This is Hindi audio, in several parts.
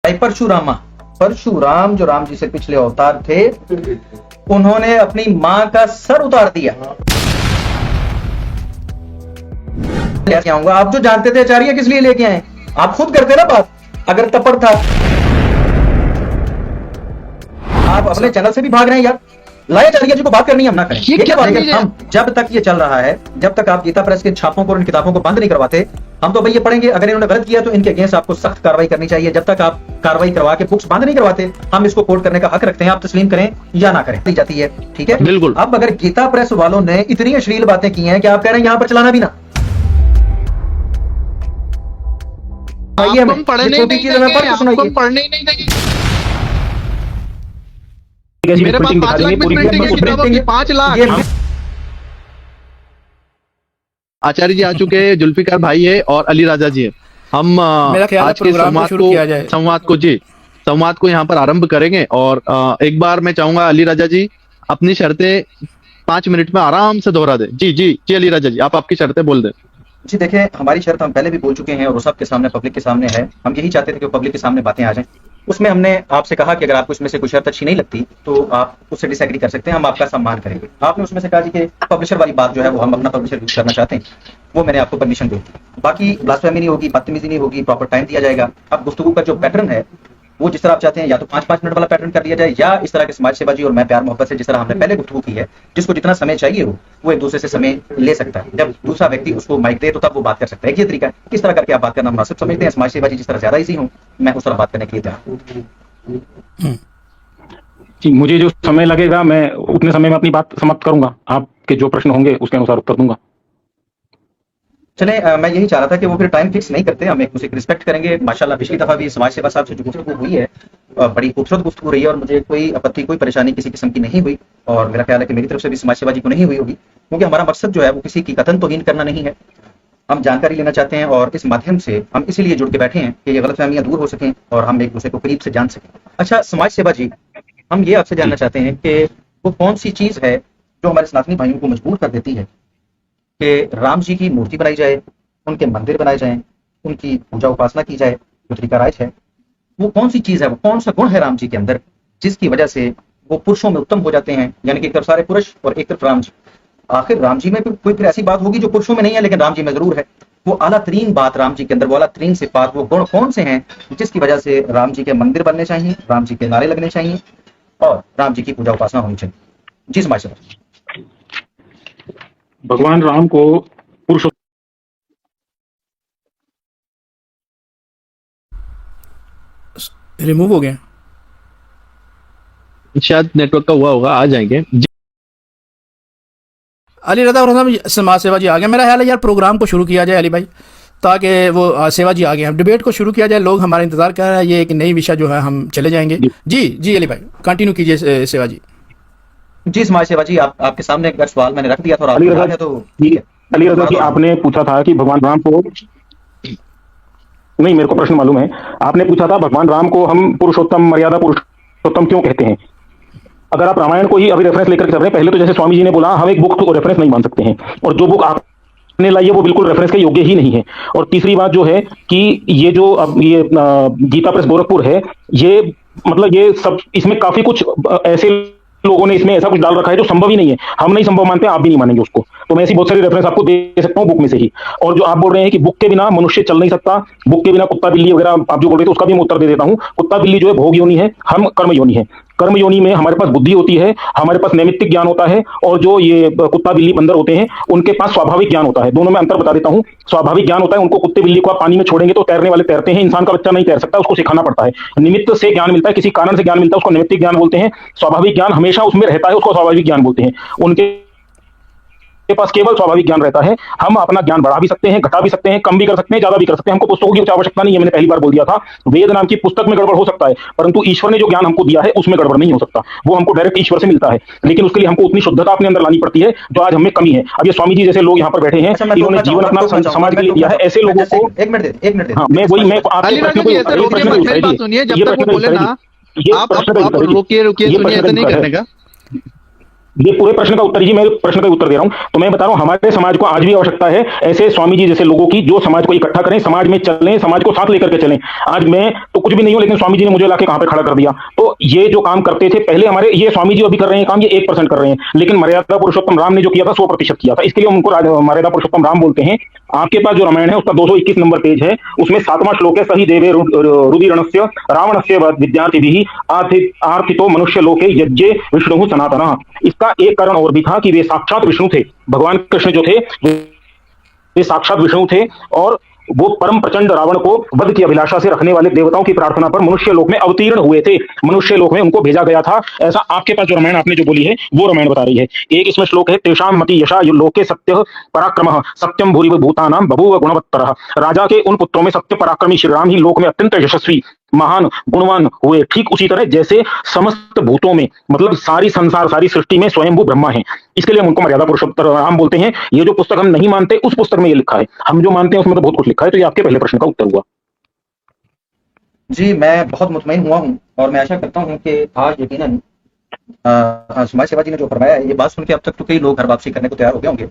भाई परशुरामा, परशुराम जो राम जी से पिछले अवतार थे, उन्होंने अपनी मां का सर उतार दिया। लेके आऊंगा, आप जो जानते थे आचार्य किस लिए लेके आए, आप खुद करते ना बात। अगर तपड़ था, आप अपने चैनल से भी भाग रहे हैं यार। लाए आचार्य जी को बात करनी है, हम ना करें। ये क्या बात है? हम जब तक ये चल रहा है, जब तक आप गीता प्रेस के छापों को, इन किताबों को बंद नहीं करवाते, हम तो भाई ये पढ़ेंगे। अगर इन्होंने गलत किया तो इनके अगेंस्ट आपको सख्त कार्रवाई करनी चाहिए। जब तक आप कार्रवाई करवा के बुक्स बंद नहीं करवाते, हम इसको कोट करने का हक रखते हैं। आप तस्लीम करें या ना करें, दी जाती है, ठीक है? बिल्कुल। अब अगर गीता प्रेस वालों ने इतनी अश्लील बातें की हैं कि आप कह रहे हैं यहां पर चलाना भी ना, आपको पढ़ने ही नहीं देंगे। मेरे पास 5 लाख में प्रिंटिंग है किताबों की, 5 लाख। आचार्य जी आ चुके हैं, जुल्फिकार भाई है और अली राजा जी है। हम आज के संवाद को यहाँ पर आरंभ करेंगे। और एक बार मैं चाहूंगा अली राजा जी अपनी शर्तें 5 मिनट में आराम से दोहरा दे। जी जी जी अली राजा जी, आप आपकी शर्तें बोल दें। जी देखिए, हमारी शर्त हम पहले भी बोल चुके हैं और वो सबके सामने, पब्लिक के सामने है। हम यही चाहते थे कि पब्लिक के सामने बातें आ जाएं। उसमें हमने आपसे कहा कि अगर आपको इसमें से कोई शर्त अच्छी नहीं लगती तो आप उससे डिसएग्री कर सकते हैं, हम आपका सम्मान करेंगे। आपने उसमें से कहा जी कि पब्लिशर वाली बात जो है वो हम अपना पब्लिशर यूज करना चाहते हैं, वो मैंने आपको परमिशन दी। बाकी ब्लास्फेमी नहीं होगी, बदतमीजी नहीं होगी, प्रॉपर टाइम दिया जाएगा। अब गुफ्तगू का जो पैटर्न है वो जिस तरह आप चाहते हैं, या तो 5-5 मिनट वाला पैटर्न कर लिया जाए, या इस तरह के समाज सेवा जी और मैं प्यार मोहब्बत से जिस तरह हमने पहले गुफ्तगू की है, जिसको जितना समय चाहिए हो वो एक दूसरे से समय ले सकता है। जब दूसरा व्यक्ति उसको माइक दे तो तब वो बात कर सकता है। ये तरीका है, किस तरह करके आप बात करना मुनासिब समझते हैं। समाज सेवा जी जिस तरह ज्यादा ईजी हूँ, मैं उस तरह बात करने के लिए तैयार। जी, मुझे जो समय लगेगा मैं उतने समय में अपनी बात समाप्त करूंगा। आपके जो प्रश्न होंगे उसके अनुसार उत्तर दूंगा। चले, मैं यही चाह रहा था कि वो फिर टाइम फिक्स नहीं करते, हम एक दूसरे की रिस्पेक्ट करेंगे। माशाल्लाह पिछली दफा भी समाज सेवा साहब से जो गुफ्तगू हुई है, बड़ी खूबसूरत गुफ्तगू रही है और मुझे कोई आपत्ति, कोई परेशानी किसी किस्म की नहीं हुई। और मेरा ख्याल है कि मेरी तरफ से भी समाज सेवा जी को नहीं हुई होगी, क्योंकि हमारा मकसद जो है वो किसी की कथन तौहीन करना नहीं है। हम जानकारी लेना चाहते हैं और इस माध्यम से हम इसीलिए जुड़ के बैठे हैं कि ये गलतफहमियां दूर हो सकें और हम एक दूसरे को करीब से जान सकें। अच्छा समाज सेवा जी, हम ये आपसे जानना चाहते हैं कि वो कौन सी चीज है जो हमारे सनातनी भाइयों को मजबूर कर देती है कि राम जी की मूर्ति बनाई जाए, उनके मंदिर बनाए जाएं, उनकी पूजा उपासना की जाए, जो तरीका राइज है। वो कौन सी चीज है, वो कौन सा गुण है राम जी के अंदर जिसकी वजह से वो पुरुषों में उत्तम हो जाते हैं, यानी कि एक तरफ सारे पुरुष और एक तरफ राम जी। आखिर राम जी में कोई फिर ऐसी बात होगी जो पुरुषों में नहीं है लेकिन राम जी में जरूर है। वो आला तरीन बात राम जी के अंदर, वो आला तरीन सिफात, वो गुण कौन से हैं जिसकी वजह से राम जी के मंदिर बनने चाहिए, राम जी के नारे लगने चाहिए और राम जी की पूजा उपासना होनी चाहिए। जी समाज सेवा। भगवान राम को पुरुष रिमूव हो गया, शायद नेटवर्क का हुआ होगा, आ जाएंगे। अली रजा और समाज सेवा जी आ गए। मेरा ख्याल है यार प्रोग्राम को शुरू किया जाए अली भाई, ताकि वो सेवा जी आ गए, हम डिबेट को शुरू किया जाए। लोग हमारा इंतजार कर रहे हैं, ये एक नई विषय जो है हम चले जाएंगे। जी जी अली भाई कंटिन्यू कीजिए सेवा जी। जी समाज सेवा जी, आपके सामने एक सवाल मैंने रख दिया था और आप बता रहे, तो ठीक है। अली रजा जी, आपने पूछा था कि भगवान राम को, नहीं मेरे को प्रश्न मालूम है, आपने पूछा था भगवान राम को हम पुरुषोत्तम, मर्यादा पुरुषोत्तम क्यों कहते हैं। अगर आप रामायण को ही अभी रेफरेंस लेकर चल रहे हैं, पहले तो जैसे स्वामी जी ने बोला हम एक बुक को रेफरेंस नहीं मान सकते हैं, और जो बुक आपने लाई है वो बिल्कुल रेफरेंस के योग्य ही नहीं है। और तीसरी बात जो है कि ये जो अब ये गीता प्रेस गोरखपुर है, ये मतलब ये सब इसमें काफी कुछ ऐसे लोगों ने इसमें ऐसा कुछ डाल रखा है जो संभव ही नहीं है। हम नहीं संभव मानते, आप भी नहीं मानेंगे उसको। तो मैं ऐसी बहुत सारी रेफरेंस आपको दे सकता हूँ बुक में से ही। और जो आप बोल रहे हैं कि बुक के बिना मनुष्य चल नहीं सकता, बुक के बिना कुत्ता बिल्ली वगैरह आप जो बोल रहे थे उसका भी मैं उत्तर दे देता हूँ। कुत्ता बिल्ली जो है भोग योनि है, हम कर्म योनि है। कर्म योनि में हमारे पास बुद्धि होती है, हमारे पास नैमित्तिक ज्ञान होता है, और जो ये कुत्ता बिल्ली बंदर होते हैं उनके पास स्वाभाविक ज्ञान होता है। दोनों में अंतर बता देता हूँ। स्वाभाविक ज्ञान होता है, उनको कुत्ते बिल्ली को आप पानी में छोड़ेंगे तो तैरने वाले तैरते हैं, इंसान का बच्चा नहीं तैर सकता, उसको सिखाना पड़ता है। निमित्त से ज्ञान मिलता है, किसी कारण से ज्ञान मिलता है, उसको नैमित्तिक ज्ञान बोलते हैं। स्वाभाविक ज्ञान हमेशा उसमें रहता है, उसको स्वाभाविक ज्ञान बोलते हैं। उनके पास केवल स्वाभाविक ज्ञान रहता है। हम अपना ज्ञान बढ़ा भी सकते हैं, घटा भी सकते हैं, कम भी कर सकते हैं, ज्यादा भी कर सकते हैं। हमको पुस्तकों की आवश्यकता नहीं है, मैंने पहली बार बोल दिया था। वेद नाम की पुस्तक में गड़बड़ हो सकता है, परंतु ईश्वर ने जो ज्ञान हमको दिया है उसमें गड़बड़ नहीं हो सकता। वो हमको डायरेक्ट ईश्वर से मिलता है, लेकिन उसके लिए हमको उतनी शुद्धता अपने अंदर लानी पड़ती है जो आज हमें कमी है। अब ये स्वामी जी जैसे लोग यहाँ पर बैठे हैं, इन्होंने जीवन अपना समाज के लिए दिया है। ऐसे लोगों को एक मिनट हाँ, मैं वही मैं आपके प्रश्न को रुकिए रुकिए सुनिए, ऐसा नहीं करने का। ये पूरे प्रश्न का उत्तर जी, मैं प्रश्न का उत्तर दे रहा हूं। तो मैं बता रहा हूं, हमारे समाज को आज भी आवश्यकता है ऐसे स्वामी जी जैसे लोगों की, जो समाज को इकट्ठा करें, समाज में चलें, समाज को साथ लेकर के चलें। आज मैं तो कुछ भी नहीं हूं, लेकिन स्वामी जी ने मुझे लाके कहां पे खड़ा कर दिया। तो ये जो काम करते थे पहले हमारे, ये स्वामी जी अभी कर रहे हैं काम, ये 1% कर रहे हैं, लेकिन मर्यादा पुरुषोत्तम राम ने जो किया था 100% किया था। इसके लिए उनको मर्यादा पुरुषोत्तम राम बोलते हैं। आपके पास जो रामायण है उसका 221 नंबर पेज है, उसमें 7वां श्लोक है, सही देवे रुदिरणस्य रावणस्य विद्यार्थिभिः आर्थितो मनुष्य लोके यज्ञे विष्णु सनातन। इसका एक कारण और भी था कि वे साक्षात विष्णु थे। भगवान कृष्ण जो थे वे साक्षात विष्णु थे, और वो परम प्रचंड रावण को वध की अभिलाषा से रखने वाले देवताओं की प्रार्थना पर मनुष्य लोक में अवतीर्ण हुए थे, मनुष्य लोक में उनको भेजा गया था। ऐसा आपके पास जो रामायण आपने जो बोली है वो रामायण बता रही है। एक इसमें श्लोक है, तेषाम मति यशा लोके सत्य पराक्रमः सत्यम भूरि भूतानां बभूव गुणवत्तरः। राजा के उन पुत्रों में सत्य पराक्रमी श्री राम ही लोक में अत्यंत यशस्वी महान गुणवान हुए। ठीक उसी तरह जैसे समस्त भूतों में, मतलब सारी संसार सारी सृष्टि में स्वयंभू ब्रह्मा है। इसके लिए हम उनको मर्यादा पुरुषोत्तम राम बोलते हैं। ये जो पुस्तक हम नहीं मानते उस पुस्तक में ये लिखा है, हम जो मानते हैं उसमें तो बहुत कुछ लिखा है। तो ये आपके पहले प्रश्न का उत्तर हुआ। जी, मैं बहुत मुतमईन हुआ हूँ और मैं आशा करता हूँ कि आज यकीनन समाज सेवा जी ने जो फरमाया है, ये बात सुन के अब तक तो कई लोग घर वापसी करने को तैयार हो गए होंगे।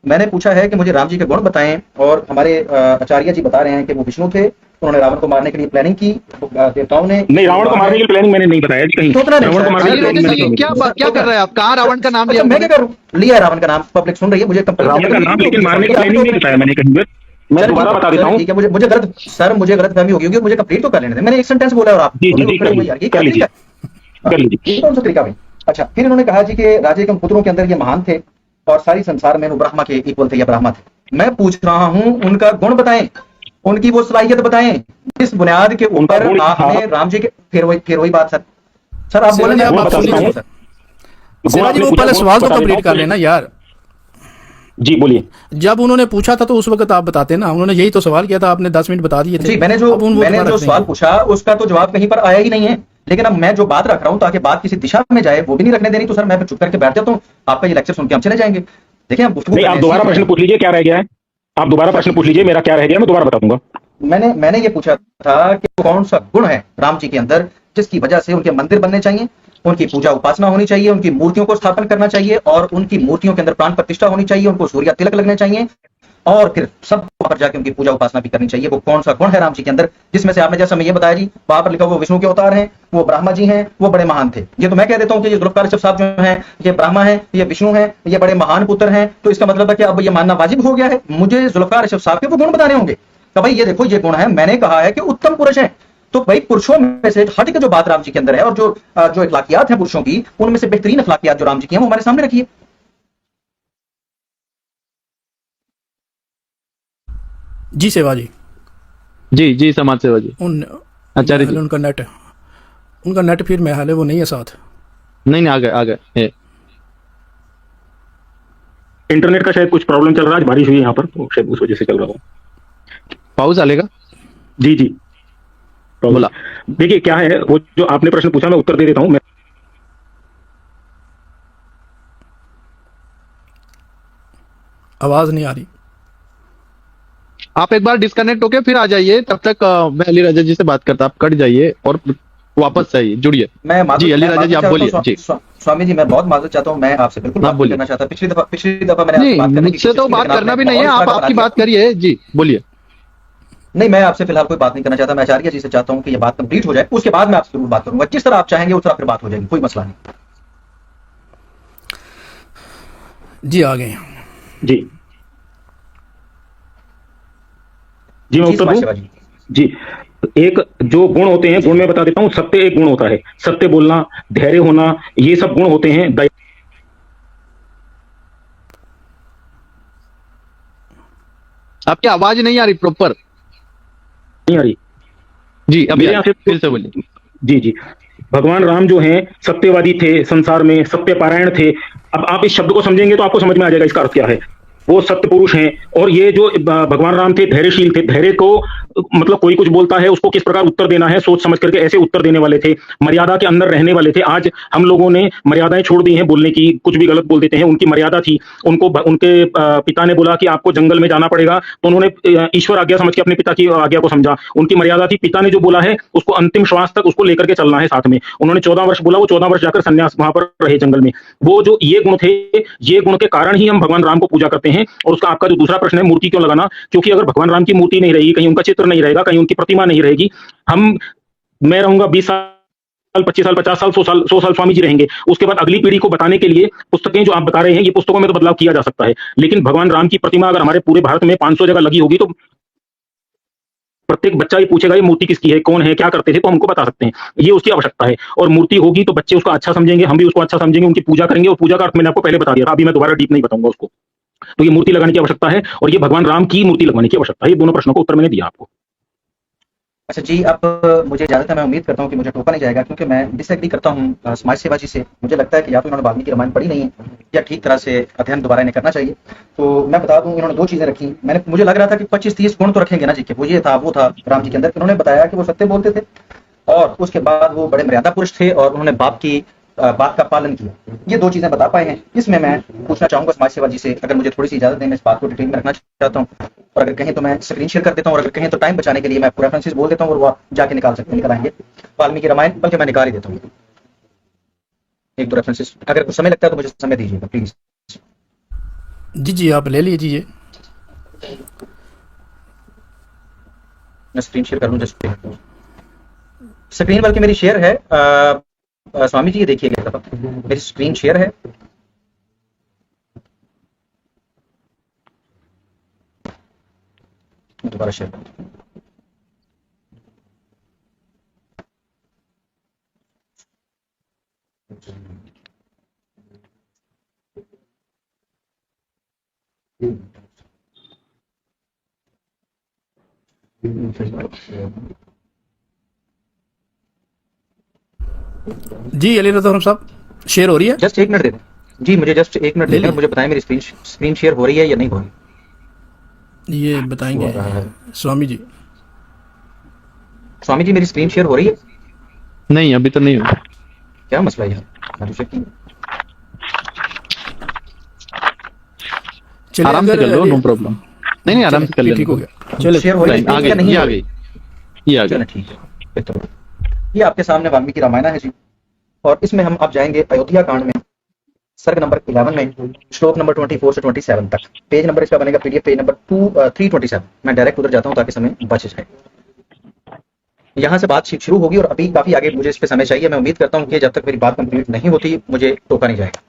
मैंने पूछा है कि मुझे राम जी के गुण बताएं, और हमारे आचार्य जी बता रहे हैं कि वो विष्णु थे, उन्होंने रावण को मारने के लिए प्लानिंग की, देवताओं ने नहीं, रावण को मारने की प्लानिंग मैंने नहीं बताया कहीं। रावण को मारने की प्लानिंग मैंने नहीं बताया। क्या कर रहे हैं आप? कहाँ रावण का नाम लिया? मैं क्या करूँ, लिया रावण का नाम, पब्लिक सुन रही है, मुझे रावण का नाम, लेकिन मारने की प्लानिंग नहीं बताया मैंने कहीं। मैं दोबारा बता देता हूँ। ठीक है, मुझे गलत सर, मुझे गलत फहमी होगी, मुझे कंप्लीट तो कर लेने दें। मैंने एक सेंटेंस बोला और आप जी जी कर लीजिए कौन सा तरीका भाई। अच्छा, फिर इन्होंने कहा जी कि राजे के पुत्रों के अंदर ये महान थे और सारी संसार में वो ब्रह्मा के इक्वल थे या ब्रह्मा थे। मैं पूछ रहा हूँ, उनका गुण बताएं, उनकी वो सलाहियत बताएं जिस बुनियाद के ऊपर आपने राम जी के, फिर वही बात सर आप बोले ना, सेवा जी वो पहले सवाल तो कंप्लीट कर लेना यार। जी बोलिए। जब उन्होंने पूछा था तो उस वक्त आप बताते ना, उन्होंने यही तो सवाल किया था, आपने 10 मिनट बता दिए थे। जी, मैंने जो सवाल पूछा उसका तो जवाब कहीं पर आया ही नहीं है, लेकिन अब मैं जो बात रख रहा हूं ताकि बात किसी दिशा में जाए वो भी नहीं रखने देनी, तो सर मैं चुप करके बैठ जाता हूं, आपका ये लेक्चर सुन के हम चले जाएंगे। देखिए आप दोबारा प्रश्न पूछ लीजिए, क्या रह गया है? आप दोबारा प्रश्न पूछ लीजिए, मेरा क्या रह गया मैं दोबारा बता दूंगा। मैंने ये पूछा था कि कौन सा गुण है राम जी के अंदर जिसकी वजह से उनके मंदिर बनने चाहिए, उनकी पूजा उपासना होनी चाहिए, उनकी मूर्तियों को स्थापन करना चाहिए, और उनकी मूर्तियों के अंदर प्राण प्रतिष्ठा होनी चाहिए, उनको सूर्य तिलक लगने चाहिए, और फिर सब वहां पर जाके उनकी पूजा उपासना भी करनी चाहिए। वो कौन सा गुण है राम जी के अंदर जिसमें से आपने, जैसा मैं ये बताया जी, वहां पर लिखा वो विष्णु के अवतार हैं, वो ब्रह्मा जी हैं, वो बड़े महान थे। ये तो मैं कह देता हूँ कि ये जुल्फकार साहब जो हैं ये ब्रह्मा हैं, ये विष्णु हैं, ये बड़े महान पुत्र हैं, तो इसका मतलब है कि अब ये मानना वाजिब हो गया है। मुझे जुल्फकार साहब के वो गुण बताने होंगे कि भाई ये देखो ये गुण है, मैंने कहा है कि उत्तम पुरुष है। तो भाई पुरुषों में से हट के जो बात राम जी के अंदर है, और जो अखलाकियात हैं पुरुषों की, उनमें से बेहतरीन अखलाकियात जो राम जी की हैं वो हमारे सामने रखिए। जी सेवा जी। जी जी समाज सेवा जी। आचार्य जी, उनका नेट फिर मैं हाले वो नहीं है साथ। नहीं आ गए इंटरनेट का शायद कुछ प्रॉब्लम चल रहा है, आज बारिश हुई है यहाँ पर, तो शायद उस वजह से चल रहा हो। पाउस आलेगा। जी बोला। देखिए क्या है, वो जो आपने प्रश्न पूछा मैं उत्तर दे देता हूँ। आवाज नहीं आ रही। आप एक बार डिस्कनेक्ट होके फिर आ जाइए, तब तक मैं अली राजा जी से बात करता, आप कट जाइए और वापस आइए, जुड़िए। जी अली राजा जी आप बोलिए। जी स्वामी जी, मैं बहुत माजूद चाहता हूँ, मैं आपसे बिल्कुल बात करना चाहता। पिछली दफा मैंने मुझसे तो बात करना भी नहीं है, आप आपकी बात करिए। जी बोलिए। नहीं, मैं आपसे फिलहाल कोई बात नहीं करना चाहता, मैं आचार्य जी से चाहता हूँ कि ये बात कंप्लीट हो जाए, उसके बाद मैं आपसे जरूर बात करूंगा। जिस तरह आप चाहेंगे उस तरह फिर बात हो जाएगी, कोई मसला नहीं। जी आ गए। जी मैं उत्तर दूं? जी, एक जो गुण होते हैं, गुण में बता देता हूं। सत्य एक गुण होता है, सत्य बोलना, धैर्य होना, ये सब गुण होते हैं। आपकी आवाज नहीं आ रही, प्रॉपर नहीं आ रही। जी अभी फिर से बोलिए। जी भगवान राम जो हैं सत्यवादी थे, संसार में सत्य पारायण थे। अब आप इस शब्द को समझेंगे तो आपको समझ में आ जाएगा इसका अर्थ क्या है। वो सत्य पुरुष हैं, और ये जो भगवान राम थे धैर्यशील थे। धैर्य को मतलब कोई कुछ बोलता है उसको किस प्रकार उत्तर देना है सोच समझ करके ऐसे उत्तर देने वाले थे, मर्यादा के अंदर रहने वाले थे। आज हम लोगों ने मर्यादाएं छोड़ दी हैं बोलने की, कुछ भी गलत बोल देते हैं। उनकी मर्यादा थी, उनको उनके पिता ने बोला कि आपको जंगल में जाना पड़ेगा, तो उन्होंने ईश्वर आज्ञा समझ के अपने पिता की आज्ञा को समझा। उनकी मर्यादा थी, पिता ने जो बोला है उसको अंतिम श्वास तक उसको लेकर के चलना है साथ में। उन्होंने 14 वर्ष बोला, वो 14 वर्ष जाकर संन्यास वहां पर रहे जंगल में। वो जो ये गुण थे, ये गुण के कारण ही हम भगवान राम को पूजा करते हैं। और उसका आपका जो दूसरा प्रश्न है मूर्ति क्यों लगाना, क्योंकि अगर भगवान राम की मूर्ति नहीं रहेगी, कहीं उनका चित्र नहीं रहेगा, कहीं उनकी प्रतिमा नहीं रहेगी, मैं रहूंगा 20 साल 25 साल 50 साल 100 साल स्वामी जी रहेंगे, उसके बाद अगली पीढ़ी को बताने के लिए पुस्तकें जो आप बता रहे हैं, ये पुस्तकों में तो बदलाव किया जा सकता है, लेकिन भगवान राम की प्रतिमा अगर हमारे पूरे भारत में 500 जगह लगी होगी तो प्रत्येक बच्चा ये पूछेगा ये मूर्ति किसकी है, कौन है, क्या करते थे, तो हमको बता सकते हैं। ये उसकी आवश्यकता है। और मूर्ति होगी तो बच्चे उसको अच्छा समझेंगे, हम भी उसको अच्छा समझेंगे, उनकी पूजा करेंगे। और पूजा का अर्थ मैंने आपको पहले बता दिया था, अभी मैं दोबारा डीप नहीं बताऊंगा उसको। तो ये मूर्ति लगाने की आवश्यकता है और ये भगवान राम की मूर्ति लगवाने की आवश्यकता है। ये दोनों प्रश्नों का उत्तर मैंने दिया आपको। अच्छा जी, अब मुझे इजाजत है, मैं उम्मीद करता हूँ कि मुझे टोका नहीं जाएगा, क्योंकि मैं डिसएग्री करता हूँ समाज सेवा जी से। मुझे लगता है कि या तो इन्होंने वाल्मीकि रामायण पढ़ी नहीं है या ठीक तरह से अध्ययन दोबारा इन्हें करना चाहिए। तो मैं बता दूं, इन्होंने दो चीजें रखी। मुझे लग रहा था कि 25-30 गुण तो रखेंगे ना जी के, वो ये था वो था राम जी के अंदर। इन्होंने बताया कि वो सत्य बोलते थे और उसके बाद वो बड़े मर्यादा पुरुष थे और उन्होंने बाप की बात का पालन किया। ये दो चीजें बता पाए हैं। इसमें मैं पूछना चाहूंगा समाज सेवा जी से, अगर मुझे थोड़ी सी इजाजत दें, मैं इस बात को डिटेल में रखना चाहता हूँ, और अगर कहें तो मैं स्क्रीन शेयर कर देता हूँ, और अगर कहें तो टाइम बचाने के लिए मैं आपको रेफरेंसेस बोल देता हूँ और वो आप जाके निकाल सकते हैं, निकाल आएंगे वाल्मीकि रामायण, बल्कि मैं निकाल ही देता हूँ एक दो रेफरेंसेस। अगर कुछ समय लगता है तो मुझे समय दीजिएगा प्लीज। जी जी, आप ले लीजिए। मैं स्क्रीन शेयर कर लूँ, जस्ट स्क्रीन बल्कि मेरी शेयर है। स्वामी जी ये देखिएगा, मेरी स्क्रीन शेयर है। दोबारा शेयर कर। जी अली रज़ा साहब, शेयर हो रही है? जस्ट 1 मिनट दे दें जी, मुझे जस्ट 1 मिनट ले दे दें, मुझे बताएं मेरी स्क्रीन शेयर हो रही है या नहीं हो रही। ये बताएंगे स्वामी जी। स्वामी जी मेरी स्क्रीन शेयर हो रही है? नहीं, अभी तो नहीं हुआ। क्या मसला है यार, मैं तो चेक नहीं। चलिए, आराम से अगर- कर लो, नो प्रॉब्लम। नहीं आराम से कर ठीक लेना। हो गया। चलिए शेयर हो रही है आ या नहीं गई, ये हो आ रही? गई, ये आ चलो गई। ठीक है, फिर तो ये आपके सामने वाल्मीकि रामायण है जी, और इसमें हम अब जाएंगे अयोध्या कांड में, सर्ग नंबर 11 में, श्लोक नंबर 24 से 27 तक। पेज नंबर इसका बनेगा पीडीएफ पेज नंबर 327। मैं डायरेक्ट उधर जाता हूँ ताकि समय बच जाए। यहाँ से बात शुरू होगी और अभी काफी आगे मुझे इस पे समय चाहिए। मैं उम्मीद करता हूँ कि जब तक मेरी बात कंप्लीट नहीं होती मुझे टोका नहीं जाएगा।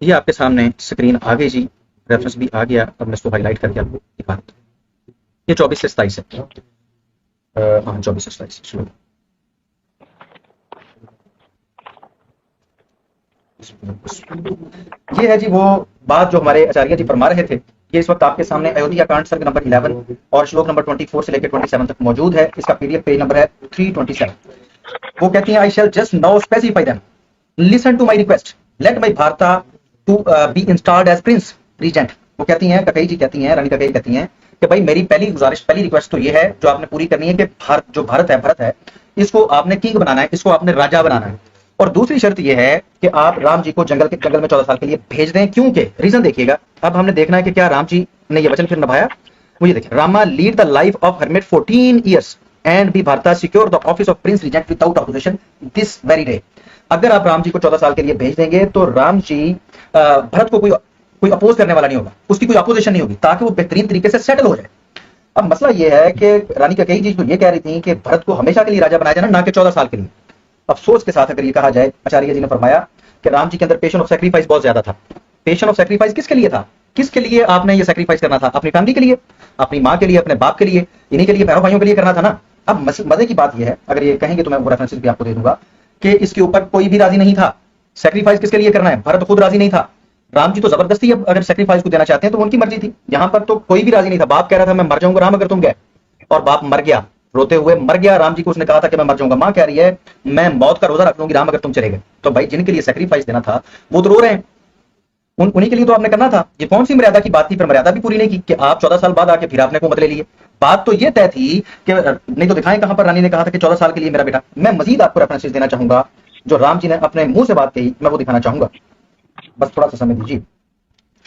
ये आपके सामने स्क्रीन आ गई जी, रेफरेंस भी आ गया। अब मैं इसको हाईलाइट करके आपको दिखा देता हूं। ये 24 से 27 है। हाँ 24 से 27 शुरू। ये है जी वो बात जो हमारे आचार्य जी फरमा रहे थे। ये इस वक्त आपके सामने अयोध्या कांड सर्ग नंबर 11 और श्लोक नंबर 24 से लेकर 27 तक मौजूद है। इसका पीडीएफ पेज नंबर है 327। वो कहती हैं, I shall just now specify them, listen to my request, let my Bharata to be installed as prince regent. वो कहती हैं, ककई जी कहती हैं, रानी ककई कहती हैं कि भाई मेरी पहली गुजारिश, पहली रिक्वेस्ट तो ये है जो आपने पूरी करनी है कि भारत है इसको आपने किंग बनाना है, इसको आपने राजा बनाना है। और दूसरी शर्त यह है कि आप राम जी को जंगल में 14 साल के लिए भेज दें। क्योंकि रीजन देखिएगा, अब हमने देखना है कि क्या राम जी ने यह वचन फिर निभाया। मुझे देखिए, Rama lead the life of hermit 14 years and be Bharata secure the office of prince regent without opposition this very day. अगर आप राम जी को 14 साल के लिए भेज देंगे तो राम जी भरत को कोई अपोज करने वाला नहीं होगा, उसकी कोई अपोजिशन नहीं होगी, ताकि वो बेहतरीन तरीके से सेटल हो जाए। अब मसला यह है कि रानी ककई जी तो ये कह रही थी कि भरत को हमेशा के लिए राजा बनाया जाना, ना कि 14 साल के लिए। अफसोस के साथ अगर ये कहा जाए, आचार्य जी ने फरमाया कि राम जी के अंदर पेशन ऑफ सैक्रिफाइस बहुत ज्यादा था। पेशन ऑफ सैक्रिफाइस किसके लिए था? किसके लिए आपने ये सैक्रिफाइस करना था? अपनी फैमिली के लिए, अपनी माँ के लिए, अपने बाप के लिए, इन्हीं के लिए, भैरव भाइयों के लिए करना था ना। अब मजे की बात यह है, अगर ये कहेंगे तो मैं वो रेफरेंसेस भी आपको दे दूंगा कि इसके ऊपर कोई भी राजी नहीं था। सैक्रिफाइस किसके लिए करना है? भरत खुद राजी नहीं था। राम जी तो जबरदस्ती अगर सैक्रिफाइस को देना चाहते हैं तो उनकी मर्जी थी। यहां पर तो कोई भी राजी नहीं था। बाप कह रहा था मैं मर जाऊंगा राम अगर तुम गए, और बाप मर गया, रोते हुए मर गया। राम जी को उसने कहा था कि मैं मर जाऊंगा। मां कह रही है मैं मौत का रोजा रख लूंगी राम अगर तुम चले गए। तो भाई जिनके लिए सैक्रिफाइस देना था वो तो रो रहे हैं। उन्हीं के लिए तो आपने करना था। ये कौन सी मर्यादा की बात थी? फिर मर्यादा भी पूरी नहीं की कि आप 14 साल बाद आके फिर आपने हुकूमत ले लिए। बात तो ये तय थी कि नहीं तो दिखाएं कहां पर रानी ने कहा था कि 14 साल के लिए मेरा बेटा। मैं मजीद आपको रेफरेंसेस देना चाहूंगा, जो राम जी ने अपने मुंह से बात कही, मैं वो दिखाना चाहूंगा। बस थोड़ा सा समय दीजिए।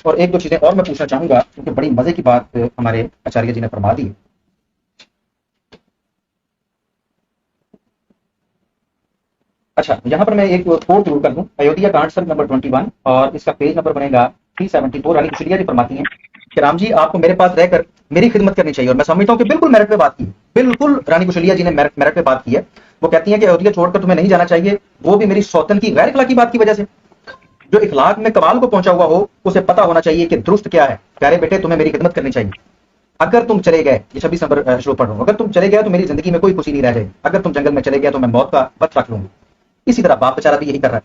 और एक दो चीजें और मैं पूछना चाहूंगा, क्योंकि बड़ी मजे की बात हमारे आचार्य जी ने फरमा दी। अच्छा, यहां पर मैं एक कोड जरूर कर दूं। अयोध्या कांड सर्ग नंबर 21 और इसका पेज नंबर बनेगा 372। रानी कुशलिया जी फरमाती हैं कि राम जी आपको मेरे पास रहकर मेरी खिदमत करनी चाहिए। और मैं समझता हूं कि बिल्कुल मेरिट पे बात की, बिल्कुल रानी कुशलिया जी ने मेरिट पे बात की है। वो कहती हैं कि अयोध्या छोड़कर तुम्हें नहीं जाना चाहिए, वो भी मेरी सौतन की गैर इखलाकी बात की वजह से। जो इखलाक में कमाल को पहुंचा हुआ हो, उसे पता होना चाहिए कि दुरुस्त क्या है। प्यारे बेटे, तुम्हें मेरी खिदमत करनी चाहिए। अगर तुम चले गए, ये 26 नंबर श्लोक पढ़ रहा हूं, अगर तुम चले गए तो मेरी जिंदगी में कोई खुशी नहीं रह जाएगी। अगर तुम जंगल में चले गए तो मैं मौत का वक्त रख लूंगी। इसी तरह बाप बेचारा भी यही कर रहा है।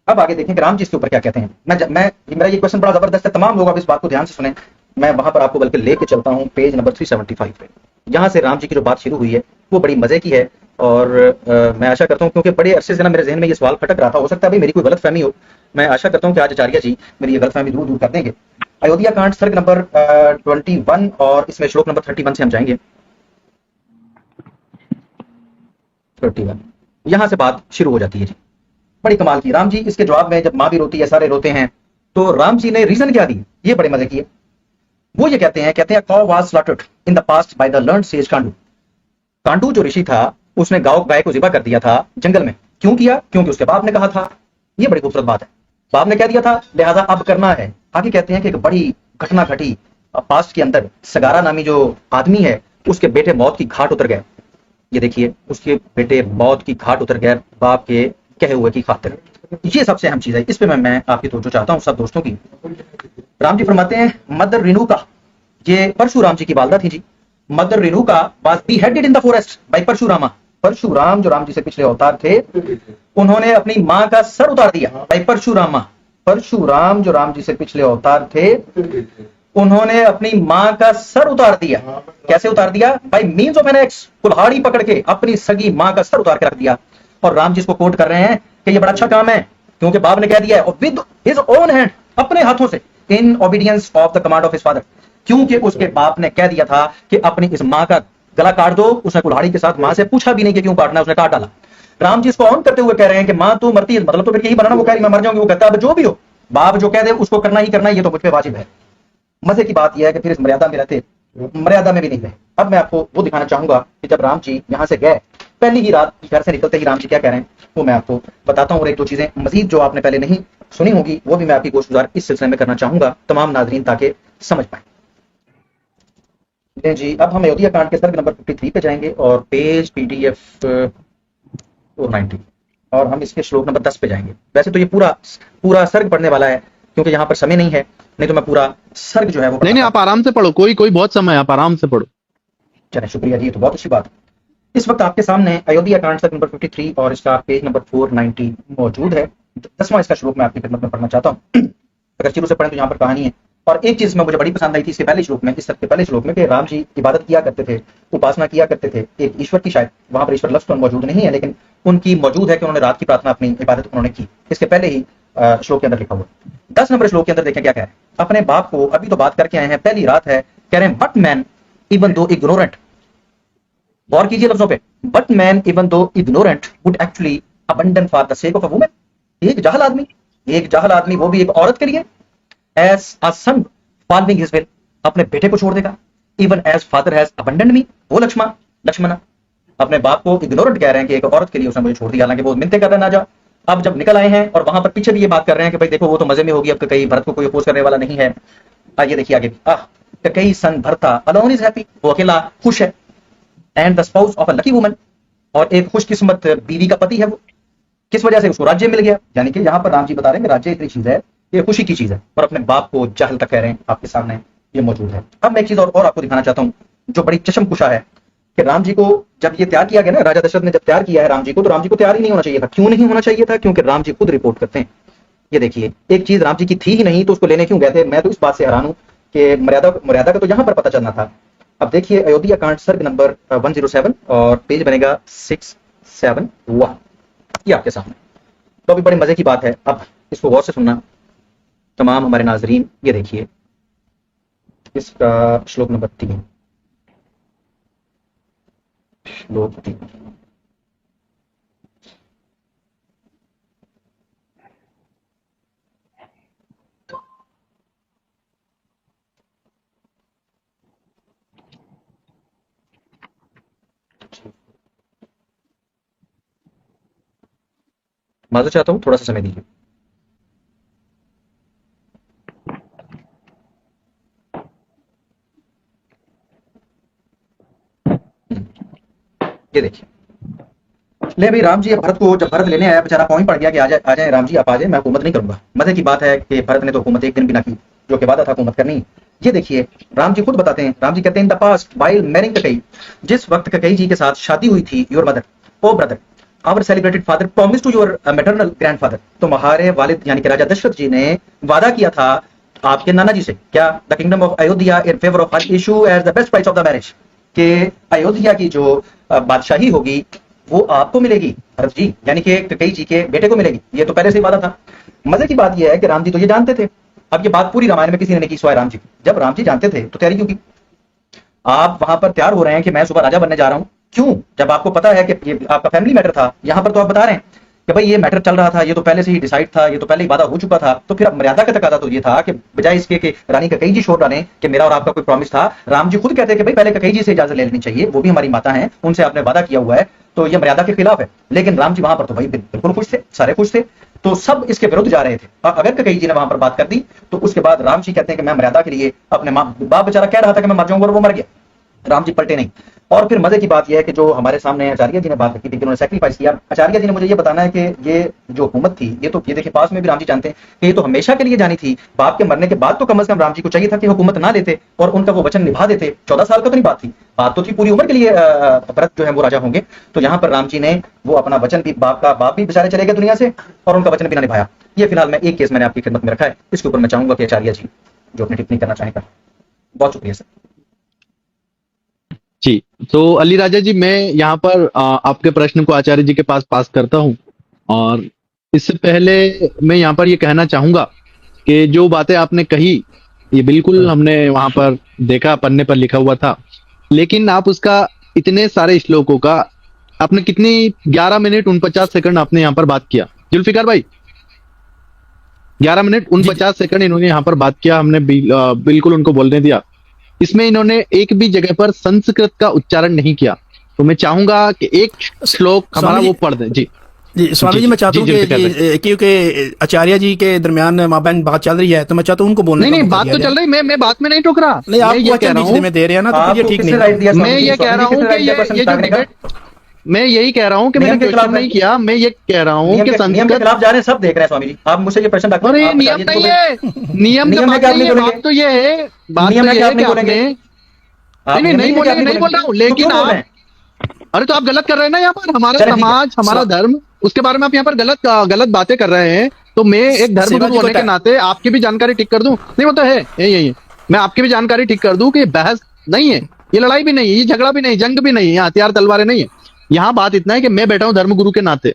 अब आगे देखें कि राम जी इसके ऊपर क्या कहते हैं। मेरा ये क्वेश्चन बड़ा जबरदस्त है, तमाम लोग अब इस बात को ध्यान से सुने। मैं वहां पर आपको बल्कि लेके चलता हूं पेज नंबर 375 पे। यहां से राम जी की जो बात शुरू हुई है वो बड़ी मजे की है। और मैं आशा करता हूं, क्योंकि बड़े अरसे से ना मेरे जहन में ये सवाल खटक रहा था, हो सकता है भाई मेरी कोई गलत फहमी हो। मैं आशा करता हूं कि आज आचार्य जी मेरी ये गलत फहमी दूर कर देंगे। अयोध्या कांड सर्ग नंबर 21 और इसमें श्लोक नंबर 31 से हम जाएंगे। 31 यहां से बात शुरू हो जाती है जी, बड़ी कमाल की। राम जी इसके जवाब में, जब माँ भी रोती है, सारे रोते हैं, तो राम जी ने रीजन क्या दी, ये बड़े मजे की है। वो ये कहते हैं cow was slaughtered in the past by the learned sage Kandu. Kandu जो ऋषि था, उसने गाय को ज़िबा कर दिया था जंगल में। क्यों किया? क्योंकि उसके बाप ने कहा था। ये बड़ी खूबसूरत बात है, बाप ने कह दिया था, लिहाजा अब करना है। आगे कहते हैं कि एक बड़ी घटना घटी पास्ट के अंदर। सगारा नामी जो आदमी है, उसके बेटे मौत की घाट उतर गए। ये देखिए, उसके बेटे मौत की घाट उतर गए बाप के कहे हुए की खातिर। ये सबसे अहम चीज है, इस पे मैं आपकी तवज्जो चाहता हूं सब दोस्तों की। राम जी फरमाते हैं मदर रेणुका, ये परशुराम जी की वालदा थी जी। Mother Renuka was beheaded in the forest by Parashurama. Parashuram जो राम जी से पिछले अवतार थे, उन्होंने अपनी मां का सर उतार दिया बाय परशुरामा। परशुराम जो राम जी से पिछले अवतार थे, उन्होंने अपनी मां का सर उतार दिया। कैसे उतार दिया? By means of an axe, कुल्हाड़ी पकड़ के अपनी सगी मां का सर उतार के रख दिया। और राम जी इसको कोट कर रहे हैं कि ये बड़ा अच्छा काम है, क्योंकि बाप ने कह दिया है, और विद हिज ओन हैंड, अपने हाथों से, इन obedience of the command of his father. क्योंकि उसके बाप ने कह दिया था कि अपनी इस मां का गला काट दो। उसने कुल्हाड़ी के साथ मां से पूछा भी नहीं कि क्यों काटना, उसने काट डाला। राम जी इसको ऑन करते हुए कह रहे हैं कि मां तो मरती है, मतलब तो फिर यही बनाना, वो कह रही मैं मर जाऊंगी। वो कहता है जो भी हो, बाप जो कह दे उसको करना ही करना, ये तो मुझ पे वाजिब है। मजे की बात यह है कि फिर इस मर्यादा में रहते, मर्यादा में भी नहीं रहे। अब मैं आपको वो दिखाना चाहूंगा कि जब राम जी यहां से गए, पहली ही रात घर से निकलते ही राम जी क्या कह रहे हैं वो मैं आपको बताता हूं। और एक दो चीजें मजीद जो आपने पहले नहीं सुनी होगी, वो भी मैं आपकी गोशगुजार इस सिलसिले में करना चाहूंगा तमाम नाजरीन, ताकि समझ पाए जी। अब हम अयोध्या कांड के सर्ग नंबर 53 पे जाएंगे और पेज PDF 490, और हम इसके श्लोक नंबर 10 पे जाएंगे। वैसे तो ये पूरा सर्ग पढ़ने वाला है, क्योंकि यहाँ पर समय नहीं है, नहीं तो मैं पूरा सर्ग जो है वो नहीं, आप आराम से पढ़ो, कोई बहुत समय है, आप आराम से पढ़ो। चलिए, शुक्रिया जी, तो बहुत अच्छी बात। इस वक्त आपके सामने अयोध्या कांड सर्ग नंबर 53 और इसका पेज नंबर 490 मौजूद है। 10वां इसका श्लोक मैं आपकी खिदमत में पढ़ना चाहता हूँ। अगर शुरू से पढ़ें तो यहाँ पर कहानी है। और एक चीज में मुझे बड़ी पसंद आई थी इसके पहले श्लोक में, इस सबके पहले श्लोक में, कि राम जी इबादत किया करते थे, उपासना किया करते थे एक ईश्वर की। शायद वहां पर ईश्वर लफ्ज तो मौजूद नहीं है, लेकिन उनकी मौजूद है कि उन्होंने रात की प्रार्थना, अपनी इबादत उन्होंने की। इसके पहले ही श्लोक के अंदर लिखा हुआ 10 नंबर श्लोक के अंदर देखें क्या कह रहे हैं। अपने बाप को, अभी तो बात करके आए हैं, पहली रात है, कह रहे हैं but man even though ignorant. गौर कीजिए लफ्जों पे, but man even though ignorant would actually abandon for the sake of a woman. एक जाहल आदमी, वो भी एक औरत के लिए, as a son following his will, अपने बेटे को छोड़ देगा। Even as father has abandon me, वो लक्ष्मणा अपने बाप को इग्नोरेंट कह रहे हैं कि एक औरत के लिए उसने मुझे छोड़ दिया, हालांकि वो मिन्नतें कर रहे ना जा। अब जब निकल आए हैं और वहां पर पीछे भी ये बात कर रहे हैं कि भाई देखो वो तो मजे में होगी, अब तो कहीं भरत को कोई अपोज करने वाला नहीं है। आइए देखिए आगे, कई सन भरता अलोन इज हैप्पी, वो अकेला खुश है। And the spouse of a lucky woman, और एक खुशकिस्मत बीवी का पति है वो। किस वजह से? उसको राज्य मिल गया। यानी कि यहाँ पर राम जी बता रहे हैं कि राज्य इतनी चीज है, ये खुशी की चीज है, और अपने बाप को जाहल तक कह रहे हैं, आपके सामने ये मौजूद है। अब मैं एक चीज और आपको दिखाना चाहता हूँ जो बड़ी चशमकुशा है, कि राम जी को जब ये तैयार किया गया ना, राजा दशरथ ने जब तैयार किया है राम जी को, तो राम जी को तैयार ही नहीं होना चाहिए था। क्यों नहीं होना चाहिए था? क्योंकि राम जी खुद रिपोर्ट करते हैं। ये देखिए, एक चीज राम जी की थी ही नहीं, तो उसको लेने क्यों गए थे? मैं तो इस बात से हैरान हूं कि मर्यादा का तो यहां पर पता चलना था। अब देखिए अयोध्या कांड सर्ग नंबर 107 और पेज बनेगा 671, ये आपके सामने। तो अभी बड़े मजे की बात है, अब इसको गौर से सुनना। तमाम हमारे नाजरीन, ये देखिए इसका श्लोक नंबर 3, श्लोक 3। माजूर चाहता हूँ, थोड़ा सा समय दीजिए। ये देखिए, ले भाई राम जी, ये भरत को जब भरत लेने आया, बेचारा पहुंच पड़ गया कि आ जाए राम जी, आप आ जाए, मैं हुकूमत नहीं करूंगा। मजे की बात है कि भरत ने तो हुकूमत एक दिन भी ना की, जो कि वादा था हुकूमत करनी। ये देखिए राम जी खुद बताते हैं, राम जी कहते हैं, in the past while marrying Kakai, जिस वक्त ककई जी के साथ शादी हुई थी, your mother, O brother, our celebrated father promise to your maternal grandfather, तुम्हारे वालिद यानी कि राजा दशरथ जी ने वादा किया था आपके नाना जी से, क्या, the kingdom of Ayodhya in favour of her issue as the best price of the marriage, के अयोध्या की जो बादशाही होगी वो आपको मिलेगी भरत जी, यानी कि ककई जी के बेटे को मिलेगी। ये तो पहले से ही वादा था। मजे की बात यह है कि राम जी तो ये जानते थे। अब ये बात पूरी रामायण में किसी ने नहीं की सिवाय राम जी। जब राम जी जानते थे तो तैयारी क्यों की? आप वहां पर तैयार हो रहे हैं कि मैं सुबह राजा बनने जा रहा हूं, क्यों? जब आपको पता है कि ये आपका फैमिली मैटर था। यहां पर तो आप बता रहे हैं कि भाई ये मैटर चल रहा था, ये तो पहले से ही डिसाइड था, ये तो पहले ही वादा हो चुका था। तो फिर मर्यादा का तकाजा तो ये था कि बजाय इसके कि रानी ककई जी छोड़ डालें कि मेरा और आपका कोई प्रॉमिस था, राम जी खुद कहते हैं कि भाई पहले ककई जी से इजाजत ले लेनी चाहिए, वो भी हमारी माता हैं, उनसे आपने वादा किया हुआ है, तो ये मर्यादा के खिलाफ है। लेकिन राम जी वहां पर तो भाई बिल्कुल खुश थे, सारे खुश थे, तो सब इसके विरुद्ध जा रहे थे। अगर ककई जी ने वहां पर बात कर दी तो उसके बाद राम जी कहते हैं कि मैं मर्यादा के लिए अपने बाप बेचारा कह रहा था कि मैं मर जाऊंगा और वो मर गया, राम जी पलटे नहीं। और फिर मजे की बात यह है कि जो हमारे सामने आचार्य जी ने बात रखी थी कि उन्होंने सैक्रिफाइस किया, आचार्य जी ने मुझे ये बताना है कि ये जो हुकूमत थी, ये तो ये देखिए पास में भी राम जी जानते हैं कि ये तो हमेशा के लिए जानी थी। बाप के मरने के बाद तो कम से कम राम जी को चाहिए था कि हुकूमत ना लेते और उनका वो वचन निभा देते। 14 साल का तो नहीं बात थी, बात तो थी पूरी उम्र के लिए भरत जो है वो राजा होंगे। तो यहाँ पर राम जी ने वो अपना वचन भी, बाप भी बेचारे चले गए दुनिया से और उनका वचन भी ना निभाया। ये फिलहाल मैं एक केस मैंने आपकी खिदमत में रखा है, इसके ऊपर मैं चाहूंगा कि आचार्य जी जो अपनी टिप्पणी करना चाहेगा। बहुत शुक्रिया सर। जी, तो अली राजा जी, मैं यहाँ पर आपके प्रश्न को आचार्य जी के पास करता हूँ। और इससे पहले मैं यहाँ पर ये कहना चाहूंगा कि जो बातें आपने कही ये बिल्कुल हमने वहां पर देखा, पन्ने पर लिखा हुआ था, लेकिन आप उसका इतने सारे श्लोकों का आपने कितनी 11 मिनट 49 सेकंड आपने यहाँ पर बात किया। जुल्फिकार भाई 11 मिनट 49 सेकंड इन्होंने यहाँ पर बात किया, हमने बिल्कुल उनको बोलने दिया। इसमें इन्होंने एक भी जगह पर संस्कृत का उच्चारण नहीं किया। तो मैं चाहूंगा कि एक श्लोक हमारा वो पढ़ दें। जी जी स्वामी जी, मैं चाहता हूँ कि क्योंकि आचार्य जी के दरमियान माँ बहन बात चल रही है, तो मैं चाहता हूँ उनको बोलने। नहीं, बात तो चल रही, मैं बात में नहीं टोक रहा। नहीं, आप ये कह रहा हूँ, दे रहे हैं ना, तो ये ठीक नहीं। मैं ये कह रहा हूँ कि ये जो डिबेट, मैं यही कह रहा हूँ कि मैंने क्वेश्चन नहीं किया, मैं ये कह रहा हूँ कि नियम के खिलाफ जा रहे हैं, सब देख रहे हैं स्वामी जी। आप मुझसे ये प्रश्न रखते हैं, नियम नहीं है, नियम बात तो ये है, बात तो ये है कि आपने नहीं बोल रहा हूँ, लेकिन आप, अरे तो आप गलत कर रहे हैं ना यहाँ पर। हमारा समाज, हमारा धर्म, उसके बारे में आप यहाँ पर गलत बातें कर रहे हैं। तो मैं एक धर्म गुरु होने के नाते आपकी भी जानकारी ठीक कर दूं। नहीं, वो तो है यही, मैं आपकी भी जानकारी ठीक कर दूं कि बहस नहीं है, ये लड़ाई भी नहीं है, ये झगड़ा भी नहीं, जंग भी नहीं है, हथियार तलवारें नहीं है। यहाँ बात इतना है कि मैं बैठा हूं धर्मगुरु के नाते।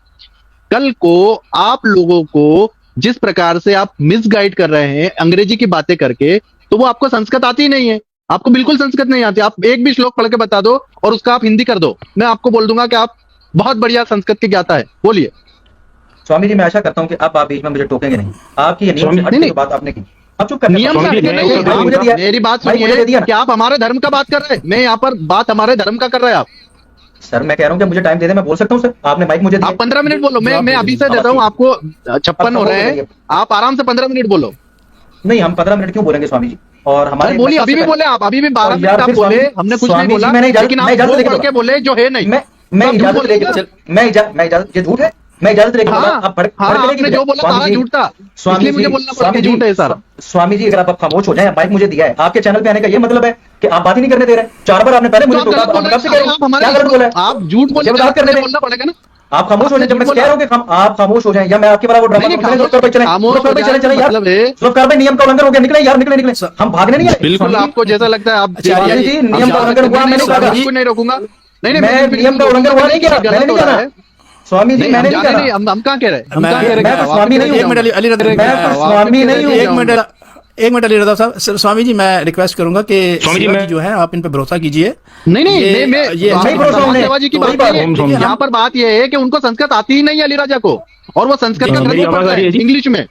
कल को आप लोगों को जिस प्रकार से आप मिसगाइड कर रहे हैं अंग्रेजी की बातें करके, तो वो आपको संस्कृत आती ही नहीं है, आपको बिल्कुल संस्कृत नहीं आती। आप एक भी श्लोक पढ़ के बता दो और उसका आप हिंदी कर दो, मैं आपको बोल दूंगा कि आप बहुत बढ़िया संस्कृत के ज्ञाता है। बोलिए स्वामी जी, मैं आशा करता हूँ कि अब आप बीच में मुझे टोकेंगे नहीं। आपकी ये नियम से हटके जो बात आपने की, अब चुप कर। नियम मेरी बात सुनिए कि आप हमारे धर्म का बात कर रहे हैं, मैं यहाँ पर बात हमारे धर्म का कर रहे हैं आप। सर मैं कह रहा हूँ कि मुझे टाइम दे दे, मैं बोल सकता हूँ सर। आपने माइक मुझे दिया, आप 15 मिनट बोलो, मैं अभी से देता हूँ आपको। 56 हो रहे हैं, आप आराम से 15 मिनट बोलो। नहीं, हम 15 मिनट क्यों बोलेंगे स्वामी जी? और हमारे बोलिए, अभी भी बोले आप, अभी भी 12 मिनट आप बोले, हमने कुछ नहीं बोला, लेकिन आप बोल के बोले जो है नहीं। मैं इजाजत लेके, मैं इजाजत, ये झूठ है, मैं इजाजत लेके बोला। आप आपने जो बोला सारा झूठ था, इसलिए मुझे बोलना पड़ा कि झूठ है सारा। स्वामी जी, अगर आप खामोश हो जाए, माइक मुझे दिया है, आपके चैनल पे आने का ये मतलब है कि आप बात ही नहीं करने दे रहे। 4 बार आपने पहले मुझे टोका, आप कब से कह रहे हैं क्या गलत बोला है? आप झूठ बोले, बात करने बोलना पड़ेगा ना। आप खामोश हो जाए, जब मैं कह रहा हूँ कि आप खामोश हो जाए, या मैं आपके बराबर ड्रामा चले यार, नियम का उल्लंघन हो गया, निकले यार, निकले। हम भागने नहीं आए। बिल्कुल, आपको जैसा लगता है आप जी, नियम का उल्लंघन हुआ, मैंने नहीं रोकूंगा। नहीं, मैं नियम का उल्लंघन हुआ नहीं किया, मैंने नहीं जाना है स्वामी जी नहीं, मैंने हम नहीं जाने कहा। नहीं, हम कहाँ कह रहे हैं, हम मैं- कहाँ कह रहे हैं मैं क्या? तो आप स्वामी कितने नहीं हूँ। एक मिनट अली रजा मैं तो स्वामी नहीं हूँ। एक मिनट अली रजा साहब, स्वामी जी मैं रिक्वेस्ट करूंगा कि स्वामी जी, सेवा मैं- जी जो है आप इन पे भरोसा कीजिए। नहीं नहीं ये- मैं ये नहीं भरोसा समाज उन्हें। सेवा जी की तो बात वही बात नहीं है। है। देखिए, यहाँ पर बात यह है कि उनको संस्कृत आती ही नहीं है अली राजा को, और वो संस्कृत का मेरी ग्रंथ पढ़ आवाज आ रहे रही है हैं जी? इंग्लिश में,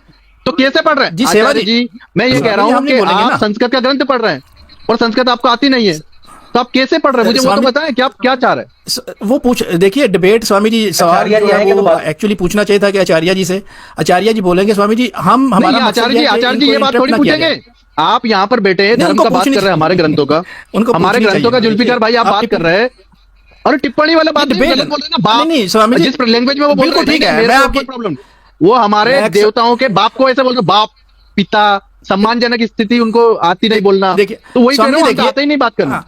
तो कैसे पढ़ रहे हैं जी, सेवा आचार्य जी। जी? मैं ये कह रहा स्वामी जी, हूँ हम नहीं कि बोलेंगे आप ना। संस्कृत का ग्रंथ पढ़ रहे हैं और संस्कृत आपको आती नहीं है, तो आप कैसे पढ़ रहे हैं? मुझे वो तो स्वामी- बताएं कि आप क्या चाह रहे हैं। वो पूछ देखिए डिबेट स्वामी जी सवाल आचार्य जो जी है आएंगे तो वो बात- एक्चुअली पूछना चाहिए था कि आचार्य जी से। आचार्य जी बोलेंगे स्वामी जी हम नहीं हमारा ये मकसद आचार्य ये जी है कि आचार्य जी इनको ये बात interrupt थोड़ी ना किया पूछेंगे। जाए। आप यहाँ पर बैठे नहीं, धर्म उनको का बात पूछनी कर रहे हैं, हमारे ग्रंथों का, उनको हमारे पूछनी ग्रंथों का चाहिए। जुल्फिकार भाई आप आप बात कर रहे हैं, और टिप्पणी वाले बात नहीं, नहीं debate- गलत बोल रहे हैं ना बाप। नहीं, स्वामी जी, जिस लैंग्वेज में वो बोल रहे बिल्कुल हैं ठीक है, मेरे मैं को आपकी- कोई प्रॉब्लम नहीं। वो हमारे मैं- देवताओं के बाप को ऐसे बोल रहे हैं, बाप पिता सम्मानजनक स्थिति उनको आती नहीं बोलना, देखिए तो वही कह स्वामी रहे जी, हो, हम तो आते ही नहीं बात करना। हाँ,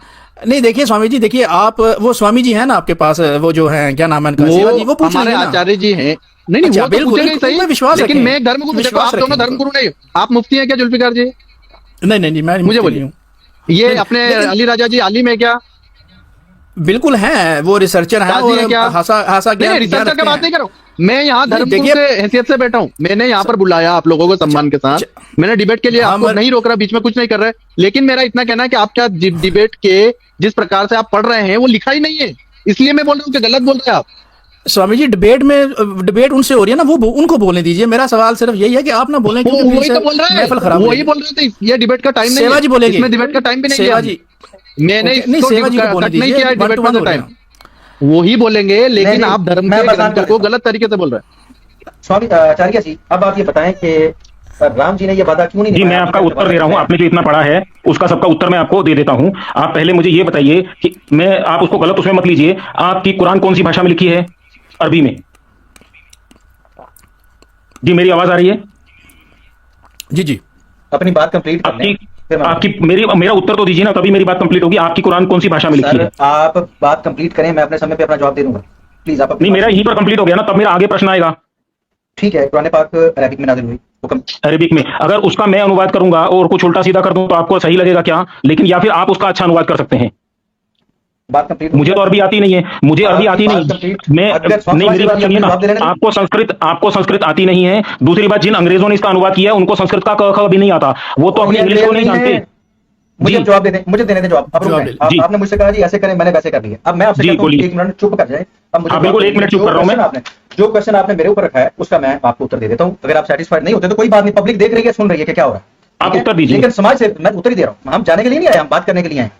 नहीं देखिए स्वामी जी, देखिए आप वो स्वामी जी हैं ना आपके पास, वो जो है क्या नाम है उनका, सेवा जी, वो पूछ हमारे लेंगे ना। आचार्य जी हैं। नहीं अच्छा, वो तो बिल्कुल, पूछेंगे ही बिल्कुल, सही, मैं विश्वास लेकिन रखें। मैं धर्मगुरु, देखो विश्वास आप दोनों रखें। धर्मगुरु नहीं हो। आप मुफ्ती हैं क्या जुल्फिकार जी? नहीं नहीं नहीं, मैं मुझे मुफ्ती बोलिए। नहीं हूँ। ये नहीं, अपने लेकिन- अली राजा जी आलिम है क्या? बिल्कुल है, वो रिसर्चर है काजी है और क्या? हासा नहीं ज्ञान रिसर्चर रखते का बात हैं। नहीं करो। मैं यहाँ नहीं, धर्मगुरु देखिए- के हैसियत से बैठा हूँ, मैंने यहाँ पर बुलाया आप लोगों को सम्मान के साथ, मैंने डिबेट के लिए आपको हम- नहीं रोक रहा, बीच में कुछ नहीं कर रहे, लेकिन मेरा इतना कहना है कि आपका डिबेट के जिस प्रकार से आप पढ़ रहे हैं वो लिखा ही नहीं है, इसलिए मैं बोल रहा हूँ कि गलत बोल रहे हैं आप। स्वामी जी डिबेट उनसे हो रही है ना, वो उनको बोलने दीजिए। मेरा सवाल सिर्फ यही है कि आप ना बोलें क्योंकि वही फिर तो से बोल रहे महफिल हैं, खराब वही बोल रहे थे, ये डिबेट का टाइम नहीं सेवा है, जी बोलेंगे। इसमें डिबेट का टाइम भी नहीं सेवा है। जी मैंने ओके, नहीं, इसको सेवा जी को बोलने कट नहीं दीजिए, किया है one डिबेट to में one से हो रहा टाइम, है। वही बोलेंगे, लेकिन नहीं, आप धर्म मैं के बता ग्रंथों को देता गलत तरीके से बोल रहे हैं। स्वामी आचार्य जी, अब आप ये बताएं कि राम जी ने ये वादा क्यों नहीं जी मैं निभाया? आपका उत्तर दे रहा हूं, आपने जो इतना पढ़ा है उसका सबका उत्तर मैं आपको दे देता हूं। आप पहले मुझे ये बताइए कि आप उसको गलत उसमें मत लीजिए, आपकी कुरान कौन सी भाषा में लिखी है? अरबी में। जी मेरी आवाज आ रही है? जी जी अपनी बात कंप्लीट कर लें, फिर मैं- आपकी मेरा उत्तर तो दीजिए ना, तभी मेरी बात कंप्लीट होगी। आपकी कुरान कौन सी भाषा में लिखी सर है? आप बात कंप्लीट करें, मैं अपने समय पे अपना जवाब दे दूंगा। प्लीज आप अपनी नहीं मेरा यहीं पर कंप्लीट हो गया ना, तब मेरा आगे प्रश्न आएगा। ठीक है, कुरान पाक अरबिक में नाज़िल हुई, हुक्म। अरबिक में अगर उसका मैं अनुवाद करूंगा और कुछ उल्टा सीधा कर दूं तो आपको सही लगेगा क्या? लेकिन या फिर आप उसका अच्छा अनुवाद कर सकते हैं। बात कंप्लीट। मुझे तो अरबी आती नहीं है, मुझे अरबी आती बात नहीं। complete- मैं अगर नहीं, मेरी बात सुनिए ना, जवाब दे रहे हैं ना। आपको संस्कृत आती नहीं है। दूसरी बात, जिन अंग्रेजों ने इसका अनुवाद किया है उनको संस्कृत का क ख भी नहीं आता, वो तो अपनी ये इंग्लिश को नहीं नहीं है। जानते। मुझे जी। जवाब दे दें, मुझे देने दें जवाब। अब रुक जवाब जाएं। ले जी। आपने मुझसे कहा जी ऐसे करें, मैंने वैसे कर लिया। अब मैं आपसे जी, कहता हूं बोलिए। एक मिनट चुप कर जाए। अब मुझे हाँ, बिल्कुल, एक मिनट चुप कर रहा हूं मैं। जो क्वेश्चन आपने मेरे ऊपर रखा है उसका मैं आपको उत्तर दे देता हूं। अगर आप सेटिस्फाइड नहीं होते तो कोई बात नहीं, पब्लिक देख रही है, सुन रही है कि क्या हो रहा है। आप ठीक है? उत्तर दीजिए। लेकिन समाज से मैं उत्तर ही दे रहा हूं, हम जाने के लिए नहीं आए, हम बात करने के लिए आए।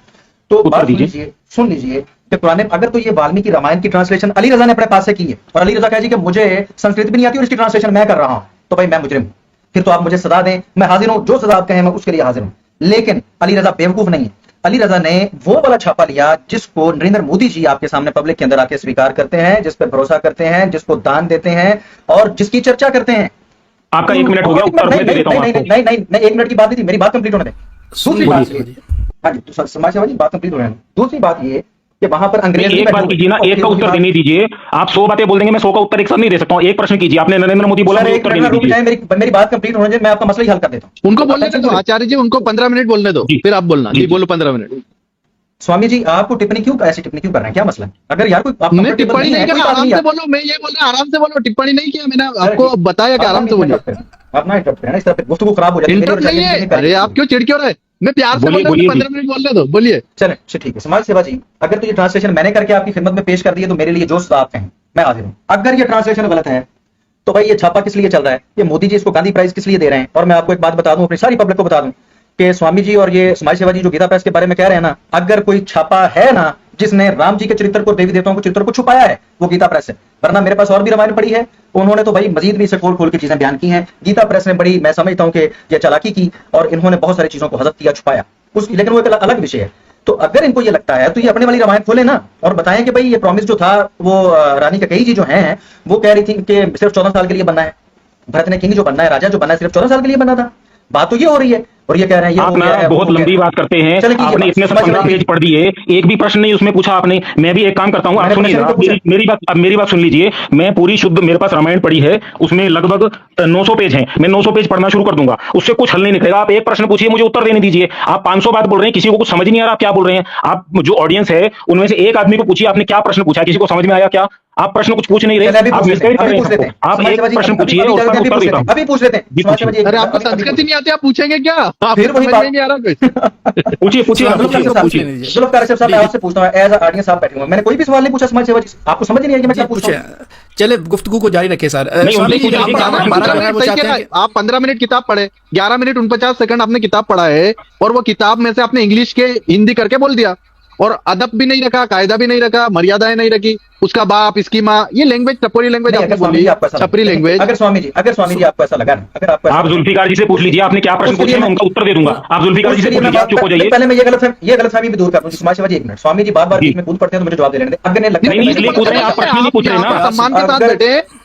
तो उत्तर बात दीजिए। सुन लीजिए कि पुराने, अगर तो ये वाल्मीकि रामायण की ट्रांसलेशन अली रजा ने अपने पास से की है और अली रजा कहे जी कि मुझे संस्कृत भी नहीं आती और इसकी ट्रांसलेशन मैं कर रहा हूं, तो भाई मैं मुजरिम हूं। फिर तो आप मुझे सजा दें, मैं हाजिर हूं, जो सजा आप कहें मैं उसके लिए हाजिर हूं। लेकिन अली रजा बेवकूफ नहीं है। अली रजा ने वो वाला छापा लिया जिसको नरेंद्र मोदी जी आपके सामने पब्लिक के अंदर आके स्वीकार करते हैं, जिस पर भरोसा करते हैं, जिसको दान देते हैं और जिसकी चर्चा करते हैं। आपका 1 मिनट हो गया, उत्तर मैं दे देता हूं आपको। नहीं, 1 मिनट की बात नहीं थी, मेरी बात कंप्लीट होने दें। दूसरी बात बोलिए, ये, हाँ जी, तो समाज सेवा जी बात कंप्लीट हो रहे हैं। दूसरी बात ये कि वहां पर अंग्रेज नहीं, एक बात कीजिए ना, एक का उत्तर देने दीजिए। आप 100 बातें बोल देंगे, मैं 100 का उत्तर एक साथ नहीं दे सकता हूं। एक प्रश्न कीजिए, आपने नरेंद्र मोदी बोला, मुझे एक उत्तर मिनट देने रुक दीजिए। जाए, मेरी बात कंप्लीट होने दे, मैं आपका मसला ही हल कर देता हूं। उनको बोलने दो आचार्य जी, उनको 15 मिनट बोलने दो, जी। फिर आप बोलना। जी। जी बोलो 15 मिनट। स्वामी जी आपको टिप्पणी क्यों, ऐसी टिप्पणी क्यों कर रहे हैं, क्या मसला है? अगर यार कोई आप मैं comfortable टिप्पणी है, नहीं कर कोई रहा, बात आराम नहीं से है। बोलो, मैं ये बोल रहा आराम से बोलो, टिप्पणी नहीं किया मैंने, अरे आपको ठीक। बताया कि आप आराम से ना बोलिए। interrupt करें। आप ना इंटरप्ट करें ना, इस तरह पे गुफ्तगू खराब हो जाती है। मेरी और इंटरप्ट नहीं जगह है, नहीं अरे आप क्यों चिड़ क्यों रहे? मैं प्यार से बोल बोलिए, रहा हूँ, बोलिए 15 मिनट बोलने दो, बोलिए। चलें ठीक है। समाज सेवा जी, अगर तो ये ट्रांसलेशन मैंने करके आपकी खिदमत में पेश कर दी है तो मेरे लिए जो सजा आप कहें मैं हाजिर हूं। अगर ये ट्रांसलेशन गलत है तो भाई ये छापा किस लिए चल रहा है, ये मोदी जी इसको गांधी प्राइज किस लिए दे रहे हैं? और मैं आपको एक बात बता दूं, अपनी सारी पब्लिक को बता दूं कि स्वामी जी और ये समाज सेवा जी जो गीता प्रेस के बारे में कह रहे हैं ना, अगर कोई छापा है ना जिसने राम जी के चरित्र को, देवी देवताओं के चरित्र को छुपाया है, वो गीता प्रेस है। वरना मेरे पास और भी रामायण पड़ी है, उन्होंने तो भाई मजीद भी इसे खोल खोल के चीजें बयान की हैं। गीता प्रेस ने बड़ी, मैं समझता हूं कि ये चालाकी की और इन्होंने बहुत सारी चीजों को हजफ किया, छुपाया उस, लेकिन वो एक अलग विषय है। तो अगर इनको ये लगता है तो ये अपने वाली रामायण खोले ना और बताएं कि भाई ये प्रॉमिस जो था वो रानी कैकेयी जी जो हैं वो कह रही थी कि सिर्फ 14 साल के लिए बनना है। भरत ने किंग जो बनना है, राजा जो बनना है, सिर्फ 14 साल के लिए बनना था। बात तो ये हो रही है। और ये कह रहे हैं ये आप हो गया ना है, वो बहुत हो गया लंबी है। बात करते हैं। चलिए कीजिए आपने बात, इतने समझ 15 रहे हैं। पेज पढ़ दिए, एक भी प्रश्न नहीं उसमें पूछा आपने। मैं भी एक काम करता हूँ, आप मैंने सुनिए प्रश्न जरा, तो पूछा। मेरी बात सुन लीजिए। मैं पूरी शुद्ध, मेरे पास रामायण पढ़ी है, उसमें लगभग 900 पेज हैं। मैं 900 पेज पढ़ना शुरू कर दूंगा, उससे कुछ हल नहीं निकलेगा। आप एक प्रश्न पूछिए, मुझे उत्तर देने दीजिए। आप 500 बात बोल रहे हैं, किसी को कुछ समझ नहीं आ रहा आप क्या बोल रहे हैं। आप जो ऑडियंस है उनमें से एक आदमी को पूछिए, आपने क्या प्रश्न पूछा, किसी को समझ में आया क्या? आप प्रश्न कुछ पूछ नहीं चलिए रहे, अभी आप पूछ लेते हैं, मिसगाइड कर अभी रहे हैं पूछ लेते सबको। हैं। आप समाज एक सेवा जी प्रश्न अभी पूछिए और उसका अभी उत्तर पूछ देता लेते हैं, हूं। अभी पूछ लेते हैं। जी समाज सेवा जी अरे आपको अभी पूछ संस्कृत ही लेते नहीं आती, आप पूछेंगे क्या? आपको फिर वही समझ बात। में नहीं आ रहा कुछ। पूछिए पूछिए हम लोग पूछिए किसको पूछ पूछिए। लेने दीजिए। जुल्फ़िकार साहब मैं आपसे पूछता हूँ, एज ऑडियंस आप बैठे हुए हैं, मैंने कोई भी सवाल नहीं पूछा समाज सेवा जी से। आपको समझ नहीं आई कि मैं जी क्या पूछ रहा हूँ? पूछे, चले गुफ्तगू को जारी रखे सर। नहीं, स्वामी उनसे जी पूछिए, देखिए, आप हमारा पंद्रह जो है वो सही चाहते कह हैं रहा है। आप 15 मिनट किताब पढ़े, 11 मिनट 49 सेकंड आपने किताब पढ़ा है, और वो किताब में से आपने इंग्लिश के हिंदी करके बोल दिया, और अदब भी नहीं रखा, कायदा भी नहीं रखा, मर्यादाएं नहीं रखी। उसका बाप, इसकी माँ, ये लैंग्वेज, टपोरी लैंग्वेज नहीं, आपने अगर स्वामी बोली, जी आपको ऐसा लगा, छपरी देखिए, लैंग्वेज। अगर स्वामी जी आपको ऐसा लगा ना, अगर आपको ऐसा आप लगा- जुल्फिकार जी से पूछ लीजिए, आपने क्या प्रश्न उसके पूछे, लिए मैं उनका उत्तर दे दूंगा। आप जुल्फिकार जी से उसके लिए पूछ मैं लीजिए, आप बात चुप हो जाइए। पहले मैं ये गलतफहमी भी दूर कर दूं। समाज सेवा जी एक मिनट, स्वामी जी बार-बार जी। बीच में कूद पड़ते हैं तो मुझे जवाब दे लेने दें। अगर ने लगता है नहीं, कि इसलिए मैंने- कूद रहे हैं, आप प्रश्न नहीं पूछ रहे यहाँ ना। पर सम्मान के साथ अगर- बैठे।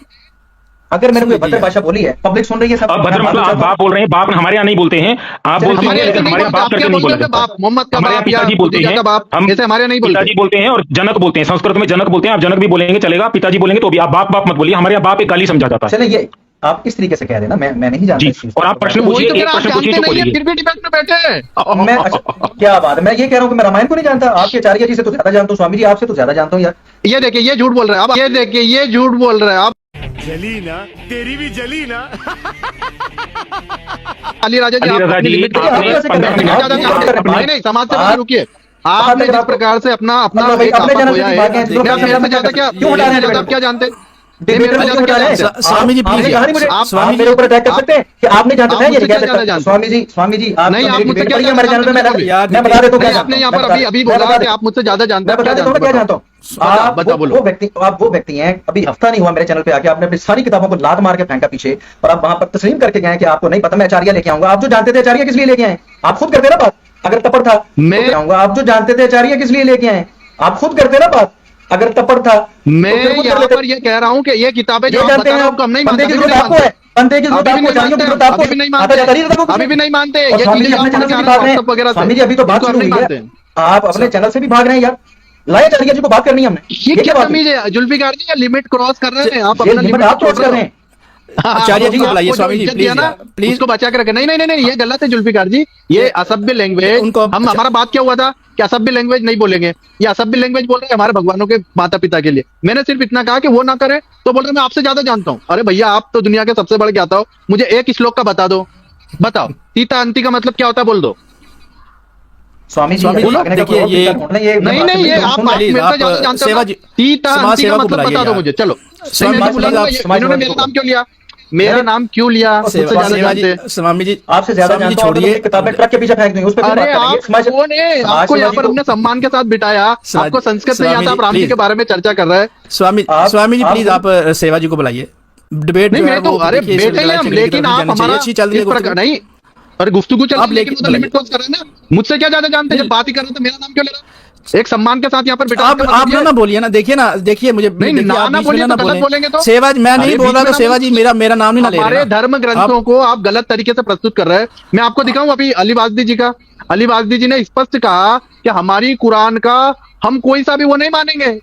अगर मैंने कोई समझ अभद्र लीजिए। भाषा बोली है, पब्लिक सुन रही है सब। अब भद्र मैं मतलब माफी आप चाहता बाप बोल रहे हैं, बाप हमारे यहाँ नहीं बोलते हैं। आप चलिए, बोलते हैं हमारे यहाँ लेकिन नहीं हमारे यहाँ बोलते, बाप आप करके क्या नहीं बोलते बोला हो? जाता। बाप, मोहम्मद का हमारे यहाँ बाप या पिताजी बोलते भतीजा हैं, का बाप, हम ऐसे हमारे यहाँ नहीं बोलते। पिताजी बोलते हैं और जनक बोलते हैं। संस्कृत में जनक बोलते हैं, आप जनक भी बोलेंगे चलेगा, पिताजी बोलेंगे तो भी। आप बाप बाप मत बोलिए, हमारे यहाँ बाप एक गाली समझा जाता है। चले ये आप इस तरीके से कह रहे हैं ना, मैं नहीं जानता जी, इस चीज और को। आप प्रश्न तो वही पूछिए, तो फिर एक आप प्रश्न पूछिए, जानते चुप हो नहीं है, जाइए। फिर भी डिबेट में बैठे हैं। मैं अच्छा क्या बात है, मैं ये कह रहा हूँ कि मैं रामायण को नहीं जानता। आपके आचार्य जी से तो ज्यादा जानता हूँ, स्वामी जी आपसे तो ज्यादा जानता हूँ यार। ये देखिए, ये झूठ बोल रहे हैं। अब ये देखिए, ये झूठ बोल रहे हैं आप। जली ना, तेरी भी जली ना। अली राजा जी, अली आप रजा अपनी जी, लिमिट आपने को ऐसे कर रहे हैं, ज्यादा आप जानते कर रहे हैं। हैं। नहीं, समाज से आप- बाहर रुकिए। आपने अगर जिस आपको- प्रकार से अपना मतलब भाई एक अपने आपा चैनल खोया से है, भाग गए हैं, मैं अपने से ज्यादा क्या, क्यों हटा रहे हैं ज्यादा डिबेट क्या जानते हैं? डिबेट मेरे को से क्यों ज्यादा हटा रहे क्या हैं? जानते हैं? स्वामी जी आपने प्लीज कहा नहीं मुझे, आप आप मेरे ऊपर अटैक कर सकते हैं कि आपने जानते आप थे, ये मुझसे नहीं कह क्या सकते। जानते हैं? स्वामी जी आप नहीं, तो आप मेरी मुझसे डिबेट क्या पढ़िए हमारे चैनल पे। जानते हैं? मैं बता देता हूँ क्या नहीं, आपने जानता यहाँ हूँ, पर मैं अभी बता बोला देता कि हूँ। आप मुझसे ज्यादा जानते मैं हैं। बता देता हूँ ना क्या जानता हूँ। आप बता बोलो। वो व्यक्ति हैं, अभी हफ्ता नहीं हुआ मेरे चैनल पे आके आपने अपनी सारी किताबों को लात मार के फेंका पीछे, और आप वहां पर तस्लीम करके गए कि आपको नहीं पता मैं आचार्य लेके आऊंगा। आप जो जानते थे आचार्य किस लिए लेके आए? आप खुद करते ना बात। अगर तपड़ था मैं- तो आऊंगा। आप जो जानते थे आचार्य किस लिए लेके आए, आप खुद करते ना बात। अगर तपड़ था मैं तो फिर खुद कर यहाँ लेते। पर ये कह रहा हूँ कि ये किताबें जो ये आप जानते बता हैं रहे हो, आप, हमको हम नहीं बंदे मानते, की अभी भी जरूरत नहीं आपको है, मानते। बंदे की जरूरत अभी भी आपको, नहीं आचार्यों की मानते, जरूरत आपको। अभी भी नहीं आता मानते, जाता नहीं रहता कुछ। अभी भी नहीं मानते। और ये स्वामी जी चीजें अपने आप चैनल से भी दिखा भाग रहे रहे हो WhatsApp वगैरह हैं। से। स्वामी जी अभी तो बात इनको हम शुरू नहीं हुई मानते है, हैं। आप अपने चैनल से भी भाग रहे हैं यार। लाए आचार्य जी को बात करनी है हमने। ये क्या बात है? तमीज है जुल्फिकार जी? ये लिमिट क्रॉस कर रहे हैं आप, ये अपना लिमिट लिमिट आप क्रॉस कर रहे हैं। आचार्य जी को बुलाइए, स्वामी जी, प्लीज ना, यार, प्लीज। उसको बचा के रखे। नहीं नहीं नहीं, ये गलत है जुल्फिकार जी, ये असभ्य लैंग्वेज। उनको हम हमारा बात क्या हुआ था कि असभ्य लैंग्वेज नहीं बोलेंगे। ये असभ्य लैंग्वेज बोल रहे हैं हमारे भगवानों के माता पिता के लिए। मैंने सिर्फ इतना कहा कि वो ना करे, तो बोल रहे मैं आपसे ज्यादा जानता हूँ। अरे भैया, आप तो दुनिया के सबसे बड़े ज्ञाता हो, मुझे एक श्लोक का बता दो। बताओ, तीता अंति का मतलब क्या होता है, बोल दो। स्वामी जी स्वामी जी, भागने का देखिए, कोई ये- और तरीका नहीं, नहीं नहीं, ये आप सुन रहे हैं। मेरे से आप ज्यादा जानते हो सेवा ना। जी- तीता समाज अंति का सेवा को मतलब बुलाइए बता दो यार। मुझे। चलो, स्वामी नहीं, मैं जी, बुलाऊंगा, आप ये- समाज इन्होंने सेवा मेरा को- नाम क्यों लिया? मेरा नाम क्यों लिया? मुझसे सेवा- ज्यादा सेवा जी, जानते। स्वामी जी, आपसे ज्यादा स्वामी जी जानता हूं, तो छोड़िए। अपनी किताबें ट्रक के पीछे फेंक देंगे, उस पर अरे बात करेंगे। आप कौन है? आपको यहाँ पर हमने सम्मान के साथ बिठाया, आपको संस्कृत नहीं आता, आप राम जी के बारे में चर्चा कर रहे हैं। स्वामी आप- स्वामी जी आप- प्लीज आप सेवा जी को बुलाइए। डिबेट नहीं, जो है मैं तो वो अरे देखिए, इस बैठे हैं लड़ाई हम, झगड़े की लेकिन तरफ नहीं आप जाना चाहिए। हमारा अच्छी चल रही है इस प्रकार गुफ्तगू। नहीं। अरे गुफ्तगू चल आप रही है, लेकिन लेकिन- लिमिट क्रॉस कर रहे हैं ना। मुझसे क्या ज्यादा जानते हैं? जब बात ही कर रहे थे, मेरा नाम क्यों ले रहे हैं? एक सम्मान के साथ यहाँ पर बिठा आप ना बोलिए ना, देखिए ना, देखिए मुझे नहीं, देखिए, ना आप ना बीच में बोलिए ना तो गलत बोलेंगे तो। सेवा जी, मैं नहीं अरे बोल रहा बीच तो में सेवा जी मेरा नाम नहीं ना ले हमारे रहे ना। धर्म ग्रंथों को आप गलत तरीके से प्रस्तुत कर रहे हैं। मैं आपको दिखाऊं अभी अली वाजदी जी का। अली वाजदी जी ने स्पष्ट कहा कि हमारी कुरान का हम कोई सा भी वो नहीं मानेंगे।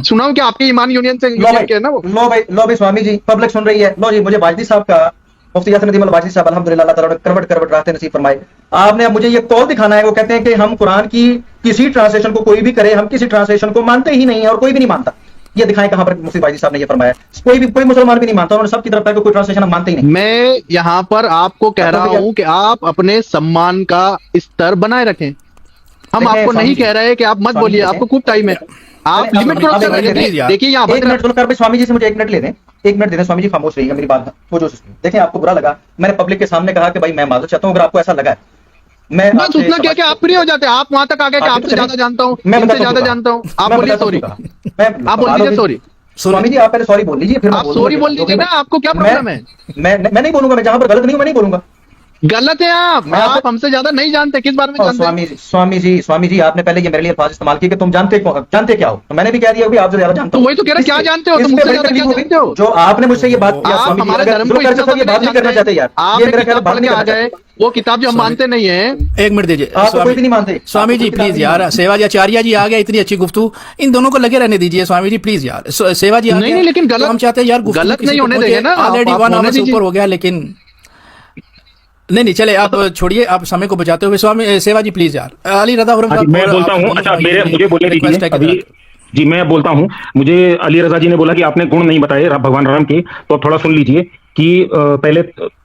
सुनाऊं कि आपके ईमान यूनियन से लो भाई, के ना वो। लो भाई स्वामी जी, पब्लिक सुन रही है। लो जी, मुझे वाजदी साहब का, मुफ्ती यासिन नदीम वाजदी साहब, अल्हम्दुलिल्लाह, अल्लाह ताला करवट करवट रास्ते नसीब फरमाए। आपने अब मुझे ये कौल दिखाना है। वो कहते हैं कि हम कुरान की किसी ट्रांसलेशन को, कोई भी करे, हम किसी ट्रांसलेशन को मानते ही नहीं है और कोई भी नहीं मानता। ये दिखाएं कहां पर मुफ्ती वाजदी साहब ने ये फरमाया। कोई मुसलमान भी नहीं मानता, उन्होंने सबकी तरफ है कि कोई ट्रांसलेशन हम मानते ही नहीं। मैं यहाँ पर आपको कह रहा हूं कि आप अपने सम्मान का स्तर बनाए रखें। हम देखें, आपको स्वामी नहीं जी, कह रहे कि आप मत स्वामी बोलिए, जी, आपको खूब टाइम है। आप अरे, लिमिट अब क्रॉस एक कर रहे मिनट हैं। देखिए यहाँ एक मिनट जुल्फिकार भाई, स्वामी जी से मुझे एक मिनट ले दें, एक मिनट दे दें। स्वामी जी खामोश रहिएगा, मेरी बात वो जो देखें, आपको बुरा लगा, मैंने पब्लिक के सामने कहा कि भाई मैं माजूर चाहता हूं, अगर आपको ऐसा लगा है। मैं बस आपसे उतना क्या समझ- कि आप फ्री हो जाते हैं। आप वहां तक आ गए कि आप आपसे तो ज्यादा चलें। जानता हूँ, मैं इनसे बताता ज्यादा हूं जानता हूँ। आप मैं बोलिए बताता हूं सॉरी। कहा। मैं आप बोल बता दीजिए दो सॉरी। स्वामी जी, आप पहले सॉरी बोल लीजिए, फिर मैं आप बोलूंगा। सॉरी बोल दीजिए ना, आपको क्या प्रॉब्लम है? मैं नहीं बोलूंगा, मैं जहां पर गलत नहीं हूं मैं नहीं बोलूंगा। गलत है आप हमसे ज्यादा नहीं जानते, किस बारे में जानते हैं? स्वामी जी आपने पहले ये मेरे लिए अल्फाज इस्तेमाल किए कि तुम जानते क्या हो, तो मैंने भी कह दिया कि आपसे ज्यादा जानता तो हूं। वही तो कह रहे क्या जानते हो, तो मुझसे ज्यादा क्या जानते हो? जो आपने मुझसे ये बात किया, आप स्वामी जी, हमारे अगर धर्म जो को कर इतना सकता ये बात नहीं करना चाहते यार, आप ये एक मेरा ख्याल किताब बात पढ़ नहीं के आ करना गए, चाहते। वो किताब जो हम मानते नहीं है। एक मिनट दीजिए आप तो कोई भी नहीं मानते स्वामी जी प्लीज यार, सेवा जी आचार्य जी आ गए, इतनी अच्छी गुफ्तु, इन दोनों को लगे रहने दीजिए स्वामी जी प्लीज यार। सेवा जी आ नहीं, गए, लेकिन तो गलत- हम चाहते हैं यार गुफ्तु गलत किसी नहीं को होने पहुंचे। देंगे ना, ऑलरेडी आप 1 होने आवर से दीजिए। ऊपर हो गया, लेकिन नहीं चले, आप छोड़िए, आप समय को बचाते हुए स्वामी सेवा जी प्लीज यार। अली रजा हाँ जी, मैं बोलता हूँ। अच्छा मुझे बोलने रिक्वेस्ट दीजिए है अभी। जी मैं बोलता हूँ। मुझे अली रजा जी ने बोला कि आपने गुण नहीं बताए भगवान राम के, तो थोड़ा सुन लीजिए कि पहले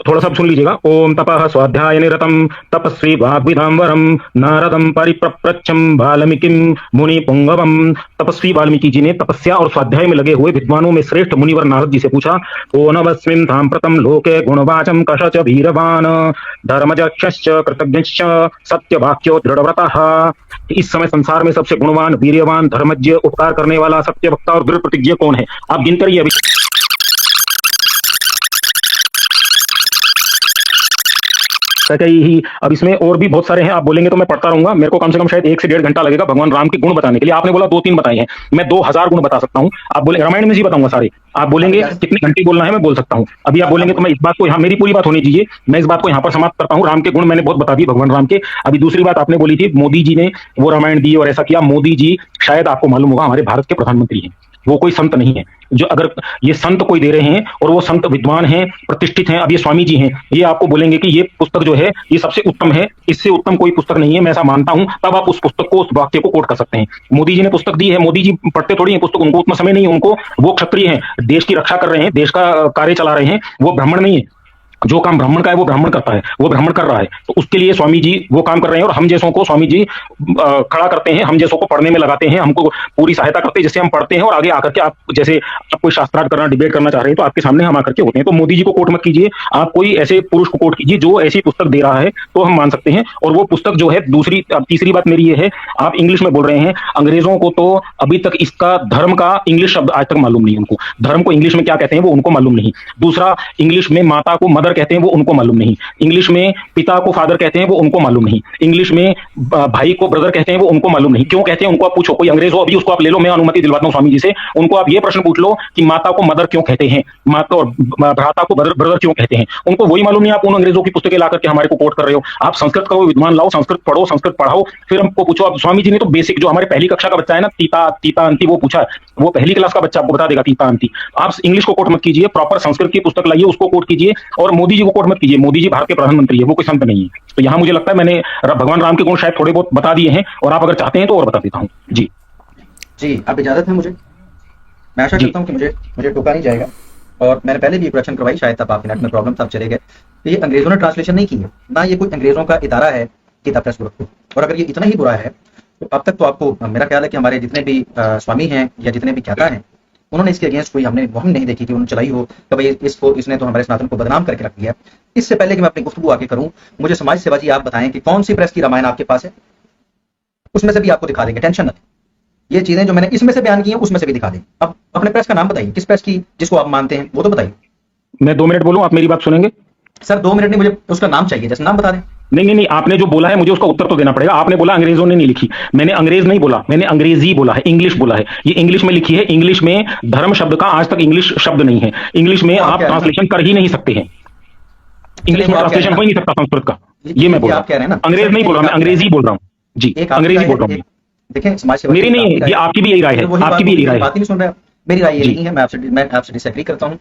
थोड़ा सा सुन लीजिएगा। ओम तपः स्वाध्याय निरतम तपस्वी वाग्विदाम्बरम नारदम परिप्रप्रच्छम वाल्मीकिम मुनि पुंगवम। तपस्वी वाल्मीकि जी ने तपस्या और स्वाध्याय में लगे हुए विद्वानों में श्रेष्ठ मुनिवर नारद जी से पूछा, ओ नवस्मिन् सांप्रतम लोके गुणवाचम कशच वीरवान धर्मजक्षश्च कृतज्ञश्च सत्यवाक्यो दृढ़व्रतः। इस समय संसार में सबसे गुणवान, वीर्यवान, धर्मज्ञ, उपकार करने वाला, सत्यवक्ता और दृढ़ प्रतिज्ञ कौन है? आप गिनते रहिए अभी। ही अब इसमें और भी बहुत सारे हैं, आप बोलेंगे तो मैं पढ़ता रहूंगा। मेरे को कम से कम शायद 1 से 1.5 घंटा लगेगा भगवान राम के गुण बताने के लिए। आपने बोला 2-3 बताए हैं, मैं 2000 गुण बता सकता हूं। आप बोले रामायण में जी बताऊंगा सारे। आप बोलेंगे कितने घंटे बोलना है, मैं बोल सकता हूं। अभी आप बोलेंगे तो मैं इस बात को यहाँ, मेरी पूरी बात होनी चाहिए, मैं इस बात को यहाँ पर समाप्त करता हूँ। राम के गुण मैंने बहुत बता दिए भगवान राम के। अभी दूसरी बात आपने बोली थी मोदी जी ने वो रामायण दी और ऐसा किया। मोदी जी शायद आपको मालूम होगा हमारे भारत के प्रधानमंत्री हैं, वो कोई संत नहीं है। जो अगर ये संत कोई दे रहे हैं और वो संत विद्वान हैं, प्रतिष्ठित हैं, अब ये स्वामी जी हैं, ये आपको बोलेंगे कि ये पुस्तक जो है ये सबसे उत्तम है, इससे उत्तम कोई पुस्तक नहीं है, मैं ऐसा मानता हूं, तब आप उस पुस्तक को, उस वाक्य को कोट कर सकते हैं। मोदी जी ने पुस्तक दी है, मोदी जी पढ़ते थोड़ी है पुस्तक, उनको उतना समय नहीं है। उनको, वो क्षत्रिय हैं, देश की रक्षा कर रहे हैं, देश का कार्य चला रहे हैं, वो ब्राह्मण नहीं है। जो काम ब्राह्मण का है वो ब्राह्मण करता है, वो ब्राह्मण कर रहा है, तो उसके लिए स्वामी जी वो काम कर रहे हैं। और हम जैसों को स्वामी जी खड़ा करते हैं, हम जैसों को पढ़ने में लगाते हैं, हमको पूरी सहायता करते हैं, जिससे हम पढ़ते हैं और आगे आकर के आप जैसे आप कोई शास्त्रार्थ करना, डिबेट करना चाह रहे हैं तो आपके सामने हम आकर के होते हैं। तो मोदी जी को कोट मत कीजिए, आप कोई ऐसे पुरुष को कोट कीजिए जो ऐसी पुस्तक दे रहा है, तो हम मान सकते हैं। और वो पुस्तक जो है, दूसरी तीसरी बात मेरी ये है, आप इंग्लिश में बोल रहे हैं। अंग्रेजों को तो अभी तक इसका धर्म का इंग्लिश शब्द आज तक मालूम नहीं, उनको धर्म को इंग्लिश में क्या कहते हैं वो उनको मालूम नहीं। दूसरा, इंग्लिश में माता को मदर कहते हैं वो उनको मालूम नहीं। इंग्लिश में पिता को फादर कहते हैं वो उनको मालूम नहीं। इंग्लिश में भाई को ब्रदर कहते हैं वो उनको मालूम नहीं। क्यों कहते हैं उनको आप पूछो, कोई अंग्रेज हो अभी उसको आप ले लो, मैं अनुमति दिलवाता हूं स्वामी जी से। उनको आप ये प्रश्न पूछ लो कि माता को मदर क्यों कहते हैं, माता और भ्राता को ब्रदर क्यों कहते हैं, उनको वही मालूम नहीं। आप उन अंग्रेजों की पुस्तकें ला करके हमारे को कोट कर रहे हो। आप संस्कृत का वो विद्वान लाओ, संस्कृत पढ़ो, संस्कृत पढ़ाओ, फिर हमको पूछो। अब स्वामी जी ने तो बेसिक जो हमारे पहली कक्षा का बच्चा है ना, तीता अंति, वो पूछा, वो पहली क्लास का बच्चा आपको बता देगा तीता अंति। आप इंग्लिश को कोट मत कीजिए, प्रॉपर संस्कृत की पुस्तक लाइए, उसको कोट कीजिए। और मोदी जी को कोट मत कीजिए, मोदी जी भारत के प्रधानमंत्री है, वो कोई संत नहीं है। तो यहाँ मुझे लगता है मैंने भगवान राम के गुण शायद थोड़े बहुत बता दिए हैं, और आप अगर चाहते हैं तो और बता देता हूँ। जी जी, अब इजाजत है मुझे। मैं आशा करता हूँ कि मुझे टोका नहीं जाएगा। और मैंने पहले भी एक प्रश्न करवाई, शायद तब आपके नेट में प्रॉब्लम था, चले गए। तो ये अंग्रेजों ने ट्रांसलेशन नहीं की है ना, ये कोई अंग्रेजों का इदारा है किताब प्रेस गोरखपुर। और अगर ये इतना ही बुरा है तो अब तक तो आपको, मेरा ख्याल है कि हमारे जितने भी स्वामी हैं या जितने भी ख्याता हैं, उन्होंने इसके अगेंस्ट कोई हमने मुहिम नहीं देखी कि उन्होंने चलाई हो कि भाई इसने तो हमारे सनातन को बदनाम करके रख दिया। इससे पहले कि मैं अपनी गुफ्तगू आगे करूं, मुझे समाज सेवा जी आप बताएं कि कौन सी प्रेस की रामायण आपके पास है, उसमें से भी आपको दिखा देंगे, टेंशन न लें। ये चीजें जो मैंने इसमें से बयान की हैं उसमें से भी दिखा दें। अब अपने प्रेस का नाम बताइए, किस प्रेस की जिसको आप मानते हैं वो तो बताइए। मैं 2 मिनट बोलूं, आप मेरी बात सुनेंगे? सर 2 मिनट नहीं, मुझे उसका नाम चाहिए, जैसे नाम बता दें। नहीं, आपने जो बोला है मुझे उसका उत्तर तो देना पड़ेगा। आपने बोला अंग्रेजों ने नहीं लिखी, मैंने अंग्रेज नहीं बोला, मैंने अंग्रेजी बोला है, इंग्लिश बोला है। ये इंग्लिश में लिखी है। इंग्लिश में धर्म शब्द का आज तक इंग्लिश शब्द नहीं है। इंग्लिश में आप ट्रांसलेशन कर ही नहीं सकते हैं। इंग्लिश में ट्रांसलेशन हो ही नहीं सकता संस्कृत का। ये मैं बोल रहा हूं, अंग्रेज नहीं बोल रहा, मैं अंग्रेजी बोल रहा हूँ। जी, अंग्रेजी बोल रहा हूँ। देखें, समाज सेवा मेरी नहीं है, ये आपकी भी यही राय है, आपकी भी यही राय है। बात नहीं सुन रहे, मेरी राय यही नहीं है। मैं आपसे डिसएग्री करता हूं।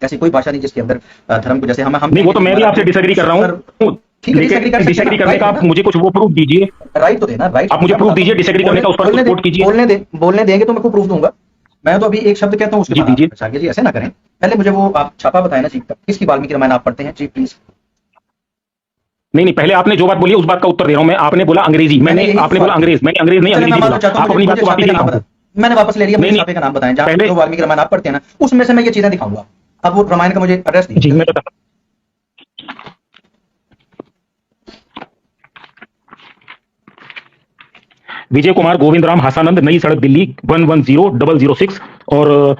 ऐसी कोई भाषा नहीं जिसके अंदर धर्म को, जैसे हम नहीं, वो तो मैं भी आपसे डिसएग्री कर रहा हूँ। डिसएग्री करने का आप मुझे कुछ वो प्रूफ दीजिए। राइट तो देना, राइट। आप मुझे प्रूफ दीजिए डिसएग्री करने का, उस पर कोट कीजिए। बोलने देंगे तो मैं को प्रूफ दूंगा। मैं तो अभी एक शब्द कहता हूँ उसके बाद दीजिए जी, ऐसे ना करें। पहले मुझे वो आप छापा बताए ना जी, किसकी वाल्मीकि रामायण आप पढ़ते हैं जी, प्लीज। नहीं, पहले आपने जो बात बोली उस बात का उत्तर दे रहा हूं मैं। आपने बोला अंग्रेजी, आपने बोला अंग्रेज, मैंने अंग्रेज नहीं अंग्रेजी बोला। आप अपनी बात को वापस ले आओ। मैंने वापस ले लिया। मुझे छापे का नाम बताएं जहां जो वाल्मीकि रामायण आप पढ़ते हैं ना, उसमें से मैं ये चीजें दिखाऊंगा। अब वो रामायण का मुझे एड्रेस दीजिए। जी, मैं बता विजय कुमार गोविंद राम हासानंद, नई सड़क दिल्ली 110006। और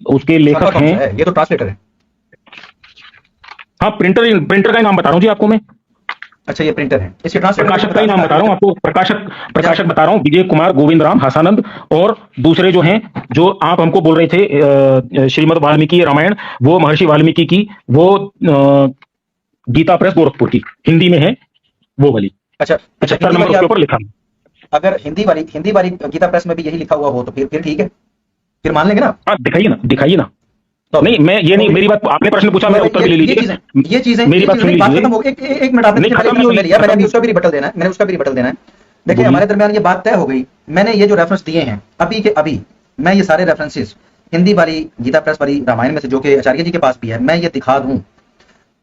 उसके लेखक हैं, ये तो ट्रांसलेटर है। हाँ, प्रिंटर का ही नाम बता रहा हूँ जी आपको मैं। अच्छा, ये प्रिंटर है, इसके ट्रांसलेटर प्रकाशक का ही नाम बता रहा हूँ आपको, प्रकाशक बता रहा हूँ, विजय कुमार, गोविंद राम, हासानंद, और दूसरे जो हैं, जो आप हमको बोल रहे थे श्रीमद् वाल्मीकि रामायण, वो महर्षि वाल्मीकि की, वो गीता प्रेस गोरखपुर की, हिंदी में है वो वाली, अच्छा, 75 नंबर उसके ऊपर लिखा है। अगर हिंदी वाली गीता प्रेस में भी यही लिखा हुआ हो तो फिर ठीक है, फिर मान लेंगे ना। हाँ, दिखाइए ना। तो नहीं, मैं ये नहीं, मेरी बात आपने प्रश्न पूछा, मेरा उत्तर भी ले लीजिए। ये चीजें मेरी बात सुन बात लीजिए। खत्म हो गई, एक मिनट आपने नहीं, खत्म नहीं हुई, लिया, मैंने अभी उसका भी रिबटल देना है, देखिए बोलिए। हमारे दरमियान ये बात तय हो गई। मैंने ये जो रेफरेंस दिए हैं अभी के अभी, मैं ये सारे रेफरेंसेस हिंदी वाली गीता प्रेस वाली रामायण में से, जो कि आचार्य जी के पास भी है, मैं ये दिखा दूं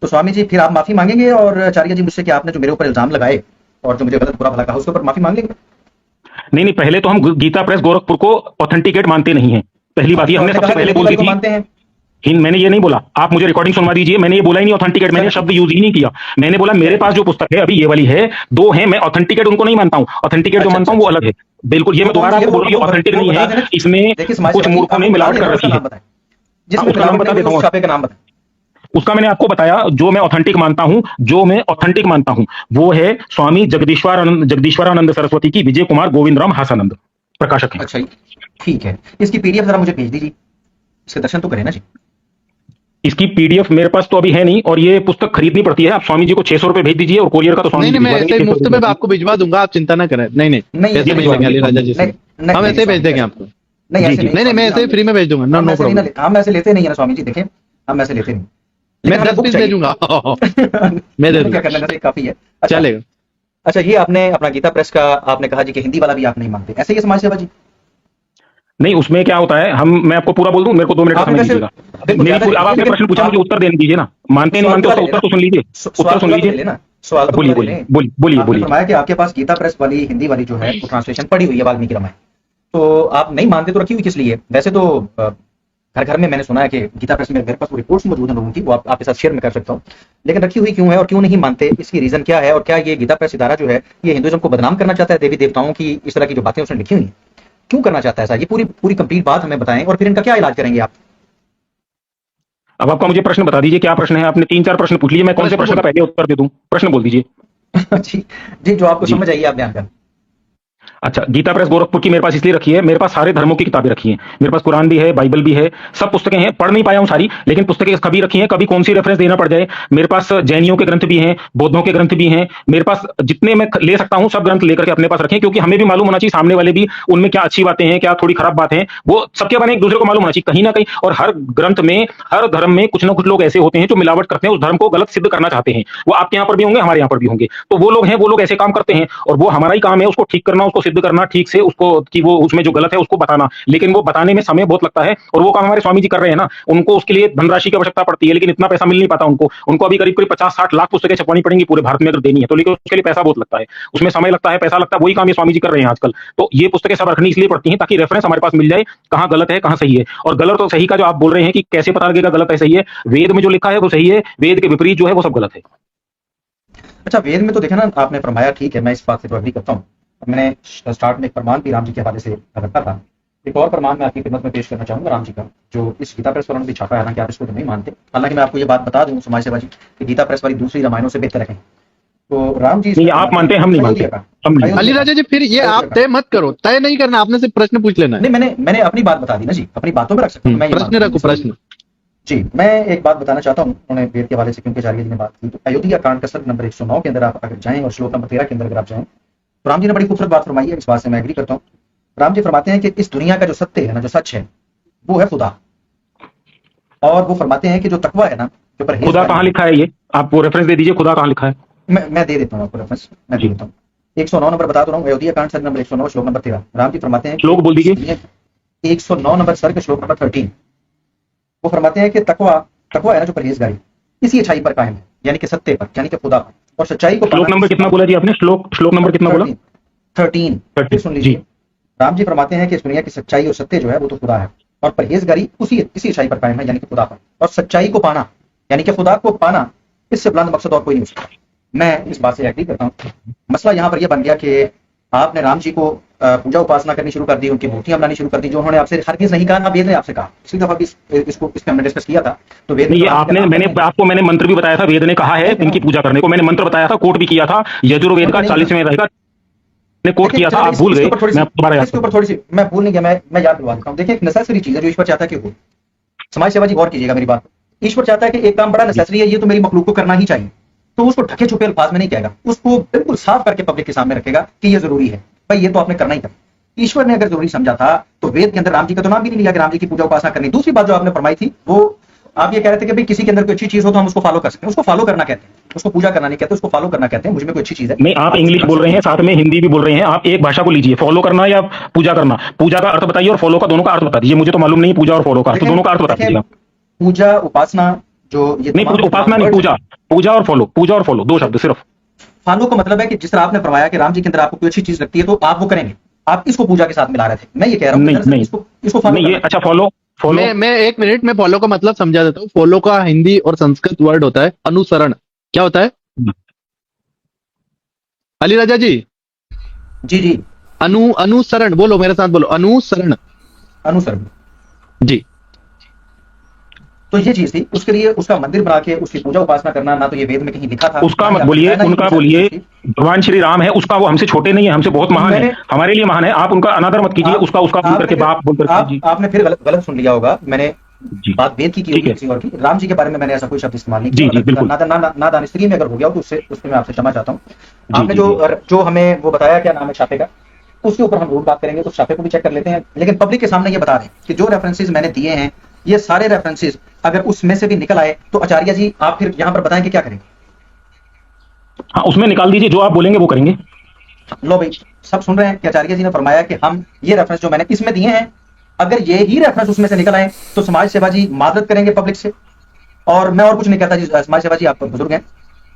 तो स्वामी जी फिर आप माफी मांगेंगे, और आचार्य जी मुझसे कि आपने जो मेरे ऊपर इल्जाम लगाए और जो मुझे गलत बुरा भला कहा उसके ऊपर माफी मांग लेंगे। नहीं, पहले तो हम गीता प्रेस गोरखपुर को ऑथेंटिकेट मानते नहीं है, पहली बात ये हमने सबसे पहले बोल दी थी। मानते हैं, मैंने ये नहीं बोला, आप मुझे रिकॉर्डिंग सुनवा दीजिए, मैंने ये बोला ही नहीं ऑथेंटिकेट, मैंने शब्द यूज ही नहीं किया। मैंने बोला मेरे पास जो पुस्तक है अभी ये वाली है, दो है, मैं ऑथेंटिकेट उनको नहीं मानता हूं, ऑथेंटिकेट जो मानता हूं वो अलग है बिल्कुल। ये मैं दोबारा आपको बोल रही हूँ, ऑथेंटिक नहीं है, इसमें कुछ मूर्खों ने मिलावट कर रखी है। जिसमें उसका नाम बता देता हूँ, छापे का नाम बताएं। उसका मैंने आपको बताया, जो मैं ऑथेंटिक मानता हूं वो है स्वामी जगदीश्वरानंद सरस्वती की, विजय कुमार, गोविंद राम, हासानंद, प्रकाशक है। अच्छा, ठीक है, इसकी पीडीएफ जरा मुझे भेज दीजिए, इसके दर्शन तो करें ना जी। इसकी पीडीएफ मेरे पास तो अभी है नहीं, और ये पुस्तक खरीदनी पड़ती है। आप स्वामी जी को 600 रुपए भेज दीजिए, और कोरियर का तो स्वामी नहीं, जी मैं ऐसे ही मुफ्त में आपको भिजवा दूंगा, आप चिंता ना करें। नहीं, पैसे भेज देंगे अली राजा जी से, हम ऐसे ही भेज देंगे आपको। नहीं, मैं ऐसे ही फ्री में भेज दूंगा, नो प्रॉब्लम। हम ऐसे लेते नहीं है ना स्वामी जी, देखें हम ऐसे लेते नहीं, मैं 10 पीस भेजूंगा, मैं दे दूंगा, क्या करना चाहिए, काफी है। चलेगा। अच्छा, ये आपने अपना गीता प्रेस का आपने कहा जी कि हिंदी वाला भी आप नहीं मानते, ऐसे ही समाज सेवा जी? नहीं, उसमें क्या होता है, मैं आपको पूरा बोल दूं, मेरे को 2 मिनट का समय दीजिएगा। अब आपने प्रश्न पूछा, मुझे उत्तर देने दीजिए ना। मानते नहीं मानते, उसका उत्तर तो सुन लीजिए, उत्तर सुन लीजिए। सवाल तो बोलिए। फरमाया कि आपके पास गीता प्रेस वाली हिंदी वाली जो है वो ट्रांसलेशन पड़ी हुई है वाल्मीकि रामायण, तो आप नहीं मानते तो रखी हुई किस लिए? वैसे तो घर घर में मैंने सुना है कि गीता प्रेस में मेरे पास वो रिपोर्ट्स मौजूद हैं लोगों की, वो आपके साथ शेयर में कर सकता हूँ, लेकिन रखी हुई क्यों है और क्यों नहीं मानते, इसकी रीजन क्या है? और क्या ये गीता प्रेस इदारा जो है ये हिंदुइज्म को बदनाम करना चाहता है, देवी देवताओं की इस तरह की जो बातें उसने लिखी हुई हैं, क्यों करना चाहता है सर? ये पूरी कंप्लीट बात हमें बताएं, और फिर इनका क्या इलाज करेंगे आप? अब आपका मुझे प्रश्न बता दीजिए, क्या प्रश्न है? आपने 3-4 प्रश्न पूछ लिए, मैं कौन से प्रश्न का पहले उत्तर दे दूं? प्रश्न बोल दीजिए। जी, जो आपको समझ आइए आप बयान करें। अच्छा, गीता प्रेस गोरखपुर की मेरे पास इसलिए रखी है, मेरे पास सारे धर्मों की किताबें रखी हैं, मेरे पास कुरान भी है, बाइबल भी है, सब पुस्तकें हैं, पढ़ नहीं पाया हूं सारी, लेकिन पुस्तकें कभी रखी हैं, कभी कौन सी रेफरेंस देना पड़ जाए। मेरे पास जैनियों के ग्रंथ भी हैं, बौद्धों के ग्रंथ भी हैं, मेरे पास जितने मैं ले सकता हूं सब ग्रंथ लेकर के अपने पास रखें, क्योंकि हमें भी मालूम होना चाहिए, सामने वाले भी, उनमें क्या अच्छी बातें हैं, क्या थोड़ी खराब बातें हैं, वो सबके बारे में एक दूसरे को मालूम होना चाहिए कहीं ना कहीं। और हर ग्रंथ में, हर धर्म में कुछ ना कुछ लोग ऐसे होते हैं जो मिलावट करते हैं, उस धर्म को गलत सिद्ध करना चाहते हैं। वो आपके यहाँ पर भी होंगे, हमारे यहाँ पर भी होंगे, तो वो लोग हैं, वो लोग ऐसे काम करते हैं, और वो हमारा ही काम है उसको ठीक करना, उसको सिद्ध करना ठीक से, उसको कि वो उसमें जो गलत है उसको बताना। लेकिन वो बताने में समय बहुत लगता है, और वो काम हमारे स्वामी जी कर रहे हैं ना। उनको उसके लिए धनराशि की आवश्यकता पड़ती है, लेकिन इतना पैसा मिल नहीं पाता उनको अभी करीब 50-60 लाख पुस्तकें छपवानी पड़ेंगी पूरे भारत में अगर देनी है तो, लेकिन उसके लिए पैसा बहुत लगता है, उसमें समय लगता है, पैसा लगता है, वही काम ये स्वामी जी कर रहे हैं आजकल। तो ये पुस्तकें सब रखनी इसलिए पड़ती हैं ताकि रेफरेंस हमारे पास मिल जाए, कहां गलत है कहां सही है। और गलत और सही का जो आप बोल रहे हैं कि कैसे पता लगेगा गलत है सही है, वेद में जो लिखा है वो सही है, वेद के विपरीत जो है वो सब गलत है। अच्छा, वेद में तो देखा ना आपने फरमाया, ठीक है, मैं इस बात से तो एग्री करता हूँ। मैंने स्टार्ट में एक फरमान भी राम जी के हवाले से रखा था, एक और फरमान मैं आपकी खिदमत में पेश करना चाहूंगा राम जी का, जो इस गीता प्रेस वालों ने भी छापा है, हालांकि आप इसको तो नहीं मानते। हालांकि मैं आपको ये बात बता दूं समाज सेवा जी कि गीता प्रेस वाली दूसरी रामायणों से बेहतर है। तो राम जी नहीं, आप मानते हैं, हम नहीं मानते। अली राजा जी, फिर ये आप तय मत करो, तय नहीं करना, आपने सिर्फ प्रश्न पूछ लेना है। नहीं, मैंने अपनी बात बता दी ना जी, अपनी बातों में रख सकता हूँ मैं। प्रश्न रखो, प्रश्न जी। मैं एक बात बताना चाहता हूँ, उन्होंने वेद के हवाले से क्योंकि आचार्य जी ने बात की, तो अयोध्या कांड का सर्ग नंबर 109 के अंदर आप अगर जाएं और श्लोक नंबर 13 के अंदर अगर आप जाएं, तो राम जी ने बड़ी खूबसूरत बात फरमाई है, इस बात से मैं एग्री करता हूँ। राम जी फरमाते हैं कि इस दुनिया का जो सत्य है ना, जो सच है, वो है खुदा। और वो फरमाते हैं कि जो तकवा है ना, जो परहेज, खुदा कहाँ लिखा है? ये आप वो रेफरेंस दे दीजिए, खुदा कहाँ लिखा है? मैं दे देता हूँ आपको रेफरेंस, मैं दे देता हूँ। 109 नंबर बता रहा हूँ, अयोध्या कांड सर्ग नंबर 109 श्लोक नंबर 13। राम जी फरमाते हैं, श्लोक बोल दीजिए। 109 नंबर सर्ग श्लोक नंबर 13। वो फरमाते हैं कि तकवा है ना, जो परहेजगारी, इसी अच्छाई पर कायम है, यानी कि सत्य पर, यानी कि खुदा पर, और सच्चाई को। श्लोक नंबर कितना बोला जी आपने? श्लोक नंबर कितना बोला? 13 सुन लीजिए। राम जी फरमाते हैं कि इस दुनिया की सच्चाई और सत्य जो है वो तो खुदा है, और परहेजगारी इसी अच्छाई पर कायम है, यानी कि खुदा पर। और सच्चाई को पाना, यानी कि खुदा को पाना, इससे बुलंद मकसद और कोई नहीं हो सकता। मैं इस बात से एग्री करता हूँ। मसला यहाँ पर यह बन गया कि आपने राम जी को पूजा उपासना करनी शुरू कर दी, उनकी मूर्तियां बनानी शुरू कर दी, जो उन्होंने आपसे हरगिज नहीं कहा, ना वेद ने आपसे कहा। पिछली दफा भी इसको इस पे हमने डिस्कस किया था। तो वेद ये आपने मैंने मंत्र भी बताया था, वेद ने कहा है इनकी पूजा करने को, मैंने मंत्र बताया था, कोट भी किया था, यजुर्वेद का 40वें रहेगा, ने कोट किया था, आप भूल गए। मैं दोबारा इसके ऊपर थोड़ी सी मैं भूल नहीं गया, मैं याद दिलवा देता हूँ। देखिए, एक नेसेसरी चीज है जो ईश्वर चाहता है कि हो। समाज सेवा जी गौर कीजिएगा मेरी बात। ईश्वर चाहता है कि एक काम बड़ा नेसेसरी है, ये तो मेरी मखलूक को करना ही चाहिए, तो उसको ढके छुपे अल्फाज में नहीं कहेगा, उसको बिल्कुल साफ करके पब्लिक के सामने रखेगा कि ये जरूरी है, भाई ये तो आपने करना ही करना। ईश्वर ने अगर जरूरी समझा था तो वेद के अंदर राम जी का तो नाम भी नहीं लिया कि राम जी की पूजा उपासना करनी। दूसरी बात जो आपने फरमाई थी, वो आप ये कह रहे थे कि भाई किसी के अंदर कोई अच्छी चीज हो तो हम उसको फॉलो कर सकते हैं। उसको फॉलो करना कहते हैं, उसको पूजा करना नहीं कहते, उसको फॉलो करना कहते हैं। मुझ में कोई अच्छी चीज है, नहीं, आप इंग्लिश बोल रहे हैं, साथ में हिंदी भी बोल रहे हैं, आप एक भाषा को लीजिए, फॉलो करना या पूजा करना। पूजा का अर्थ बताइए और फॉलो का, दोनों का अर्थ बता दीजिए। मुझे तो मालूम नहीं पूजा और फॉलो का, तो दोनों का अर्थ बता दीजिए। पूजा उपासना जो ये नहीं, उपासना नहीं, पूजा और फॉलो 2 शब्द सिर्फ। फॉलो का मतलब है कि जिस तरह आपने फरमाया कि राम जी के अंदर आपको कोई अच्छी चीज लगती है तो आप वो करेंगे, आप इसको पूजा के साथ मिला रहे थे। मैं ये कह रहा हूँ नहीं, इसको फॉलो नहीं, ये अच्छा फॉलो मैं 1 मिनट में फॉलो का मतलब समझा देता हूँ। फॉलो का हिंदी और संस्कृत वर्ड होता है अनुसरण। क्या होता है अली राजा जी? जी अनुसरण बोलो, मेरे साथ बोलो, अनुसरण जी। तो ये चीज थी, उसके लिए उसका मंदिर बना के उसकी पूजा उपासना करना, ना तो ये वेद में कहीं लिखा था। उसका मत बोलिए, उनका बोलिए। भगवान श्री राम है, उसका वो हमसे छोटे नहीं है, हमसे बहुत महान है, हमारे लिए महान है। आप उनका अनादर मत कीजिए, उसका बोल करके बाप बोल करके। आपने फिर गलत सुन लिया होगा, मैंने बात वेद की किसी और की। राम जी के बारे में मैंने ऐसा कोई शब्द इस्तेमाल नहीं किया। ना दानिस्त्री में अगर हो गया हो तो उससे मैं आपसे क्षमा चाहता हूँ। आपने जो हमें वो बताया क्या नाम है छापे का, उसके ऊपर हम जरूर बात करेंगे, तो छापे को भी चेक कर लेते हैं। लेकिन पब्लिक के सामने ये बता दें कि जो रेफरेंसेस मैंने दिए हैं, ये सारे रेफरेंसेस अगर उसमें से भी निकल आए तो आचार्य जी आप फिर यहां पर बताएं कि क्या करेंगे। हाँ, उसमें निकाल दीजिए, जो आप बोलेंगे वो करेंगे। लो भाई, सब सुन रहे हैं कि आचार्य जी ने फरमाया कि हम ये रेफरेंस जो मैंने इसमें दिए हैं, अगर ये ही रेफरेंस उसमें से निकल आए तो समाज सेवा जी मादरत करेंगे पब्लिक से। और मैं और कुछ नहीं कहता जी, समाज सेवा जी आप बुजुर्ग हैं,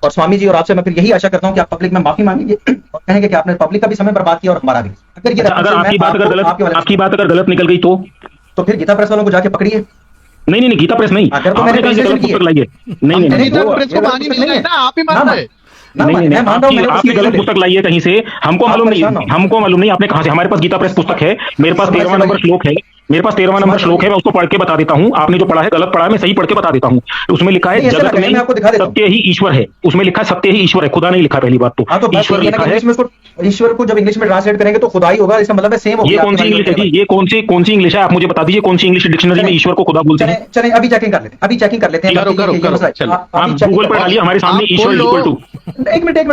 और स्वामी जी और आपसे मैं फिर यही आशा करता हूं कि आप पब्लिक में माफी मांगेंगे और कहेंगे कि आपने पब्लिक का भी समय बर्बाद किया और हमारा भी। अगर ये अगर आपकी बात अगर गलत निकल गई तो फिर गीता प्रेस वालों को जाके पकड़िए। नहीं, गीता प्रेस नहीं, अगर तो आपने कहीं गलत पुस्तक लाइए। नहीं, आप ही मान रहे। नहीं, आपने गलत पुस्तक लाई है कहीं से, हमको मालूम नहीं आपने कहां से। हमारे पास गीता प्रेस पुस्तक है, मेरे पास 13वां नंबर श्लोक है, मैं उसको पढ़ के बता देता हूँ। आपने जो पढ़ा है गलत पढ़ा है, मैं सही पढ़ के बता देता हूँ। उसमें लिखा है जगत में सत्य ही ईश्वर है, उसमें लिखा है सत्य ही ईश्वर है, खुदा नहीं लिखा। पहली बात तो ईश्वर लिखा है। ईश्वर को जब इंग्लिश में ट्रांसलेट करेंगे तो खुदा ही होगा, इसका मतलब है सेम होगा। ये कौन सी इंग्लिश है जी? ये कौन सी इंग्लिश है? आप मुझे बता दीजिए, कौन सी इंग्लिश डिक्शनरी में ईश्वर को खुदा बोलते हैं? चलें अभी चेकिंग कर लेते हैं। आप गूगल पर डालिए, हमारे सामने ईश्वर इक्वल टू। एक मिनट एक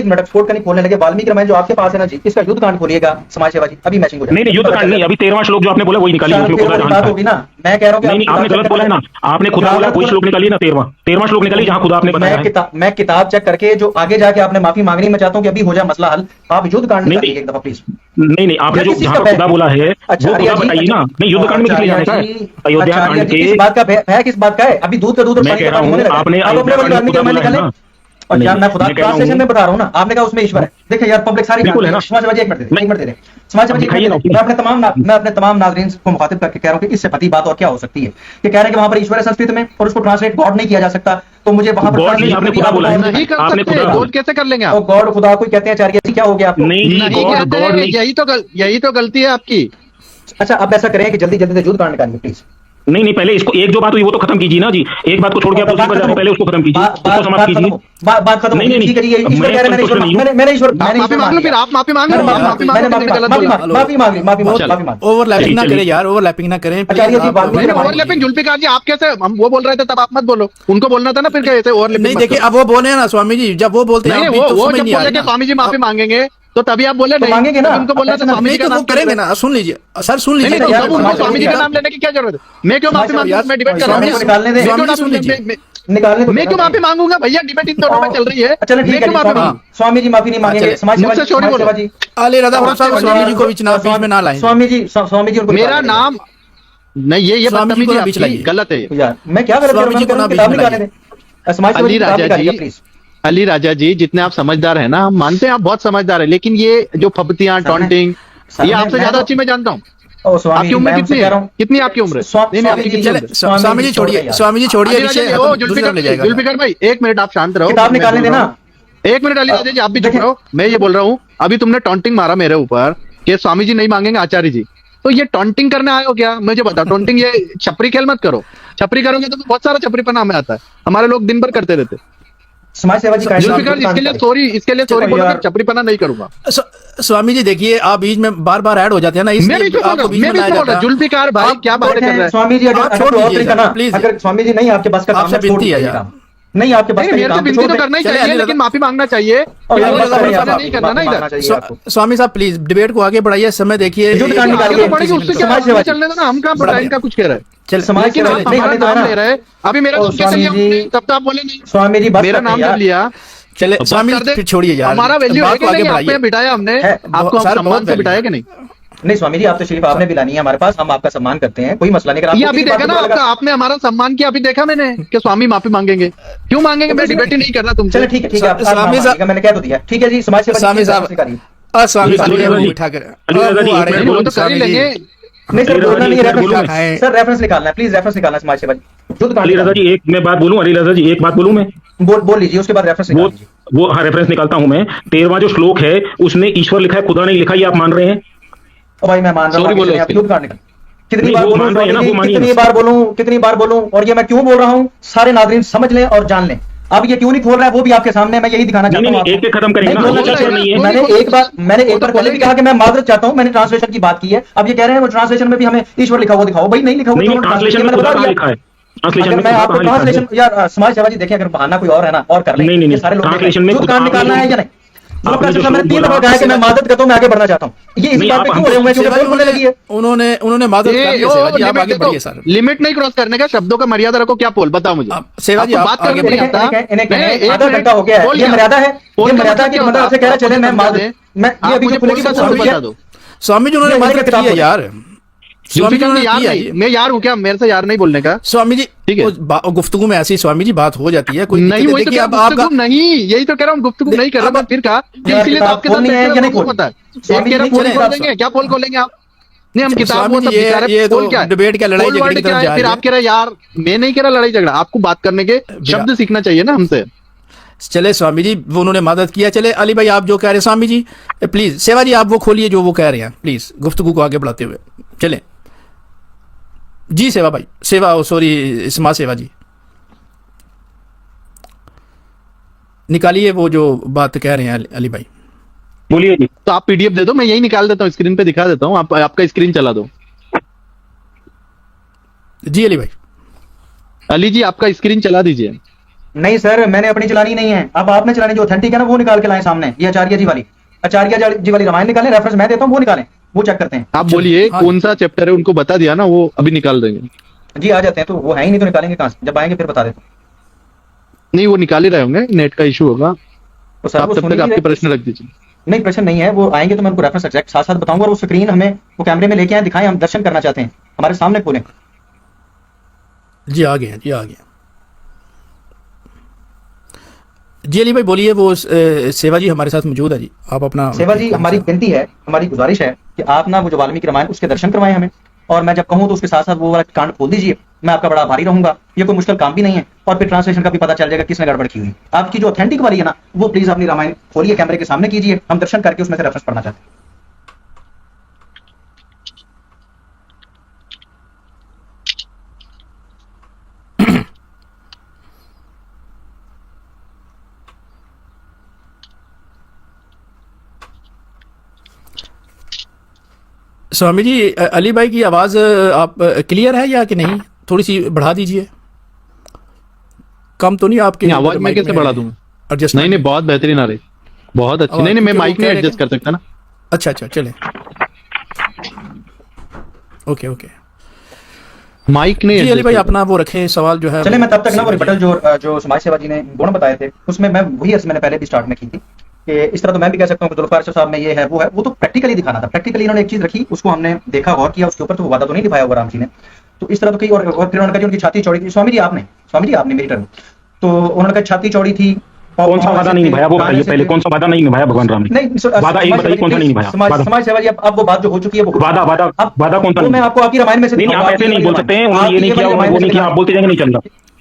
मिनट एक्सपोर्ट का नहीं खोलने लगे। वाल्मीकि रामायण जो आपके पास है ना जी, इसका युद्ध कांड खोलिएगा समाज सेवा जी, अभी मैचिंग हो जाएगी। नहीं, युद्ध कांड नहीं, अभी 13वां श्लोक जो आपने बोला वही निकालिए, उसमें खुदा बात होगी ना। मैं कह रहा हूँ नहीं, आपने गलत बोला है ना, आपने खुदा बोला, कोई श्लोक निकालिए ना, 13वां श्लोक निकालिए जहां खुदा आपने बताया है। मैं किताब चेक करके जो आगे जाके आपने माफी मांगनी, मैं चाहता हूँ कि अभी हो जाए मसला हल। आप युद्ध कांड निकालिए एक दफा प्लीज। नहीं, आपने जो जहां खुदा बोला है वो खुदा बताइए ना। नहीं, युद्ध कांड में किस लिए जाने का है? अयोध्या कांड के किस बात का है, किस बात का है? अभी दूध का दूध मैं कह रहा हूँ, आपने निकाले और यार मैं खुदा ट्रांसलेशन में बता रहा हूँ ना, आपने कहा उसमें ईश्वर है। देखिए यार पब्लिक सारी बिल्कुल है ना। समाजवादी एक मिनट दे दे समाजवादी मैं अपने तमाम नाज़रीन को मुखातिब करके कह रहा हूँ कि इससे बड़ी बात और क्या हो सकती है कि कह रहे हैं कि वहां पर ईश्वर है संस्कृत में और उसको ट्रांसलेट गॉड नहीं किया जा सकता, तो मुझे वहां पर आपने खुदा बोला है, आपने खुदा गॉड कैसे कर लेंगे आप? गॉड खुदा कोई कहते हैं आचार्य जी, क्या हो गया आपको? नहीं, यही तो गलती है आपकी। अच्छा अब ऐसा करें कि जल्दी जल्दी से युद्ध कांड निकालिए प्लीज। नहीं, पहले इसको एक जो बात हुई वो तो खत्म कीजिए ना जी। एक बात को छोड़ के आप दूसरी पर जा रहे हैं, पहले उसको खत्म कीजिए, उसको समाप्त कीजिए। बात खत्म नहीं ईश्वर कह रहे हैं, मैंने ईश्वर माफी मांग लो, फिर आप माफी मांग लो। माफी ओवरलैपिंग ना करें यार, ओवरलैपिंग ना करें। ओवरलैपिंग जुल्फिकार जी, आप कैसे, हम वो बोल रहे थे तब आप मत बोलो, उनको बोलना था ना, फिर कैसे ओवरलैपिंग? नहीं देखिए, अब वो बोले हैं ना स्वामी जी, जब वो बोलते हैं वो जब बोले कि स्वामी जी माफी मांगेंगे तो तभी आप बोले नहीं मांगेंगे ना, उनको बोलना था स्वामी जी का नाम करेंगे ना। सुन लीजिए सर, सुन लीजिए। स्वामी जी का नाम लेने की क्या जरूरत है? मैं क्यों माफी मांगूंगा? मैं डिबेट कर रहा हूँ, निकालने दे, निकालने दो। मैं क्यों माफी मांगूंगा भैया? डिबेट इन दोनों में चल रही है। चलो ठीक है, स्वामी जी माफी नहीं मांगेंगे। मुझसे छोड़ी बोलो। अली रज़ा साहब स्वामी जी को बीच में ना लाएं। स्वामी जी उनको मेरा नाम नहीं, ये बदतमीजी गलत है यार। मैं क्या गलत कर रहा हूं? अली राजा जी, जितने आप समझदार हैं ना, हम मानते हैं आप बहुत समझदार है, लेकिन ये जो फपतियां टॉन्टिंग, ये आपसे ज्यादा अच्छी मैं जानता हूँ। आपकी उम्र कितनी है? कितनी आपकी उम्र? स्वामी जी छोड़िए, स्वामी जी छोड़िए, जुल्फिकार भाई 1 मिनट आप शांत रहो। किताब निकालने देना, एक मिनट अली राजा जी, आप भी चुप रहो। मैं ये बोल रहा हूँ, अभी तुमने टॉन्टिंग मारा मेरे ऊपर कि स्वामी जी नहीं मांगेंगे आचार्य जी, तो ये टॉन्टिंग करने आए हो क्या? मुझे बताओ, टॉन्टिंग ये छपरी खेल मत करो। छपरी करोगे तो बहुत सारा छपरीपना हमें आता है, हमारे लोग दिन भर करते रहते। समाज सेवा जी का जुल्फिकार, इसके लिए सॉरी बोलो, छपरीपना नहीं करूंगा। स्वामी जी देखिए, आप बीच में बार बार ऐड हो जाते हैं ना, मैं भी आपको बीच में लाया जाता है। जुल्फिकार भाई क्या बात कर रहे हैं? स्वामी जी आप छोड़ दीजिए ना, प्लीज। अगर स्वामी जी नहीं आपके पास का आपसे विनती है यार, नहीं आपके पास मेरे से विनती तो करना ही चाहिए, लेकिन माफी मांगना चाहिए। नहीं करना ना इधर। स्वामी साहब प्लीज डिबेट को आगे बढ़ाइए, समय देखिए। युद्ध कांड निकालिए, उससे क्या समाज सेवा चलने दो ना, हम कहाँ बढ़ा इनका कुछ कह रहे हैं। चल समाज लेकिन सेवा आप नहीं हमारा होने दो नाम ना। ले रहे, अभी मेरा नाम कैसे लिया आपने? तब तो आप बोले नहीं, स्वामी जी बस मेरा नाम जब लिया चले तो स्वामी बस कर दे। फिर छोड़िए यार, हमारा वैल्यू है बात कि को आगे नहीं? आपने बढ़ाइए। बिठाया हमने, है, आपको सर, सम्मान बहुत से value बिठाया कि नहीं? नहीं स्वामी जी, आप तो शरीफ आपने भी लानी है हमारे पास, हम आपका सम्मान करते हैं, कोई मसला नहीं। अगर ये आपको अभी किसी बात देखा ना पे बुरा आपका, लगा- आपने हमारा सम्मान किया, अभी देखा मैंने कि स्वामी माफी मांगेंगे। क्यों मांगेंगे? मैं डिबेट ही नहीं कर रहा तुमसे। चलो ठीक है, ठीक है, आप स्वामी माफी साहब- मैंने कह तो दिया, ठीक है जी। समाज सेवा स्वामी साहब स्वामी साहब अली ये वो राजा जी, बिठा कर अली राजा जी, वो आ एक रहे हैं, मिनट वो तो कर ही स्वामी जी। लेंगे। नहीं सर, बोलना नहीं है, रेफरेंस बोलूं मैं? निकालना है सर, रेफरेंस निकालना है, प्लीज रेफरेंस निकालना है समाज सेवा जी। युद्ध कांड अली रजा निकालना जी, एक मैं बात बोलूं? अली रजा जी, एक बात बोलूं मैं? है। बोल लीजिए, उसके बाद रेफरेंस वो निकाल लीजिए। वो हाँ, रेफरेंस निकालता हूं मैं। 13वां जो श्लोक है उसमें ईश्वर लिखा है, खुदा नहीं लिखा, ये आप मान रहे हैं? ओ भाई मैं मान रहा Sorry हूँ, बोलो आप उसके युद्ध कांड निकाल। कितनी नहीं, बार वो बोलूं मान रहे हैं ना, स्वामी वो जी, मानिए कितनी ना। बार बोलूं और ये मैं क्यों बोल रहा हूँ, सारे नाज़रीन समझ लें और जान लें। अब ये क्यों नहीं खोल रहा है वो भी आपके सामने, मैं यही दिखाना चाहता हूँ। नहीं, एक खत्म करेंगे ना, बोलना वो चाहता हूं। नहीं है। मैंने एक बार वो तो पहले भी कहा कि मैं माजरत चाहता हूं, मैंने ट्रांसलेशन की बात की है। अब ये कह रहे हैं वो ट्रांसलेशन में भी हमें ईश्वर लिखा हुआ दिखाओ, भाई नहीं लिखा हुआ नहीं, तो ट्रांसलेशन में मैंने खुदा बता कहाँ दिया। लिखा है? ट्रांसलेशन अगर में मैं खुदा आपको कहाँ लिखा है? ट्रांसलेशन यार समाज सेवा जी देखिए, अगर बहाना कोई और है ना और कर लें, नहीं, ये सारे लोग ट्रांसलेशन में युद्ध खुदा कांड निकालना है या नहीं? आपने जो मैंने श्लोक 3 दफा बोला- कहा कि मैं माजरत करता हूं, मैं आगे बढ़ना चाहता हूं। ये इसी नहीं, बात आप पे क्यों हमको- बोले हुए? क्योंकि बोलने लगी है। उन्होंने मादर कर दिया सेवा जी, आप आगे बढ़िए सर। लिमिट नहीं क्रॉस करने का, शब्दों का मर्यादा रखो। क्या पोल बताओ मुझे? सेवा जी, आपको आप बात करने आगे नहीं बढ़िए। आता? इन्हें नहीं, एक आधा मिनट, घंटा हो गया है, पोल ये क्या? मर्यादा है, पोल ये का मर्यादा मतलब की क्या मतलब होता आपसे है? कह रहा आपको चले मैं समझा माजरत दें। मैं ये आप अभी मुझे जो खुले की पोल का बात मतलब हुई है बता दो। स्वामी जी उन्होंने ये हमारी मदद किताब की है है। यार, स्वामी जी उन्होंने यार की है नहीं, ये। मैं यार हूँ क्या? मेरे से यार नहीं बोलने का। स्वामी जी ठीक है। गुफ्तगू में ऐसी स्वामी जी बात हो जाती है, कोई नहीं, दिक्कत वही तो देखिए, कह अब रहा हूं, आपका गुफ्तगू नहीं, यही तो कह रहा हूँ, गुफ्तगू नहीं कर रहा। मैं फिर कहा कि यार, इसीलिए तो किताब आपके साथ खोलनी है या नहीं आपको खोलनी? पता है। स्वामी एक कह रहा जी पोल नहीं खोल खोल देंगे, क्या पोल खोलेंगे आप? नहीं, हम किताब स्वामी वो जी, सब दिखा रहे ये हैं। तो पोल क्या है? डिबेट क्या, लड़ाई पोल झगड़े वर्ड की क्या तरफ है? जा फिर रही आप कह रहे हैं यार, मैं नहीं कह रहा लड़ाई झगड़ा, आपको बात करने के शब्द सीखना चाहिए ना हमसे। चले स्वामी जी, वो उन्होंने मदद किया। चले अली भाई, आप जो कह रहे हैं स्वामी जी, प्लीज सेवा जी आप वो खोलिए जो वो कह रहे हैं, प्लीज गुफ्तगू को आगे बढ़ाते हुए चले जी। सेवा भाई, सेवा सॉरी समाज सेवा जी, निकालिए वो जो बात कह रहे हैं अली भाई। बोलिए जी। तो आप पीडीएफ दे दो, मैं यही निकाल देता हूँ, स्क्रीन पे दिखा देता हूँ, आपका स्क्रीन चला दो। जी अली भाई। अली जी आपका स्क्रीन चला दीजिए। नहीं सर, मैंने अपनी चलानी नहीं है, अब आपने चलानी, जो ऑथेंटिक है ना वो निकाल के लाए सामने। ये आचार्य जी वाली रामायण निकालें, रेफरेंस मैं देता हूँ, वो निकालें, वो चेक करते हैं। आप बोलिए हाँ। कौन सा चैप्टर है, उनको बता दिया ना, वो अभी निकाल देंगे। जी आ जाते हैं, तो वो है ही नहीं तो निकालेंगे कहां से? जब आएंगे फिर बता देते हैं। नहीं, वो निकाल ही रहे होंगे, नेट का इशू होगा। तो सर आप वो तब सुन तक आपके लीजिए। प्रश्न रख दीजिए। नहीं प्रश्न नहीं है, वो आएंगे तो मैं उनको रेफरेंस एग्जैक्ट साथ साथ बताऊंगा, और वो स्क्रीन हमें वो कैमरे में लेके आए, दिखाएं, हम दर्शन करना चाहते हैं, हमारे सामने खोलें। जी आ गए, जी आ गए। जी अली भाई बोलिए, वो सेवा जी हमारे साथ मौजूद है जी, आप अपना सेवा जी, हमारी विनती है, हमारी गुजारिश है कि आप ना वो जो वाल्मीकि रामायण उसके दर्शन करवाएं हमें, और मैं जब कहूं तो उसके साथ साथ वो वाला कांड खोल दीजिए, मैं आपका बड़ा आभारी रहूंगा। ये कोई मुश्किल काम भी नहीं है, और फिर ट्रांसलेशन का भी पता चल जाएगा किसने गड़बड़ की हुई। आपकी जो ऑथेंटिक वाली है ना, वो प्लीज अपनी रामायण खोलिए, कैमरे के सामने कीजिए, हम दर्शन करके उसमें से रेफरेंस पढ़ना चाहते हैं। स्वामी जी, अली भाई की आवाज़ आप क्लियर है या कि नहीं? थोड़ी सी बढ़ा दीजिए, कम तो नहीं आपकी आवाज मैं कैसे बढ़ा दूंगा? एडजस्ट नहीं नहीं, बहुत बेहतरीन आ रही, बहुत अच्छी। नहीं नहीं, मैं माइक नहीं एडजस्ट कर सकता ना। अच्छा अच्छा, चले ओके ओके। माइक नहीं जी अली adjust भाई कर अपना वो रखें सवाल जो है। चले मैं तब तक ना वो रिबटल जो समाज सेवा जी ने गुण बताए थे, उसमें मैं वही अर्ज मैंने पहले भी स्टार्ट में की थी कि इस तरह तो मैं भी कह सकता हूँ कि जुल्फिकार साहब में ये है वो है, वो तो प्रैक्टिकली दिखाना था। प्रैक्टिकली इन्होंने एक चीज रखी, उसको हमने देखा, गौर किया, उसके ऊपर तो वादा तो नहीं निभाया होगा राम जी ने, तो इस तरह तो कई। और फिर उन्होंने कहा जी उनकी छाती चौड़ी थी। स्वामी जी आपने मेरी टर्म, तो उन्होंने कहा छाती चौड़ी थी। कौन सा वादा नहीं निभाया वो बताइए पहले, कौन सा वादा नहीं निभाया भगवान राम ने? नहीं वादा एक बताइए, कौन सा नहीं निभाया? समाज सेवा जी, अब वो बात जो हो चुकी है वो वादा कौन सा मैं नहीं? आपको आपकी रामायण में से नहीं, आप ऐसे नहीं बोल सकते हैं, उन्होंने ये नहीं किया, वो नहीं किया, आप बोलते जाएंगे, नहीं चल रहा।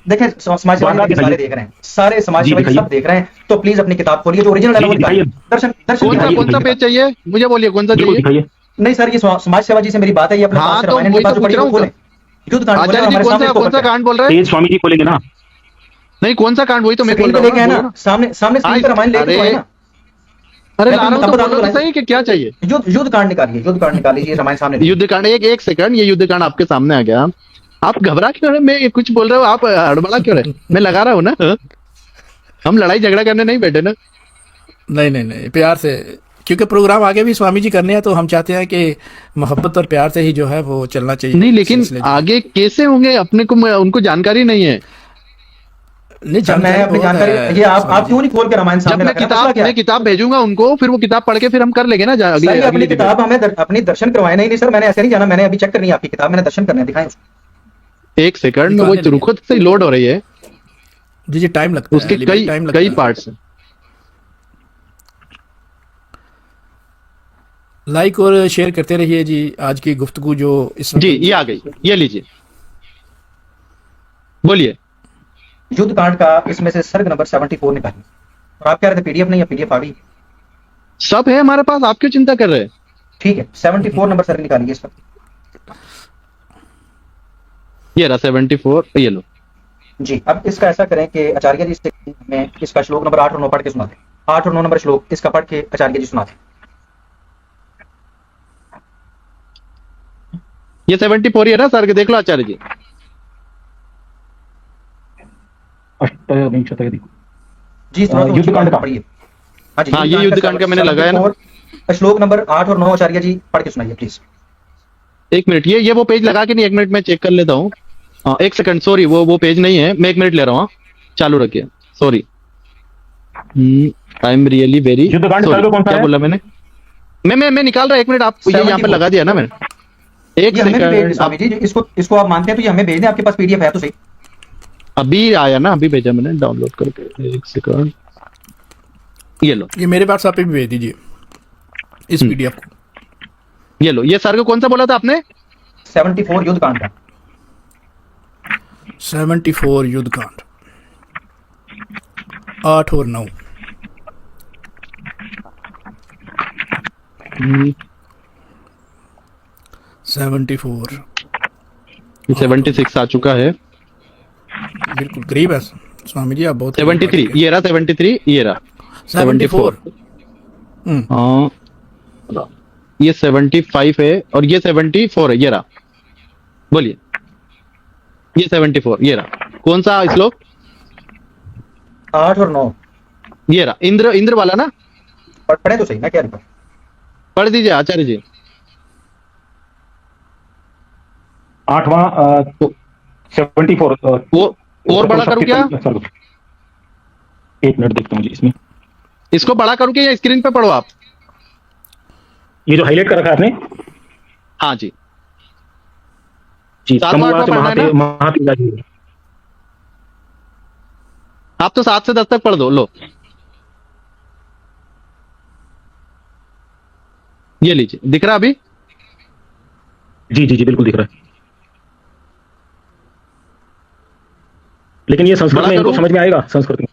देखें समाजसेवाई वारदात सारे दिखाइए। देख रहे हैं, सारे जी, समाजसेवाई दिखाइए। सब देख रहे हैं, तो प्लीज अपनी किताब खोलिए, जो ओरिजिनल है ना वो जी, निकालिए। दिखाइए। दर्शन दर्शन कौन सा दिखाइए। कौन सा पेज चाहिए मुझे बोलिए, कौन सा बिल्कुल चाहिए? दिखाइए। नहीं सर, ये समाज सेवा जी से मेरी बात है, ये अपने हाँ, पास से तो रामायण के वही पास तो जो पूछ पड़ी रहा वो हूँ। खोलें, युद्ध कांड खोलें, आचार्य जी हमारे कौन सामने सा इसको कौन सा पढ़ते हैं। कांड बोल रहे हैं? तेज स्वामी जी खोलेंगे ना। नहीं, कौन सा कांड, वही तो मैं बोल स्क्रीन पे रहा हूँ लेके है ना, ना, बोलो ना। सामने स्क्रीन पे रामायण लेके तो अरे है ना। अरे मैं ला रहा हूँ, तो बता बोलो दूं तो सही कि क्या चाहिए। युद्ध कांड निकालिए, युद्ध कांड निकाल लीजिए, रामायण सामने लीजिए। युद्ध कांड, एक सेकंड, ये युद्ध कांड आपके सामने आ गया। आप घबरा क्यों रहे? मैं कुछ बोल रहा हूँ, आप हड़बड़ा क्यों रहे? मैं लगा रहा हूँ ना, हम लड़ाई झगड़ा करने नहीं बैठे ना। नहीं नहीं नहीं, प्यार से, क्योंकि प्रोग्राम आगे भी स्वामी जी करने हैं, तो हम चाहते हैं कि मोहब्बत और प्यार से ही जो है वो चलना चाहिए। नहीं, लेकिन सिलसिले जो- आगे कैसे होंगे अपने को, उनको जानकारी नहीं है। नहीं, सर मैं अपनी बहुत जानकारी, है, ये स्वामी आप जी। क्यों नहीं खोल के रामायण जब सामने मैं रख रहे हैं, मसला क्या है? किताब भेजूंगा उनको, फिर वो किताब पढ़ के फिर हम कर लेंगे ना सर अगली ये अपनी अगली debate। किताब हमें अपनी दर्शन करवाए नहीं सर, मैंने ऐसे नहीं जाना, मैंने अभी चेक करनी है आपकी किताब, मैंने दर्शन करने हैं, दिखाएं उसको। एक सेकंड में दिखाने वो लगे। रुको से लोड हो रही है, जी जी, टाइम लगता है उसके अली भाई, कई टाइम लगता कई है। पार्ट्स हैं। लाइक और शेयर करते रहिए जी, आज की गुफ्तगू जो इस वक्त जी, ये आ गई, ये लीजिए, बोलिए। युद्ध कांड का इसमें से सर्ग नंबर 74 निकालिए। और आप कह रहे थे पीडीएफ नहीं है, पीडीएफ आ गई। सब है हमारे पास, आप क्यों चिंता कर रहे हैं? ठीक है, 74 नंबर सर्ग निकालिए इस पर। ये रहा 74, ये लो। जी, अब इसका ऐसा करें कि आचार्य जी से हमें इसका श्लोक नंबर 8 और 9 पढ़ के सुना दें। 8 और 9 नंबर श्लोक इसका पढ़ के आचार्य जी सुना दें। ये 74 ही है ना सर, देख लो आचार्य जी। अष्टविंशति जी थोड़ा तो युद्ध कांड का। पढ़िए। हाँ जी, हाँ, ये युद्ध कांड का मैंने लगाया ना। 74 श्लोक नंबर 8 और 9 आचार्य जी पढ़ के सुनाइए प्लीज। एक मिनट, ये वो पेज लगा के नहीं, एक मिनट में चेक कर लेता हूँ। एक सेकंड, सॉरी, वो पेज नहीं है, मैं एक मिनट ले रहा हूँ। चालू रखिए, sorry, I am really very युद्ध कांड सॉरी। सर्ग कौन सा क्या है? बोला मैंने? मैं निकाल रहा, एक मिनट, आप ये यहाँ पे 74 लगा दिया ना मैंने। एक ये हमें भी भेज दें सेकंड, स्वामी जी, इसको आप मानते हैं तो ये हमें भेज दें, आपके पास पीडीएफ है तो सही। अभी आया ना, अभी भेजा मैंने डाउनलोड करके। एक सेकंड, ये लो, ये मेरे व्हाट्सएप पे भी भेज दीजिए इस पीडीएफ को। ये लो। ये सर को कौन सा बोला था आपने? 74 युद्ध कांड का। 74 युद्ध कांड, 8 और 9। 74 76 आ चुका है। बिल्कुल करीब है स्वामी जी, आप बहुत करीब 73, पहुंच गए। ये रहा 73, ये रहा 74। हम्म, हाँ, ये 75 है और ये 74 है, ये रहा। बोलिए, ये 74, ये रहा। कौन सा श्लोक? 8 और 9 ये रहा, इंद्र वाला ना। पढ़े तो सही, मैं क्या नहीं पढ़ दीजिए आचार्य जी। 8वां 74 वो और बड़ा करूं क्या? एक मिनट देखता हूँ जी इसमें। इसको बड़ा करूं क्या या स्क्रीन पे पढ़ो आप? ये जो हाईलाइट कर रखा है आपने हाँ जी, जी, सातवां आठवां तमुवाच पढ़ना है ना? महातेजा जी। आप तो 7 से 10 तक पढ़ दो, लो ये लीजिए, दिख रहा अभी? जी जी जी, बिल्कुल दिख रहा है। लेकिन ये संस्कृत बड़ा में इनको करूं? समझ में आएगा? संस्कृत में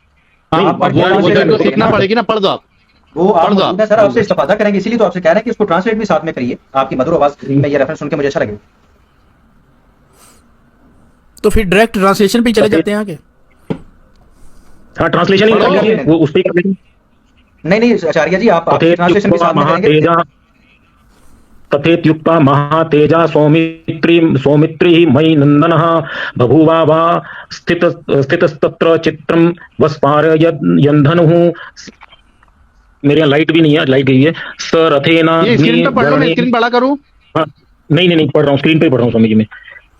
हाँ, आप पढ़ के वो translate तो कर सीखना देंगे। पड़ेगी ना, पढ़ दो आप। वो आप पढ़ दो मौजूद है सर, आपसे इस्तेफादा करेंगे, इसीलिए तो आपसे कह रहे हैं कि इसको ट्रांसलेट भी साथ में करिए। आपकी मधुर आवाज में ये रेफरेंस सुन के मुझे अच्छा लगे। तो फिर डायरेक्ट ट्रांसलेशन पे ही चले जाते हैं आगे। हाँ, ट्रांसलेशन ही कर पढ़ो। लीजिए, वो उस पर कर लीजिए। नहीं आचार्य जी, आप ट्रांसलेशन भी साथ में करेंगे। महातेजा तथेत्युक्ता महातेजा सौमित्री मयि नंदनः बभूवा वा स्थितस्तत्र चित्रम वस्पारयन्धनुः। मेरे यहाँ लाइट भी नहीं है, लाइट गई है। स रथेना ये स्क्रीन पे पढ़ लो, मैं स्क्रीन बड़ा करूं? हाँ, नहीं पढ़ रहा हूँ, स्क्रीन पे पढ़ रहा हूँ स्वामी जी में।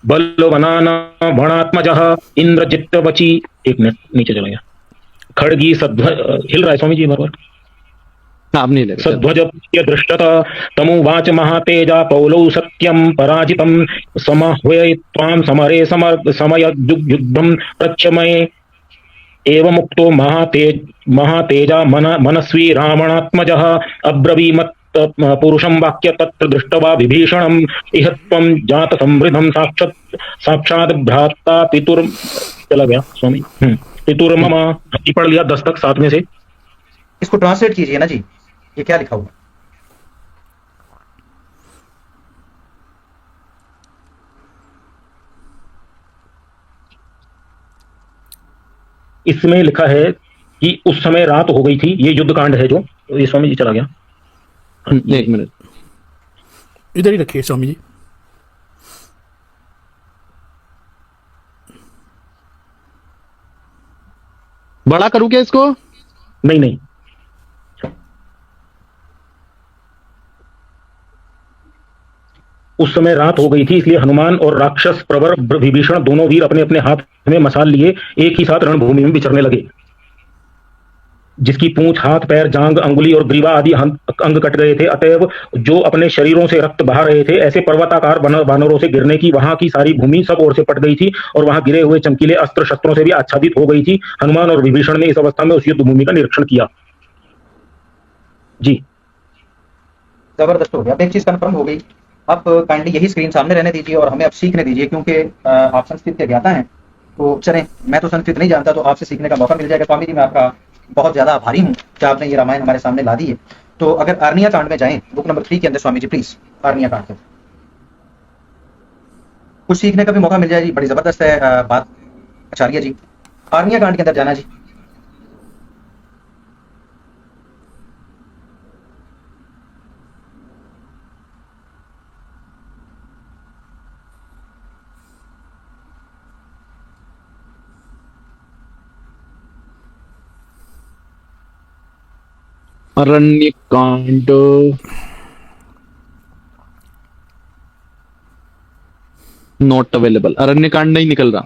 बल्लवनाना भणात्मजः इंद्रजित्तवची। एक मिनट नीचे चला गया। खड़गी सध्वज, हिल रहा है स्वामी जी बार बार। आप नहीं लगे। सध्वज दृष्टत तमुवाच महातेजा पौलौ सत्यं पराजितं समह्वय त्वां समरे समय युद्धं प्रच्छमये। एवमुक्तो महातेजा मनस्वी रावणात्मजः अब्रवीमत् पुरुषं वाक्य तत्र दृष्ट्वा विभीषणम् इह त्वं जात संवृद्धं साक्षात् भ्राता चला गया स्वामी। तो रमा ये पढ़ लिया 10 तक 7 में से। इसको ट्रांसलेट कीजिए ना जी, ये क्या लिखा हुआ? इसमें लिखा है कि उस समय रात हो गई थी, ये युद्ध कांड है जो, ये स्वामी जी चला गया। एक मिनट इधर ही रखिए स्वामी जी। बड़ा करूँ क्या इसको? नहीं नहीं, उस समय रात हो गई थी, इसलिए हनुमान और राक्षस प्रवर विभीषण दोनों वीर अपने अपने हाथ में मशाल लिए एक ही साथ रणभूमि में विचरने लगे। जिसकी पूंछ, हाथ, पैर, जांग, अंगुली और ग्रीवा आदि अंग कट गए थे, अतएव जो अपने शरीरों से रक्त बहा रहे थे, ऐसे पर्वताकार वानरों से गिरने की वहां की सारी भूमि सब ओर से पट गई थी और वहां गिरे हुए चमकीले अस्त्र शस्त्रों से भी आच्छादित हो गई थी। हनुमान और विभीषण ने इस अवस्था में उस युद्ध भूमि का निरीक्षण किया। जी जबरदस्त हो गया। अब एक चीज कंफर्म हो गई। आप काइंडली यही स्क्रीन सामने रहने दीजिए और हमें अब सीखने दीजिए, क्योंकि आप संस्कृत के ज्ञाता हैं। तो चलें, मैं तो संस्कृत नहीं जानता, तो आपसे सीखने का मौका मिल जाएगा। स्वामी जी, मैं आपका बहुत ज्यादा आभारी हूँ कि आपने ये रामायण हमारे सामने ला दी है। तो अगर आर्निया कांड में जाएं, बुक नंबर 3 के अंदर स्वामी जी प्लीज, आर्निया कांड के कुछ सीखने का भी मौका मिल जाए जी। बड़ी जबरदस्त है बात आचार्य जी। आर्निया कांड के अंदर जाना जी। अरण्य कांड नॉट अवेलेबल। अरण्य कांड नहीं निकल रहा।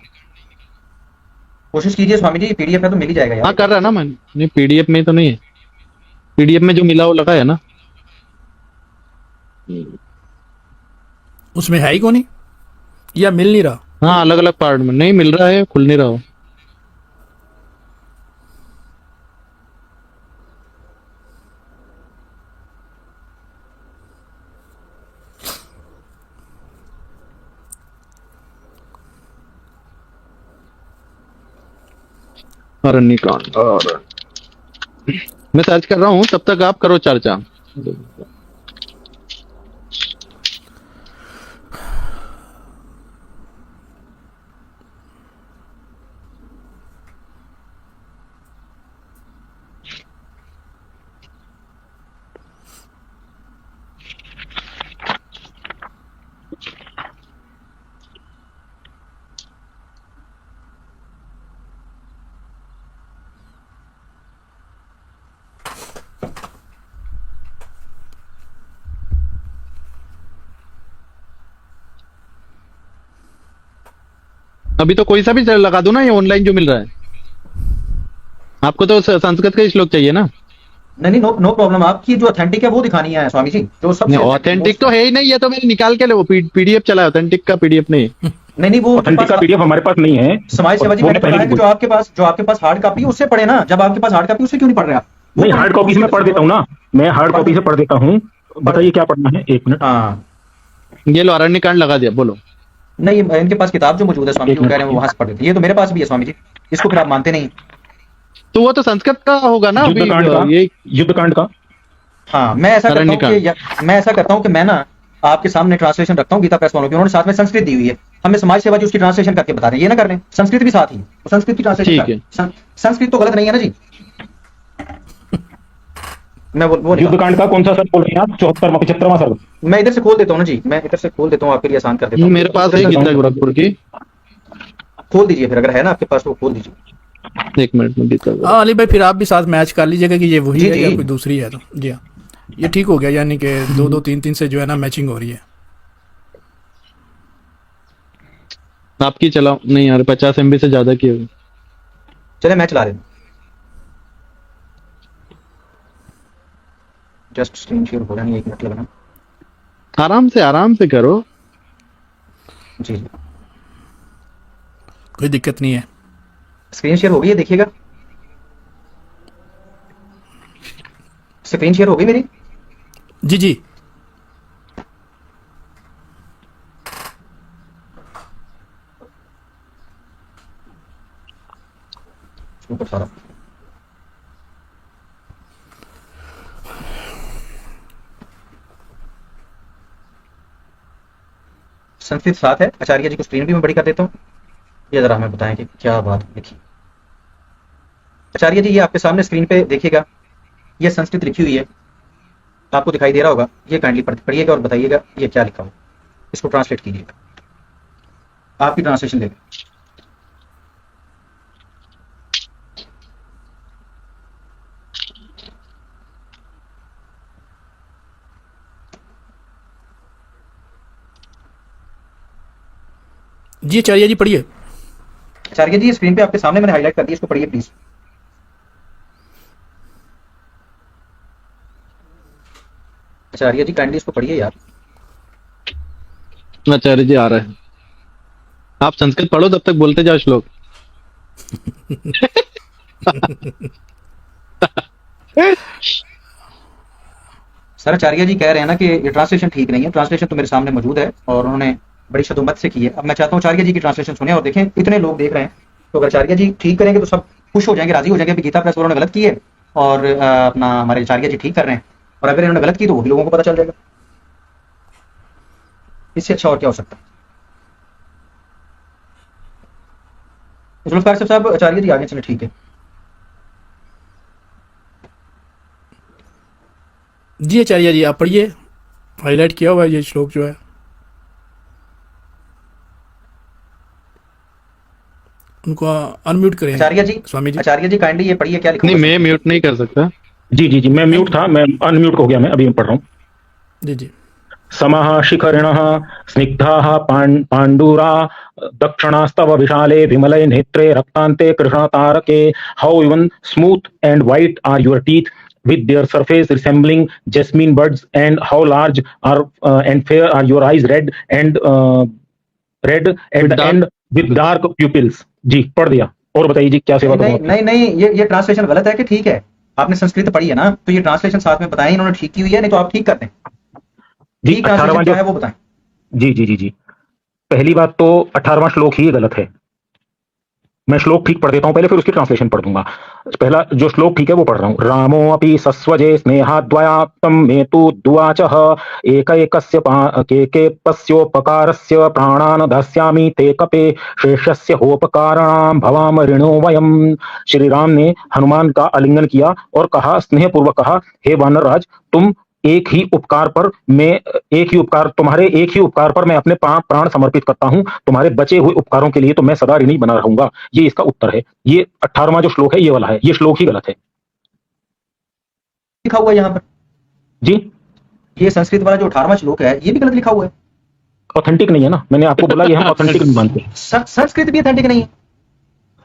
कोशिश कीजिए स्वामी जी, पीडीएफ है तो मिल ही जाएगा हाँ यार। कर रहा ना मैं। नहीं पीडीएफ में तो नहीं है। पीडीएफ में जो मिला वो लगा है ना। उसमें है ही कौन, या मिल नहीं रहा? हाँ अलग अलग पार्ट में नहीं मिल रहा है, खुल नहीं रहा हो। अरण्य कांड और मैं सर्च कर रहा हूँ, तब तक आप करो चर्चा। अभी तो कोई सा भी लगा दो ना, ये ऑनलाइन जो मिल रहा है। आपको तो संस्कृत का श्लोक चाहिए ना? नहीं नहीं, नो नो प्रॉब्लम। आपकी जो ऑथेंटिक है वो दिखानी है स्वामी जी, जो सबसे ऑथेंटिक तो है ही नहीं, ये तो मैंने निकाल के ले वो पीडीएफ चला है, ऑथेंटिक का पीडीएफ नहीं। नहीं वो ऑथेंटिक का पीडीएफ हमारे पास नहीं है। समाज सेवा जी, वो मैंने पहले बताया कि जो आपके पास हार्ड कॉपी उससे पढ़े ना। जब आपके पास हार्ड कॉपी, उससे क्यों नहीं पढ़ रहे आप? नहीं, हार्ड कॉपी से मैं पढ़ देता हूँ ना, मैं हार्ड कॉपी से पढ़ देता हूँ। बताइए क्या पढ़ना है, 1 मिनट। हाँ ये लो अरण्य कांड लगा दिया, बोलो। नहीं, इनके पास किताब जो मौजूद है स्वामी जी, वो कह रहे हैं वहां से पढ़ देते। ये तो मेरे पास भी है स्वामी जी, इसको फिर आप मानते नहीं। तो वो तो संस्कृत का होगा ना अभी ये युद्ध कांड का। हाँ, मैं ऐसा करता हूँ कि मैं ना आपके सामने ट्रांसलेशन रखता हूँ गीता प्रेस वालों की। उन्होंने साथ में संस्कृत दी हुई है, हमें समाज सेवा जी उसकी ट्रांसलेशन करके बता रहे हैं। ये ना कर लें, संस्कृत भी साथ ही, तो संस्कृत की ट्रांसलेशन। संस्कृत तो गलत नहीं है ना जी? मैं वो युद्ध कांड का कौन सा सर्ग बोल रहे हैं आप? 74वां 75वां सर्ग। मैं इधर से खोल देता हूँ ना जी, मैं इधर से खोल देता हूँ, आपके लिए आसान कर देता हूँ। मेरे पास है गीता गोरखपुर की। खोल दीजिए फिर, अगर है ना आपके पास तो खोल दीजिए। 1 मिनट में गीता। हाँ अली भाई, फिर आप भी साथ मैच कर लीजिएगा कि ये वही जी, है जी। या कोई दूसरी है। तो जी हाँ, ये ठीक हो गया, यानी कि 2-2 3-3 से जो है ना मैचिंग हो रही है। आपकी चलाओ। नहीं यार 50 MB से ज्यादा की होगी। चले मैं चला रहा हूँ, जस्ट स्क्रीन शेयर हो रहा नहीं, 1 मिनट लगना। आराम से करो। जी जी, कोई दिक्कत नहीं है। स्क्रीन शेयर हो गई है, देखिएगा। स्क्रीन शेयर हो गई मेरी? जी जी, इसके ऊपर सारा संस्कृत साथ है। आचार्य जी को स्क्रीन भी मैं बड़ी कर देता हूँ, ये जरा हमें बताएं कि क्या बात लिखी। आचार्य जी ये आपके सामने स्क्रीन पे देखिएगा, ये संस्कृत लिखी हुई है, आपको दिखाई दे रहा होगा। ये काइंडली पढ़िएगा और बताइएगा ये क्या लिखा हो, इसको ट्रांसलेट कीजिएगा, आपकी ट्रांसलेशन देगा। जी आचार्य जी पढ़िए। आचार्य जी ये स्क्रीन पे आपके सामने मैंने हाईलाइट कर दिया, इसको पढ़िए प्लीज। आचार्य जी काइंडली इसको पढ़िए यार। आचार्य जी आ रहे हैं, आप संस्कृत पढ़ो, तब तक बोलते जाओ श्लोक। सर आचार्य जी कह रहे हैं ना कि ये ट्रांसलेशन ठीक नहीं है। ट्रांसलेशन तो मेरे सामने मौजूद है और उन्होंने बड़ी शदुमत से की है। अब मैं चाहता हूँ आचार्य जी की ट्रांसलेशन सुने और देखें, इतने लोग देख रहे हैं, तो अगर आचार्य जी ठीक करेंगे तो सब खुश हो जाएंगे, राजी हो जाएंगे कि गीता प्रेस वालों ने गलत की है और अपना हमारे आचार्य जी ठीक कर रहे हैं। और अगर इन्होंने गलत की तो वो भी लोगों को पता चल जाएगा। इससे अच्छा और क्या हो सकता है। जुल्फकार साहब आचार्य जी आगे चले, ठीक है। जी आचार्य जी आप पढ़िए, हाईलाइट किया हुआ है ये श्लोक जो है। उनको अनम्यूट करें आचार्य जी। स्वामी जी। आचार्य जी काइंडली ये पढ़िए क्या लिखा नहीं, हुआ है। मैं म्यूट नहीं कर सकता। जी जी जी, मैं म्यूट था, मैं अनम्यूट हो गया, मैं अभी पढ़ रहा हूँ। जी जी। समः शिखरिणः स्निग्धाः पाण्डुरा दक्षिणास्तव विशाले विमले नेत्रे रक्तान्ते कृष्णतारके how even smooth and white are your teeth with their surface resembling jasmine buds and how large are and fair are your eyes red at the end with dark pupils। जी पढ़ दिया, और बताइए जी क्या सेवा नहीं करूं। नहीं नहीं, ये ट्रांसलेशन गलत है कि ठीक है। आपने संस्कृत पढ़ी है ना, तो ये ट्रांसलेशन साथ में बताएं, इन्होंने ठीक की हुई है, नहीं तो आप ठीक करते हैं। जी ठीक ट्रांसलेशन 18वां क्या है वो बताएं। जी जी जी जी, पहली बात तो 18वां श्लोक ही गलत है। मैं श्लोक ठीक पढ़ देता हूं पहले, फिर उसकी ट्रांसलेशन पढ़ दूंगा। पहला जो श्लोक ठीक है वो पढ़ रहा हूं। रामो अपि सस्वजे स्नेहाद्वयात्तम मेतु दुवाचः एकैकस्य केकेपस्योपकारस्य प्राणान् दास्यामि ते कपे शेषस्य होपकाराणां भवाम ऋणो वयम। श्री राम ने हनुमान का आलिंगन किया और कहा, स्नेहपूर्वक कहा, हे वानरराज, तुम एक ही उपकार पर तुम्हारे एक ही उपकार पर मैं अपने प्राण समर्पित करता हूं। तुम्हारे बचे हुए उपकारों के लिए तो मैं सदा ऋणी बना रहूंगा। ये इसका उत्तर है। ये 18वां जो श्लोक है ये वाला है, ये श्लोक ही गलत है। लिखा हुआ है यहाँ पर जी ये संस्कृत वाला जो 18वां श्लोक है ये भी गलत लिखा हुआ है। ऑथेंटिक नहीं है ना, मैंने आपको बोला ये हम ऑथेंटिक नहीं मानते। संस्कृत भी ऑथेंटिक नहीं है।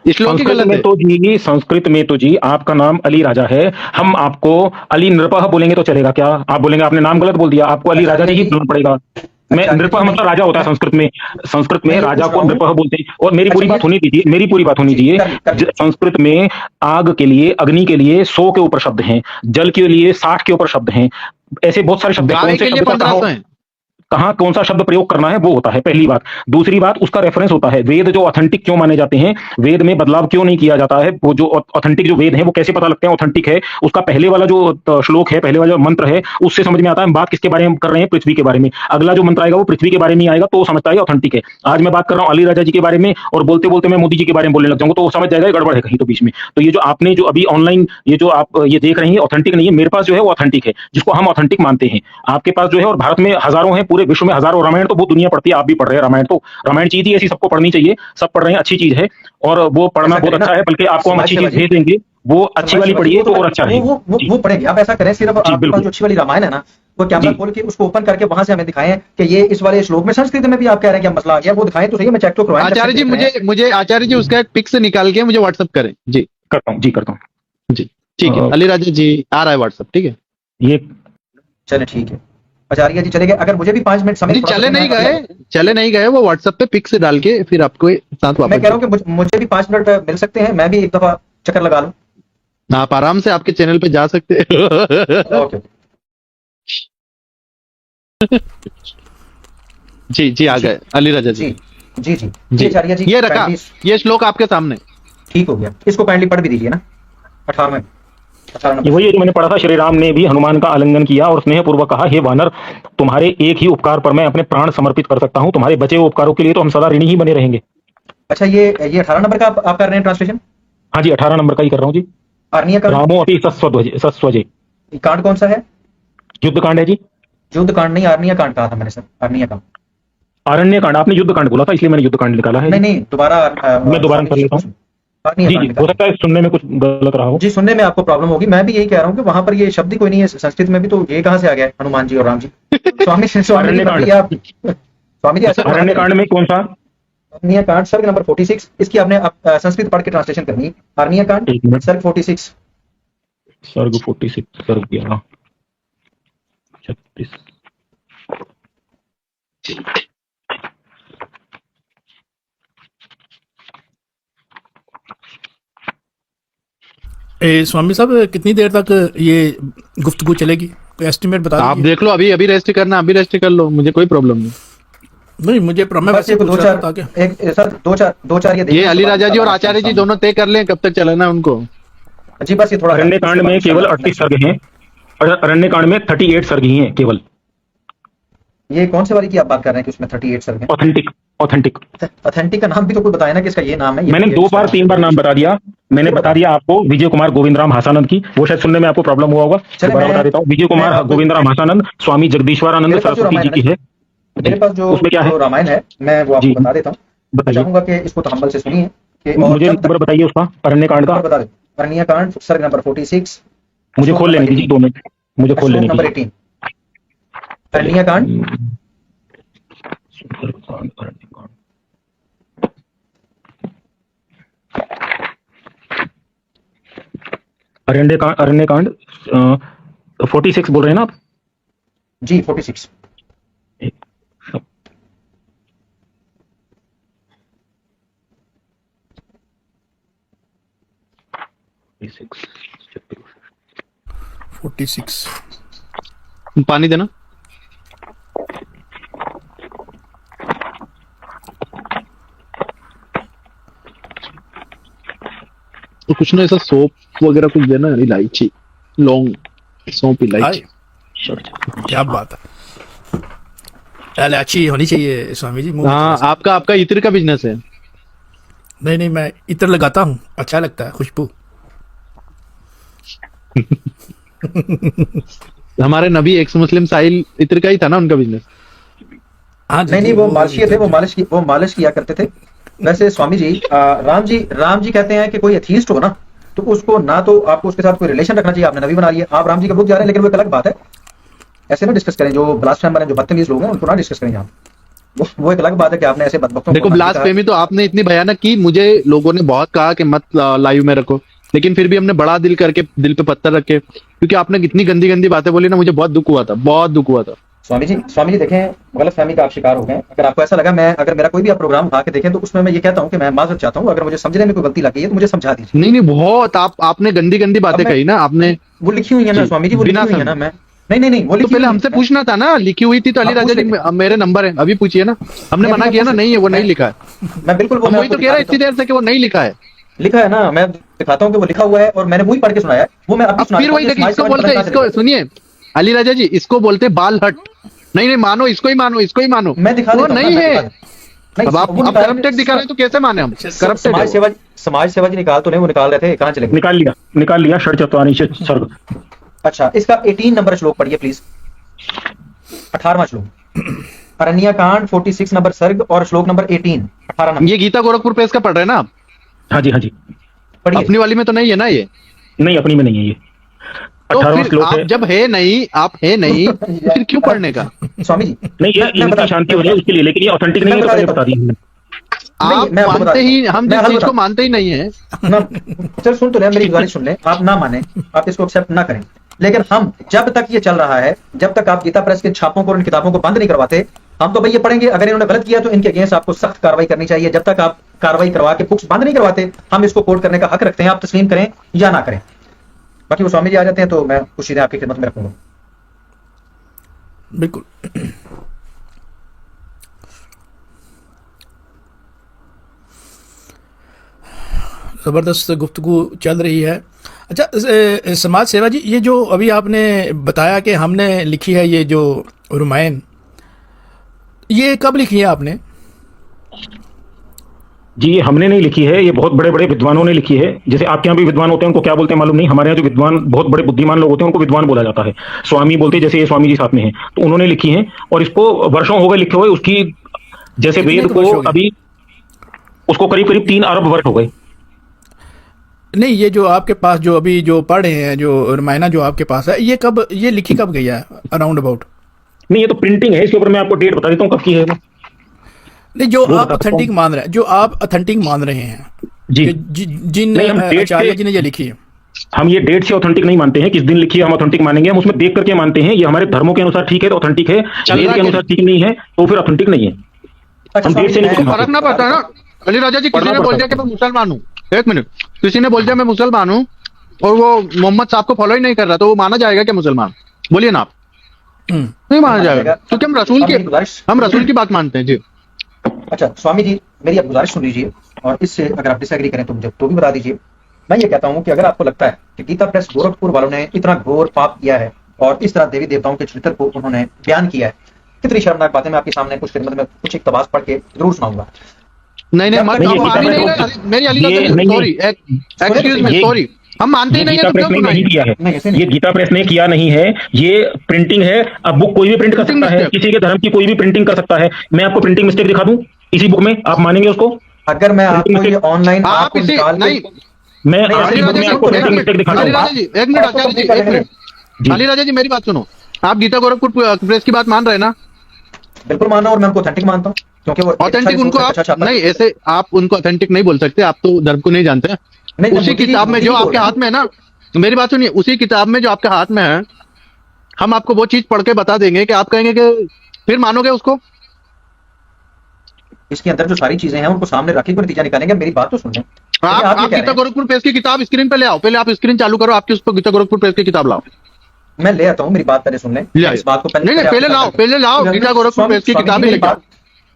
श्लोक ही संस्कृत गलत में है। तो जी, संस्कृत में तो जी आपका नाम अली राजा है, हम आपको अली नृपह बोलेंगे तो चलेगा क्या? आप बोलेंगे आपने नाम गलत बोल दिया, आपको अली राजा जी ही बोलना पड़ेगा। मैं नृपह मतलब राजा होता है संस्कृत में। संस्कृत में राजा को नृपह बोलते हैं। और मेरी पूरी बात होनी दीजिए, मेरी पूरी बात होनी दीजिए। संस्कृत में आग के लिए, अग्नि के लिए 100 के ऊपर शब्द हैं, जल के लिए 60 के ऊपर शब्द हैं, ऐसे बहुत सारे शब्द हैं। गाय के लिए 1500 है। कहाँ कौन सा शब्द प्रयोग करना है वो होता है, पहली बात। दूसरी बात, उसका रेफरेंस होता है। वेद जो ऑथेंटिक क्यों माने जाते हैं, वेद में बदलाव क्यों नहीं किया जाता है, वो जो ऑथेंटिक जो वेद है वो कैसे पता लगते हैं ऑथेंटिक है, उसका पहले वाला जो श्लोक है, पहले वाला जो मंत्र है, उससे समझ में आता है हम बात किसके बारे में कर रहे हैं, पृथ्वी के बारे में। अगला जो मंत्र आएगा वो पृथ्वी के बारे में आएगा, तो समझता है ऑथेंटिक है। आज मैं बात कर रहा हूँ अली राजा जी के बारे में और बोलते बोलते मैं मोदी जी के बारे में बोलने लग जाऊंगा तो वो समझ जाएगा गड़बड़ है कहीं तो बीच में। तो ये जो आपने जो अभी ऑनलाइन ये जो आप ये देख रहे हैं ऑथेंटिक नहीं है, मेरे पास जो है वो ऑथेंटिक है, जिसको हम ऑथेंटिक मानते हैं। आपके पास जो है, और भारत में हजारों है, पूरे विश्व में हजारों। रामायण तो बहुत दुनिया पढ़ती है, आप भी पढ़ रहे हैं रामायण, तो रामायण चीज ही ऐसी सबको पढ़नी चाहिए, सब पढ़ रहे हैं, अच्छी चीज है और वो पढ़ना बहुत अच्छा है। बल्कि आपको हम अच्छी चीज भेज देंगे, वो अच्छी वाली पढ़िए तो और अच्छा है। वो पढ़ेंगे। आप ऐसा करें, सिर्फ आपके पास जो अच्छी वाली रामायण है ना, वो कैमरा खोल के उसको ओपन करके वहां से हमें दिखाएं कि ये इस वाले श्लोक में संस्कृत में भी आप कह रहे हैं कि मसला आ गया, वो दिखाएं तो सही। मैं चेक तो करवाएं। आचार्य जी मुझे आचार्य जी उसका एक पिक्स निकाल के मुझे व्हाट्सएप करें। जी करता हूँ, जी करता हूँ जी, ठीक है। अली राजा जी आ रहा है व्हाट्सएप, ठीक है। ये चले ठीक है। आचार्य जी चले गए, अगर मुझे भी 5 मिनट समय चले नहीं गए, वो व्हाट्सएप पे पिक्स डाल के फिर आपको साथ वापस। मैं कह रहा हूँ कि मुझे भी 5 मिनट मिल सकते हैं, मैं भी एक दफा चक्कर लगा लूं। आप आराम से आपके चैनल पे जा सकते हैं। ओके जी जी आ गए अली राजा जी। जी जी जी जी आचार्य जी ये रखा, ये श्लोक आपके सामने। ठीक हो गया, इसको काइंडली पढ़ भी दीजिए ना 18वें 18 ये नंबर। वही है जो मैंने पढ़ा था, श्री राम ने भी हनुमान का आलिंगन किया और स्नेहपूर्वक कहा, हे वानर, तुम्हारे एक ही उपकार पर मैं अपने प्राण समर्पित कर सकता हूँ, तुम्हारे बचे हुए उपकारों के लिए तो हम सदा ऋणी ही बने रहेंगे। अच्छा, ये 18 नंबर का आप कर रहे हैं ट्रांसलेशन? हाँ जी, 18 नंबर का ही कर रहा हूँ जी। आर्निया का रामो अपनी सस्वजे, कांड कौन सा है? युद्ध कांड है जी। युद्ध कांड नहीं, आर्निया कांड कहा था मैंने सर, आर्निया का। अरण्य कांड, आपने युद्ध कांड बोला था इसलिए मैंने युद्ध कांड निकाला है। नहीं नहीं, दोबारा मैं दोबारा कर लेता हूँ। आर्निया जी कांड जी, हो निकालिए। सकता है सुनने में कुछ गलत रहा हो। जी, सुनने में आपको प्रॉब्लम होगी, मैं भी यही कह रहा हूँ कि वहां पर ये शब्द ही कोई नहीं है संस्कृत में भी, तो ये कहाँ से आ गया है हनुमान जी और राम जी? स्वामी जी अरण्यकांड। बताइए आप, स्वामी जी ऐसा अरण्य कांड में कौन सा? आर्निया कांड सर्ग नंबर 46, इसकी आपने संस्कृत पढ़ के ट्रांसलेशन करनी है। आर्निया कांड एक मिनट, सर्ग 46। सर्ग 46, सर्ग 11 36। स्वामी साहब कितनी देर तक ये गुफ्तगू चलेगी, कोई एस्टिमेट बता आप दीजिए। देख लो, अभी अभी रेस्ट करना, अभी रेस्ट कर लो, मुझे कोई प्रॉब्लम नहीं। नहीं मुझे मैं बस वैसे ये पूछ दो रहा चार था ताकि एक सर दो चार ये ये देखिए, अली उसके बाद राजा जी और इंशाल्लाह आचार्य जी सामने। दोनों तय कर लें कब तक चलाना है उनको। जी बस ये थोड़ा अरण्य कांड में केवल 38 सर्ग हैं, अरण्य कांड में 38 सर्ग ही हैं केवल। ये कौन से वाली की आप बात कर रहे हैं कि उसमें 38 सर्ग हैं? Authentic, authentic. ऑथेंटिक का नाम भी तो कोई बताया ना कि इसका ये नाम है। ये मैंने 2 बार 3 बार नाम बता दिया। मैंने बता दिया आपको विजय कुमार गोविंद राम हासानंद की, वो शायद सुनने में आपको प्रॉब्लम हुआ होगा, चलिए, दोबारा मैं- बता देता हूँ। विजय कुमार मैं आपको- गोविंद राम हासानंद स्वामी जगदीश्वरानंद मेरे पास जो सरस्वती जी की है। मेरे पास जो उसमें क्या है? जो रामायण है मैं वो जी। आपको बता देता हूँ। बताइए, चाहूंगा कि इसको तहम्मुल से सुनिए कि और मुझे जब तक नंबर बताइए उसका, अरण्य कांड का। नंबर बता दें। अरण्य कांड सर्ग नंबर 46, मुझे श्लोक खोल लेने नंबर दीजिए 2 मिनट, मुझे खोल श्लोक लेने नंबर दीजिए। 18। अरण्य कांड अरण्य कांड 46 बोल रहे हैं ना आप? जी 46। एक 46। पानी देना। तो कुछ ना ऐसा सोप वगैरह कुछ देना, इलायची, लौंग, सौंफ, इलायची। क्या बात है, इलायची होनी चाहिए स्वामी जी मुंह में हाँ, थोड़ा सा। आपका इत्र का बिजनेस है। नहीं नहीं, मैं इत्र लगाता हूँ, अच्छा लगता है, खुशबू। हमारे नबी एक्स मुस्लिम साहिल इत्र का ही था ना उनका बिजनेस। हाँ जी, नहीं जी, नहीं, वो मालिश थे, वो मालिश किया करते थे। वैसे स्वामी जी राम जी कहते हैं कि कोई एथीस्ट हो ना तो उसको ना तो आपको उसके साथ कोई रिलेशन रखना चाहिए, आपने नबी बना लिया, आप राम जी का बुक जा रहे हैं, लेकिन वो एक अलग बात है। ऐसे ना डिस्कस करें, जो ब्लास्फेमर हैं, जो बदतमीज लोग हैं, उनको ना डिस्कस करें यहाँ। वो एक अलग बात है कि आपने ऐसे बदबख्तों देखो, ब्लास्फेमी तो आपने इतनी भयानक की, मुझे लोगों ने बहुत कहा कि मत लाइव में रखो, लेकिन फिर भी हमने बड़ा दिल करके दिल पे पत्थर रखे, क्योंकि आपने इतनी गंदी गंदी बातें बोली ना, मुझे बहुत दुख हुआ था, बहुत दुख हुआ था। स्वामी जी देखें, गलतफहमी का आप शिकार हो गए। अगर आपको ऐसा लगा, अगर मेरा कोई भी आप प्रोग्राम उठा के देखें तो उसमें मैं ये कहता हूं कि मैं माजरत चाहता हूं, अगर मुझे समझने में कोई गलती लगी है तो मुझे समझा दीजिए। नहीं नहीं, बहुत आपने गंदी गंदी बातें कही ना आपने। वो लिखी हुई है ना स्वामी जी, वो लिखी हुई है ना। मैं नहीं वो तो लिखी पहले हुई हमसे है। पूछना था ना, लिखी हुई थी तो अली आप राजा पूछ जी लेते। मेरे नंबर है, अभी पूछिए ना। हमने मना किया ना, नहीं है वो नहीं लिखा है। मैं बिल्कुल वो हम वही तो कह रहे हैं इतनी देर से कि वो नहीं लिखा है। लिखा है ना, मैं दिखाता हूं कि वो लिखा हुआ है और मैंने वही पढ़ के सुनाया है। वो मैं अभी अब सुना फिर देता हूं वही कि देखिए, समाज इसको सेवा बोलते हैं, पता इसको चलेगा। सुनिए अली राजा जी, इसको बोलते बाल हट। नहीं मानो, इसको ही मानो, इसको ही मानो। मैं दिखा वो देता हूं, नहीं मैं है। दिखा देता हूं। नहीं, अब आप वो निकाल- करप्टेड दिखा रहे हैं तो कैसे माने हम? करप्टेड समाज सेवा जी निकाल तो नहीं, वो निकाल रहे थे, कहां चले गए? निकाल लिया षड्चत्वारि सर्ग। अच्छा, इसका 18 नंबर श्लोक पढ़िए प्लीज। 18वां श्लोक, अरण्य कांड 46 नंबर सर्ग और श्लोक नंबर 18, 18 नंबर ये गीता गोरखपुर प्रेस का पढ़ रहे हैं ना आप? हाँ जी पढ़िए। अपनी वाली में तो नहीं है ना ये? नहीं, अपनी में नहीं है ये। तो 18वां फिर श्लोक आप है। जब है नहीं, आप है नहीं, तो फिर क्यों पढ़ने का? स्वामी जी नहीं, ये मैं इनकी बता- शांति हो रही है उसके लिए, लेकिन ये ऑथेंटिक नहीं है तो बता पहले देता बता दिया हमने। आप मैं आपको बता मानते ही, देता हूं। हम मैं जिस हल चीज को बताता मानते ही नहीं है। ना, चल सुन तो ले, मेरी गुजारिश सुन ले, आप ना माने, आप इसको एक्सेप्ट ना करें, लेकिन हम जब तक ये चल रहा है, जब तक आप गीता प्रेस के छापों को और इन किताबों को बंद नहीं करवाते, हम तो भाई ये पढ़ेंगे। अगर इन्होंने गलत किया तो इनके अगेंस्ट आपको सख्त कार्रवाई करनी चाहिए। जब तक आप कार्रवाई करवा के बुक्स बंद नहीं करवाते, हम इसको कोट करने का हक रखते हैं, आप तस्लीम करें या ना करें। बाकी वो स्वामी जी आ जाते हैं तो मैं कुछ चीजें आपकी खिदमत में रखूंगा। बिल्कुल। ज़बरदस्त गुफ्तगू चल रही है। अच्छा, समाज सेवा जी, ये जो अभी आपने बताया कि हमने लिखी है ये जो रामायण, ये कब लिखी है आपने? जी, ये हमने नहीं लिखी है, ये बहुत बड़े बड़े विद्वानों ने लिखी है। जैसे आपके यहाँ भी विद्वान होते हैं, उनको क्या बोलते हैं मालूम नहीं, हमारे यहाँ जो विद्वान बहुत बड़े बुद्धिमान लोग होते हैं उनको विद्वान बोला जाता है। स्वामी बोलते हैं, जैसे ये स्वामी जी साथ में हैं, तो उन्होंने लिखी है और इसको वर्षों हो गए लिखे हुए। उसकी जैसे कितने वेद वर्ष को हो गए? अभी उसको करीब करीब 3 अरब वर्ष हो गए। नहीं, ये जो आपके पास जो अभी जो पढ़ रहे हैं, जो रामायण जो आपके पास है, ये कब, ये लिखी कब गई है अराउंड अबाउट? नहीं, ये तो प्रिंटिंग है, इसके ऊपर मैं आपको डेट बता देता हूँ कब की है वो। नहीं, जो वो आप बता सकता ऑथेंटिक हूँ। मान रहे हैं, जो आप ऑथेंटिक मान रहे हैं जी, कि जिन नहीं, हम डेट आचार्य से जी ने ये लिखी है। हम ये डेट से ऑथेंटिक नहीं मानते हैं, किस दिन लिखी है हम ऑथेंटिक मानेंगे। हम उसमें देख करके मानते हैं, ये हमारे धर्मों के अनुसार ठीक है तो ऑथेंटिक है, वेद के अनुसार ठीक नहीं है तो फिर ऑथेंटिक नहीं है। अच्छा, हम स्वामी डेट से जी, नहीं मैं- फर्क ना पड़ता है ना अली राजा जी। किसी पढ़ना ने बोल पड़ता दिया है। कि मैं मुसलमान हूँ, एक मिनट, किसी ने बोल दिया मैं मुसलमान हूँ और वो मोहम्मद साहब को फॉलो ही नहीं कर रहा, तो वो माना जाएगा क्या मुसलमान? बोलिए ना आप। नहीं माना जाएगा, क्योंकि हम रसूल अब मेरी गुजारिश- की बात मानते हैं जी। अच्छा स्वामी जी, मेरी आप गुजारिश सुन लीजिए और इससे अगर आप डिसएग्री करें तो मुझे तो भी बता दीजिए। मैं ये कहता हूं कि अगर आपको लगता है कि गीता प्रेस गोरखपुर वालों ने इतना घोर पाप किया है और इस तरह देवी देवताओं के चरित्र को उन्होंने बयान किया है, कितनी शर्मनाक बातें मैं आपके सामने कुछ खिदमत में कुछ इकतबास पढ़ के जरूर सुनाऊंगा। नहीं नहीं, मत नहीं, आप ये मान ही गीता नहीं प्रेस- रहे मेरी अली ये राजा जी, नहीं, सॉरी, एक्सक्यूज मी, ये- सॉरी, हम मानते ये ही नहीं है गीता तो प्रेस क्यों ने नहीं सुनाएंगे? किया नहीं, ऐसे है, नहीं। ये गीता प्रेस ने किया नहीं है, ये प्रिंटिंग है। अब बुक कोई भी प्रिंट कर Printing सकता है, mistake। किसी के धर्म की कोई भी प्रिंटिंग कर सकता है। मैं आपको प्रिंटिंग मिस्टेक दिखा दूं इसी बुक में, आप मानेंगे उसको? अगर मैं आपको ये ऑनलाइन आप आपको इसे निकाल नहीं, के मैं नहीं, आपकी अली बुक राजा में जी, आपको एक प्रिंटिंग मिनट, मिस्टेक दिखाता अली हूँ। राजा जी एक मिनट, आचार्य जी एक मिनट, जी। अली राजा जी मेरी बात सुनो, आप गीता गोरखपुर प्रेस की बात मान रहे हैं ना? बिल्कुल मानना, और मैं उनको ऑथेंटिक मानता हूँ क्योंकि वो ऑथेंटिक उनको आप नहीं, ऐसे आप उनको ऑथेंटिक नहीं बोल सकते, आप तो धर्म को नहीं जानते हैं। नहीं, मैं उसी मोदी जी- किताब में मोदी जो जी बोल आपके रहे हैं। हाथ में है ना, मेरी बात सुनिए, उसी किताब में जो आपके हाथ में है, हम आपको वो चीज पढ़ के बता देंगे कि आप कहेंगे कि फिर मानोगे उसको? इसके अंदर जो सारी चीजें हैं उनको सामने रख के नतीजा निकालेंगे। मेरी बात तो सुन लें। आप ये कह गीता रहे हैं। गोरखपुर प्रेस की किताब स्क्रीन पे ले आओ, पहले आप स्क्रीन चालू करो, आपकी उस पर गीता गोरखपुर प्रेस की किताब लाओ। मैं ले आता हूँ, मेरी बात पहले सुन लें। ले इस बात को नहीं नहीं, पहले लाओ, पहले लाओ, गीता गोरखपुर प्रेस की किताब ही लेके आओ।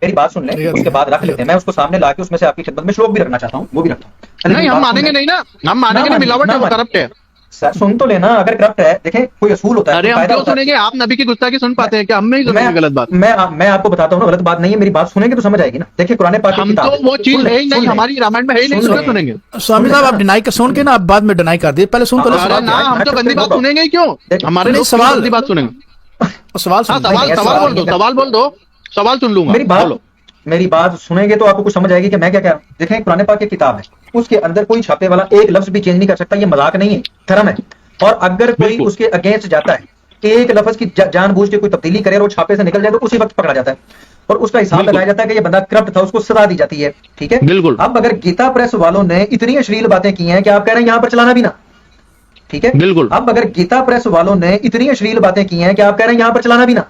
मेरी बात सुन लें, उसके बाद रख लेते हैं। मैं उसको सामने लाके उसमें से आपकी खिदमत में श्लोक भी रखना चाहता हूँ, वो भी रखता हूँ। नहीं, हम मानेंगे नहीं ना, हम मानेंगे नहीं, मिलावट है, वो करप्ट है। सर सुन तो लेना, अगर करप्ट है, देखें कोई असूल होता है, अरे कोई हम कायदा क्यों होता है। सुनेंगे? आप नबी की गुस्ताखी सुन पाते हैं क्या? हम नहीं सुनेंगे गलत बात। मैं आपको बताता हूँ ना, गलत बात नहीं है। मेरी बात सुनेंगे तो समझ आएगी ना। देखिए कुरान पाक की हम किताब तो वो चीज है ही नहीं, हमारी रामायण में है ही नहीं, सुन सुने ले। सुनेंगे। स्वामी साहब, आप डिनाई कर सुन के ना, आप बाद में डिनाई कर दिए, पहले सुन तो लो अरे सवाल। ना, हम तो गंदी बात सुनेंगे ही क्यों? हमारे नहीं, लोग सवाल- गंदी बात सुनेंगे। सवाल हाँ, सुन। सवाल सवाल बोल दो, सवाल बोल दो, सवाल सुन लूंगा। मेरी बात सुनेंगे तो आपको कुछ समझ आएगी कि मैं क्या कह रहा हूँ। देखें कुरान पाक की किताब है, उसके अंदर कोई छापे वाला एक लफ्ज भी चेंज नहीं कर सकता। ये मजाक नहीं है, धर्म है। और अगर कोई बिल्कुल। उसके अगेंस्ट जाता है, एक लफ्ज की जानबूझ के कोई तब्दीली करे और वो छापे से निकल जाए, तो उसी वक्त पकड़ा जाता है और उसका हिसाब बिल्कुल। लगाया जाता है कि ये बंदा करप्ट था, उसको सजा दी जाती है। ठीक है, बिल्कुल। अब अगर गीता प्रेस वालों ने इतनी अश्लील बातें की हैं कि आप कह रहे हैं यहां पर चलाना भी ना, ठीक है, बिल्कुल। अब अगर गीता प्रेस वालों ने इतनी अश्लील बातें की हैं कि आप कह रहे हैं यहां पर चलाना भी ना,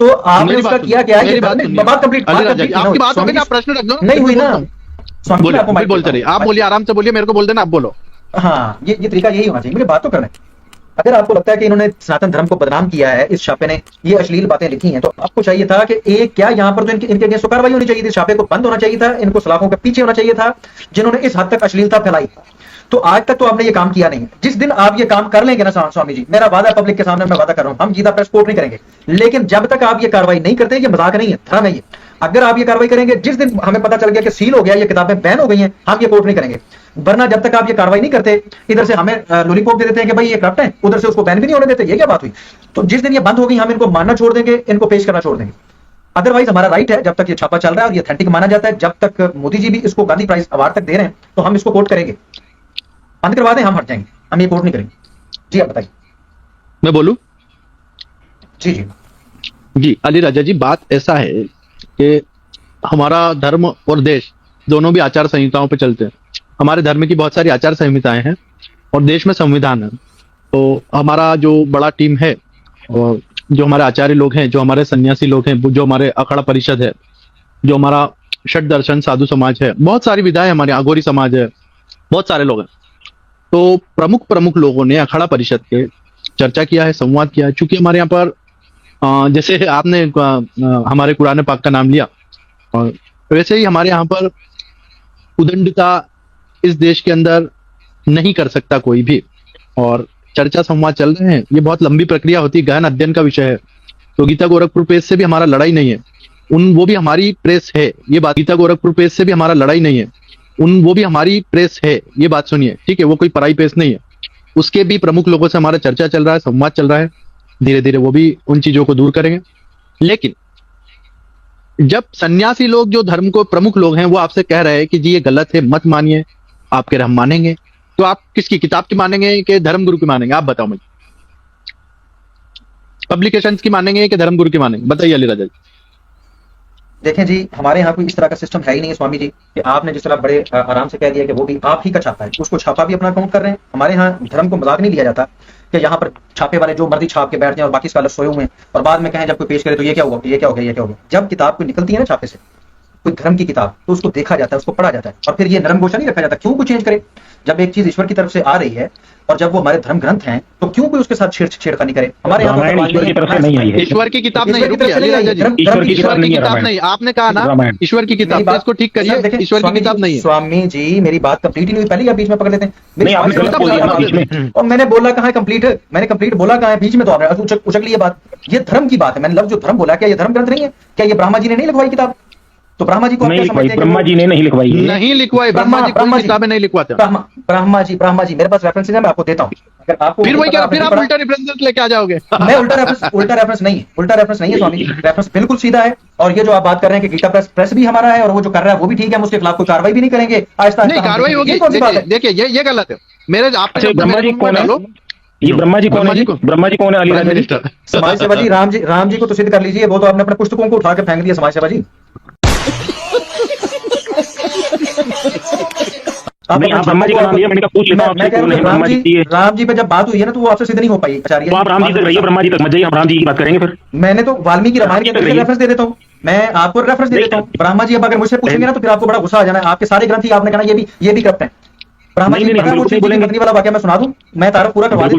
तो आपने मेरी उसका बात किया क्या है? मेरी ये बात बात सुनिए। कंप्लीट, अली राजा जी, आपकी बात हो गई ना, आप प्रश्न रख दो ना, नहीं हुई ना। बोलता हूँ। स्वामी जी, बोलिए, आपको फिर माइक बोलते देता रहिए, हूं। आप बोलिए, आराम से बोलिए, मेरे को बोल देना, आप बोलो। हाँ, ये तरीका यही होना चाहिए, मुझे बात तो करना है। अगर आपको लगता है कि इन्होंने सनातन धर्म को बदनाम किया है, इस छापे ने ये अश्लील बातें लिखी हैं, तो आपको चाहिए था कि एक क्या यहाँ पर तो इनके अगेंस्ट कार्रवाई होनी चाहिए थी, छापे को बंद होना चाहिए था, इनको सलाखों के पीछे होना चाहिए था, जिन्होंने इस हद तक अश्लीलता फैलाई। तो आज तक तो आपने ये काम किया नहीं है। जिस दिन आप ये काम कर लेंगे ना स्वामी जी, मेरा वादा पब्लिक के सामने, मैं वादा कर रहा हूं, हम गीता प्रेस कोर्ट नहीं करेंगे। लेकिन जब तक आप ये कार्रवाई नहीं करते, ये मजाक नहीं है, धर्म है ये। अगर आप ये कार्रवाई करेंगे, जिस दिन हमें पता चल गया कि सील हो गया, ये किताबें बैन हो गई हैं, हम ये कोर्ट नहीं करेंगे। वरना जब तक आप ये कार्रवाई नहीं करते, इधर से हमें लॉलीपॉप दे देते हैं कि भाई ये करप्ट है, उधर से उसको बैन भी नहीं होने देते। ये क्या बात हुई? तो जिस दिन ये बंद होगी, हम इनको मानना छोड़ देंगे, इनको पेश करना छोड़ देंगे। अदरवाइज हमारा राइट है, जब तक ये छापा चल रहा है और ये ऑथेंटिक माना जाता है, जब तक मोदी जी भी इसको गांधी प्राइज अवार्ड तक दे रहे हैं, तो हम इसको कोर्ट करेंगे। बंद करवा दें, हम हट जाएंगे, हम ये कोर्ट नहीं करेंगे। जी आप बताइए। मैं बोलूं? जी जी जी, अली राजा जी, बात ऐसा है कि हमारा धर्म और देश दोनों भी आचार संहिताओं पे चलते हैं। हमारे धर्म की बहुत सारी आचार संहिताएं हैं और देश में संविधान है। तो हमारा जो बड़ा टीम है और जो हमारे आचार्य लोग हैं, जो हमारे सन्यासी लोग हैं, जो हमारे अखाड़ा परिषद है, जो हमारा षट दर्शन साधु समाज है, बहुत सारी विधाएं, हमारे अघोरी समाज है, बहुत सारे लोग हैं। तो प्रमुख लोगों ने अखाड़ा परिषद के चर्चा किया है, संवाद किया है। चूंकि हमारे यहाँ पर जैसे आपने हमारे कुरान पाक का नाम लिया, और वैसे ही हमारे यहाँ पर उदंडता इस देश के अंदर नहीं कर सकता कोई भी। और चर्चा संवाद चल रहे हैं, ये बहुत लंबी प्रक्रिया होती है, गहन अध्ययन का विषय है। तो गीता गोरखपुर प्रेस से भी हमारा लड़ाई नहीं है, वो भी हमारी प्रेस है, ये बात। गीता गोरखपुर प्रेस से भी हमारा लड़ाई नहीं है, वो भी हमारी प्रेस है, ये बात सुनिए, ठीक है। वो कोई पराई प्रेस नहीं है। उसके भी प्रमुख लोगों से हमारा चर्चा चल रहा है, संवाद चल रहा है। धीरे धीरे वो भी उन चीजों को दूर करेंगे। लेकिन जब सन्यासी लोग, जो धर्म को प्रमुख लोग हैं, वो आपसे कह रहे हैं कि जी ये गलत है, मत मानिए, आप कह रहे हम मानेंगे, तो आप किसकी, किताब की मानेंगे कि धर्मगुरु की मानेंगे? आप बताओ मुझे। पब्लिकेशंस की मानेंगे कि धर्मगुरु की मानेंगे? बताइए अली राजा जी। देखें जी, हमारे यहाँ कोई इस तरह का सिस्टम है ही नहीं है स्वामी जी, कि आपने जिस तरह बड़े आराम से कह दिया कि वो भी आप ही का छापा है, उसको छापा भी अपना काउंट कर रहे हैं। हमारे यहाँ धर्म को मजाक नहीं लिया जाता कि यहाँ पर छापे वाले जो मर्जी छाप के बैठ जाए और बाकी स्कॉलर सोए हुए हैं और बाद में कहें जब कोई पेश करे तो ये क्या हुआ, ये क्या हो गया, ये क्या हो गया। जब किताब कोई निकलती है ना छापे से, कोई धर्म की किताब, तो उसको देखा जाता है, उसको पढ़ा जाता है और फिर ये नरम गोशा नहीं रखा जाता। क्यों कोई चेंज करे? जब एक चीज ईश्वर की तरफ से आ रही है और जब वो हमारे धर्म ग्रंथ हैं, तो क्यों कोई उसके साथ छेड़खानी करे? हमारे यहाँ ईश्वर की तरफ से नहीं आई है। ईश्वर की किताब नहीं, रुकिए अली राजा जी, ईश्वर की किताब नहीं, आपने कहा ना ईश्वर की किताब, इसको ठीक करिए, ईश्वर की किताब नहीं है। स्वामी जी, मेरी बात कंप्लीट ही नहीं हुई, पहले आप बीच में पकड़ लेते हैं। नहीं, आपने गलत बोल दिया ना बीच में। और मैंने बोला कहाँ है कंप्लीट? मैंने कंप्लीट बोला कहाँ है? बीच में तो आपने उचक ली ये बात। ये धर्म की बात है, मैंने लफ्ज जो धर्म बोला, क्या ये धर्म ग्रंथ नहीं है? क्या ये ब्रह्मा जी ने नहीं लिखवाई किताब? तो ब्रह्मा जी को आप नहीं क्या लिखवाई, समझते हैं? ब्रह्मा जी ने नहीं लिखवाई है। नहीं लिखवाई, ब्रह्मा जी कोई किताबें नहीं लिखवाते। ब्रह्मा जी, मेरे पास रेफरेंस है, मैं आपको देता हूँ। अगर आपको फिर वही, फिर आप उल्टा रेफरेंस लेके आ जाओगे। मैं उल्टा रेफरेंस नहीं है स्वामी जी, रेफरेंस बिल्कुल सीधा है। और ये जो आप बात कर रहे हैं कि गीता प्रेस भी हमारा है और वो जो कर रहा है वो भी ठीक है, हम उसके खिलाफ कोई कार्रवाई भी नहीं करेंगे। आहिस्ता नहीं कार्रवाई होगी, देखिए ये गलत है। मेरे आपने ब्रह्मा जी कौन है? ये ब्रह्मा जी कौन है? ब्रह्मा जी कौन है? अली राजा जी, समाज सेवा जी, राम जी को तो सिद्ध कर लीजिए, वो तो आपने अपने पुस्तकों को उठा के फेंक दिया समाज सेवा जी। नहीं, आप ब्रह्मा जी का नाम लिया, मैंने कहा पूछ लेता हूं आपसे कौन है ब्रह्मा जी। राम जी पे जब बात हुई है ना, तो वो आपसे सिद्ध नहीं हो पाई आचार्य। तो आप राम जी तक रहिए, ब्रह्मा जी तक मत जाइए, हम राम जी की बात करेंगे। फिर मैंने तो वाल्मीकि रामायण के अंदर रेफरेंस दे देता हूँ, मैं आपको रेफरेंस दे देता हूँ। ब्रह्मा जी अब अगर मुझसे पूछेंगे ना तो फिर आपको बड़ा गुस्सा आ जाना है। आपके सारे ग्रंथ ही आपने कहना ये भी करप्ट है। ब्रह्मा जी पत्नी वाला वाक्य मैं सुना दूं, मैं तारक पूरा करवा दूं।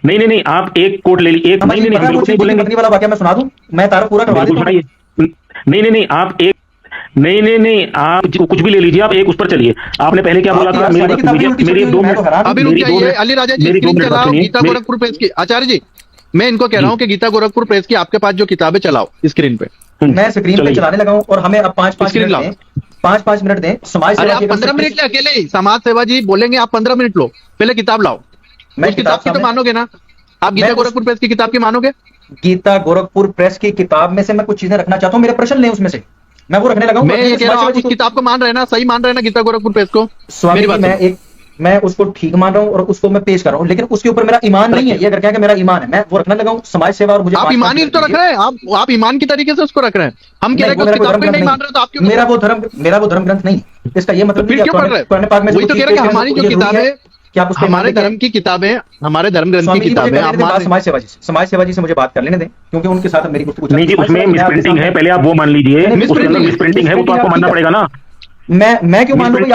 नहीं, आप एक कोट ले लीजिए। पत्नी वाला वाक्य मैं सुना दूं, मैं तारक पूरा करवा दूं। नहीं, आप एक नहीं, आप कुछ भी ले लीजिए, आप एक उस पर चलिए। आपने पहले क्या बोला था? मेरी 2 मिनट अभी रुकिए, अली राजा जी स्क्रीन चलाओ गीता गोरखपुर प्रेस की। आचार्य जी, मैं इनको कह रहा हूँ कि गीता गोरखपुर प्रेस की आपके पास जो किताबें चलाओ स्क्रीन पे। मैं स्क्रीन पे चलाने लगा हूँ और हमें अब 5-5 मिनट दें। समाज सेवा आप 15 मिनट ले अकेले ही, समाज सेवा जी बोलेंगे, आप 15 मिनट लो, पहले किताब लाओ। मैं किताब की तो मानोगे ना? आप गीता गोरखपुर प्रेस की किताब की मानोगे? गीता गोरखपुर प्रेस की किताब में से मैं कुछ चीजें रखना चाहता हूँ, मेरे प्रश्न लें उसमें से, मैं वो रखने लगा हूं। मैं ये कह रहा हूं, आप उस किताब को मान रहे हैं ना, सही मान रहे हैं ना गीता गोरखपुर प्रेस को? स्वामी जी, मैं उसको ठीक मान रहा हूं और उसको मैं पेश कर रहा हूं, लेकिन उसके ऊपर मेरा ईमान नहीं है। ये अगर क्या मेरा ईमान है, मैं वो रखने लगा हूं। समाज सेवा और मुझे आप ईमान ही तो रख रहे हैं, आप ईमान की तरीके से उसको रख रहे हैं। हम कह रहे हैं कि किताब को नहीं मान रहे, तो आप क्यों? मेरा वो धर्म ग्रंथ नहीं, इसका ये मतलब फिर क्यों पढ़ रहे हैं? वही तो कह रहे हैं कि हमारी जो किताबें, क्या हमारे धर्म की किताबें, हमारे धर्म ग्रंथ की किताबें, समाज सेवा जी से मुझे बात कर लेने दें, क्योंकि उनके साथ मेरी गुफ्तगू नहीं जी, उसमें मिसप्रिंटिंग है, पहले आप वो मान लीजिए। उसके अंदर मिसप्रिंटिंग है, वो तो आपको मानना पड़ेगा ना। मैं क्यों मान लूं?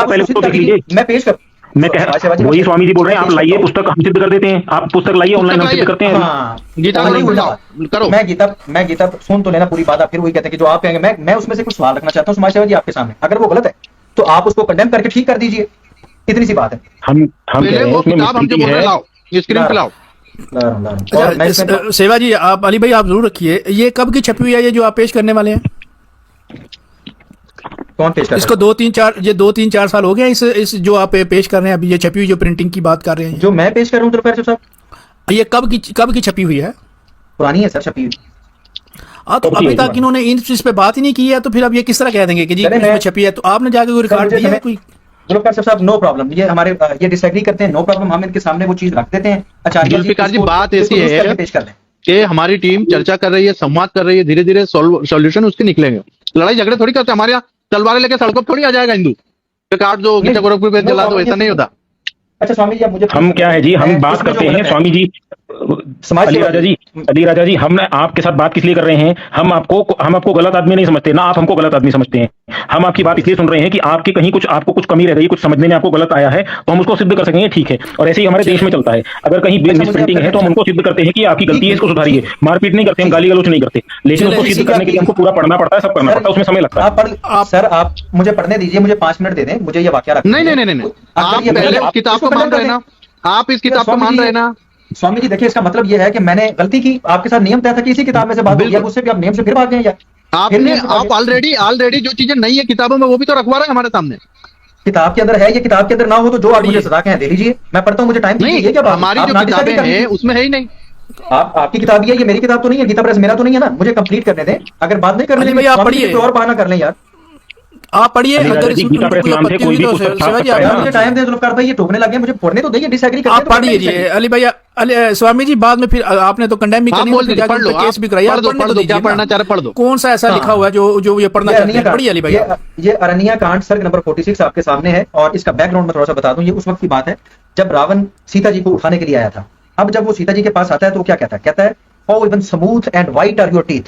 मैं पेश कर, मैं कह रहा हूं, वही स्वामी जी बोल रहे हैं, आप लाइए पुस्तक, हम सिद्ध कर देते हैं। आप पुस्तक लाइए, ऑनलाइन हम सिद्ध करते हैं। गीता करो। मैं गीता सुन तो लेना पूरी बात, आप फिर वही कहते हैं कि जो आप कहेंगे। मैं उसमें से कुछ सवाल रखना चाहता हूँ समाज सेवा जी आपके सामने। अगर वो गलत है तो आप उसको कंडेम करके ठीक कर दीजिए, इतनी सी बात है। हम कह रहे हैं उसमें मिसप्रिंटिंग है। स्क्रीन पे लाओ। सेवा जी, आप अली भाई आप जरूर रखिए। ये कब की छपी हुई है, ये जो आप पेश करने वाले हैं? कौन पेश कर रहा है? इसको 2-3-4 साल हो गए इस जो आप पेश कर रहे हैं अभी, ये छपी हुई जो प्रिंटिंग की बात कर रहे हैं, जो मैं पेश कर रहा हूँ त्रिपाठी साहब, ये कब की छपी हुई है? पुरानी है सर छपी हुई। तो अभी तक इन्होंने इस पे बात ही नहीं की है, तो फिर अब ये किस तरह कह देंगे कि जी इसमें छपी है? तो आपने जाके कोई रिकॉर्ड दिया है कोई? जुल्फिकार साहब, नो प्रॉब्लम, ये हमारे ये डिसएग्री करते हैं, नो प्रॉब्लम, हम इनके सामने वो चीज रख देते हैं। आचार्य जुल्फिकार जी, बात ऐसी है पेश कर लें कि हमारी टीम चर्चा कर रही है, संवाद कर रही है, धीरे धीरे सॉल्यूशन उसके निकलेंगे। लड़ाई झगड़े थोड़ी करते, हमारे यहाँ तलवारें लेके सड़कों पर थोड़ी आ जाएगा हिंदू काट दो गीता गोरखपुर पे जला दो, ऐसा नहीं होता। अच्छा स्वामी जी, मुझे हम क्या है जी, हम बात करते हैं स्वामी जी, समाज अली राजा जी, अली राजा जी, हम आपके साथ बात किस लिए कर रहे हैं? हम आपको गलत आदमी नहीं समझते, ना आप हमको गलत आदमी समझते हैं। हम आपकी बात इसलिए सुन रहे हैं कि आपकी कहीं आपको कुछ कमी रह गई, कुछ समझने में आपको गलत आया है, तो हम उसको सिद्ध कर सकेंगे, ठीक है। और ऐसे ही हमारे देश में चलता है, अगर कहीं मिस प्रिंटिंग है तो हम उनको सिद्ध करते हैं कि आपकी गलती है, इसको सुधारिए। मारपीट नहीं करते, हम गाली गलौच नहीं करते, लेकिन उसको सिद्ध करने के लिए हमको पूरा पढ़ना पड़ता है, सब करना पड़ता है, उसमें समय लगता है। सर आप मुझे पढ़ने दीजिए, मुझे 5 मिनट दे दें, मुझे ये वाक्य रखना नहीं, आप पहले इस किताब को मान रहे हैं ना, आप इस किताब को मान रहे हैं ना। स्वामी जी देखिए, इसका मतलब यह है कि मैंने गलती की, आपके साथ नियम तय था कि इसी किताब में से बात होगी, उससे भी आप नियम से फिर भाग गए यार। आप ऑलरेडी जो चीजें नहीं है किताबों में वो भी तो रखवा रहे हैं हमारे सामने। किताब के अंदर है, ये किताब के अंदर ना हो तो जो आप मुझे सजा कहें दे लीजिए, मैं पढ़ता हूँ, मुझे टाइम दीजिए। क्या बात, हमारी जो किताबें हैं उसमें है ही नहीं। आपकी किताब ही है, ये मेरी किताब तो नहीं है, गीता प्रेस मेरा तो नहीं है ना, मुझे कंप्लीट करने दें। अगर बात नहीं करने भैया आप पढ़िए, और बहाना कर लें यार, आप पढ़िए। अगर गीता प्रेस नाम से कोई भी पुस्तक छाप सकता है। मुझे टाइम दे जुल्फकार भाई, ये टोकने लगे, मुझे पढ़ने तो देंगे, डिसएग्री करते आप पढ़िए जी अली भैया। स्वामी जी बाद में फिर आपने तो कंडेम भी केस भी कराया, क्या पढ़ना चाह रहे पढ़ दो। कौन सा ऐसा लिखा हुआ है जो ये पढ़ना चाहते हैं? पढ़िए अली भैया। ये अरण्या कांड सर्ग नंबर 46 आपके सामने है, और इसका बैकग्राउंड मैं थोड़ा सा बता दूं। ये उस वक्त की बात है जब रावण सीता जी को उठाने के लिए आया था। अब जब वो सीता जी के पास आता है तो क्या कहता है? कहता है, how even smooth and white are your teeth,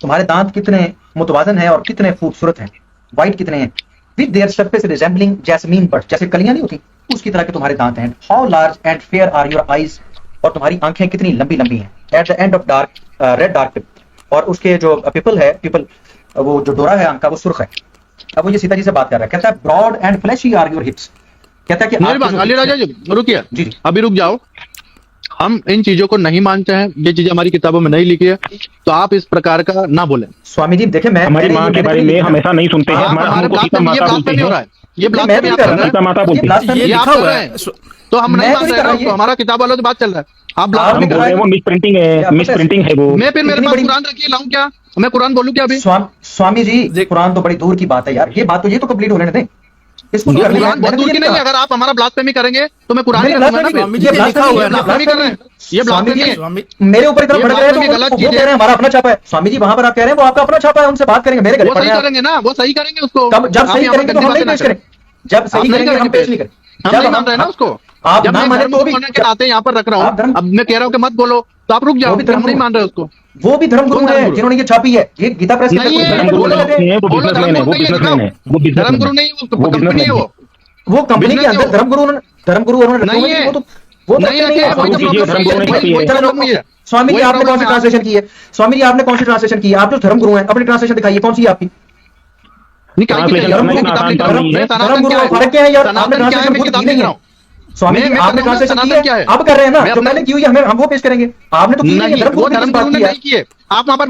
तुम्हारे दांत कितने मुतवाजन हैं और कितने खूबसूरत हैं, व्हाइट कितने हैं, with their surface resembling jasmine but, जैसे कलियां नहीं होती उसकी तरह के तुम्हारे दांत हैं। How large and fair are your eyes, और तुम्हारी आंखें कितनी लंबी लंबी हैं। At the end of dark red dark tip, और उसके जो पिपल है, पिपल वो जो डोरा है आंख का वो सुर्ख है। अब वो ये सीता जी से बात कर रहा है, कहता है broad and flashy are your hips, कहता है कि अली राजा जी रुकिए जी, अभी रुक जाओ। हम इन चीजों को नहीं मानते हैं, ये चीजें हमारी किताबों में नहीं लिखी है, तो आप इस प्रकार का ना बोलें। स्वामी जी देखिए, मैं हमारी माँ के बारे में हम ऐसा नहीं सुनते हैं, हमको सीता माता बोलते हैं, ये सीता माता बोलते हैं, ये लिखा हुआ है, तो हम नहीं मान रहे हैं, हमारा किताब वालों से बात चल रहा है। आप बोल रहे हैं वो मिस प्रिंटिंग है, मिस प्रिंटिंग है वो। मैं फिर मेरे पास कुरान रखिए, लाऊं क्या? मैं कुरान बोलूं क्या अभी? स्वामी जी कुरान तो बड़ी दूर की बात है यार, ये बात तो ये तो कंप्लीट होने दें। इसको कुरान बहुत दूर की नहीं है, अगर आप हमारा ब्लास्फेमी करेंगे तो मैं कुरान ही रखूंगा ना। ये लिखा हुआ है ना, ब्लास्फेमी कर रहे हैं, ये ब्लास्फेमी है। मेरे ऊपर इतना भड़क रहे हैं, तो वो कह रहे हैं हमारा अपना छापा है। स्वामी जी वहां पर आप कह रहे हैं वो आपका अपना छापा है, उनसे बात करेंगे, मेरे घर वो सही करेंगे ना, वो सही करेंगे उसको। जब सही करेंगे तो हम नहीं पेश करें, जब सही करेंगे हम पेश नहीं करें, हम नहीं मान रहे ना उसको। आप जब ना मैं माने धर्म होने के नाते यहाँ पर रख रहा हूँ, अब मैं कह रहा हूँ कि मत बोलो, तो आप रुक जाओ, हम नहीं मान रहे उसको। वो भी धर्मगुरु है जिन्होंने ये छापी है, ये गीता प्रेस नहीं है, धर्मगुरु नहीं है, वो बिजनेसमैन है, वो बिजनेसमैन है, धर्मगुरु नहीं, वो कंपनी है, वो कंपनी के अंदर धर्मगुरु उन्होंने नहीं है, वो नहीं है। स्वामी जी आपने कौन सी ट्रांसलेशन की है? स्वामी जी आपने कौन सी ट्रांसलेशन की है? आप जो धर्मगुरु हैं अपनी ट्रांसलेशन दिखाइए, कौन सी है आपकी? धर्मगुरु फर्क क्या है यार? आपने ट्रांसलेशन खुद की नहीं है। स्वामी जी आपने ट्रांसलेशन की है, अब कर रहे हैं ना, जो पहले की हुई है हम वो पेश करेंगे। आपने तो की नहीं, धर्मगुरु ने नहीं किए, आप वहां पर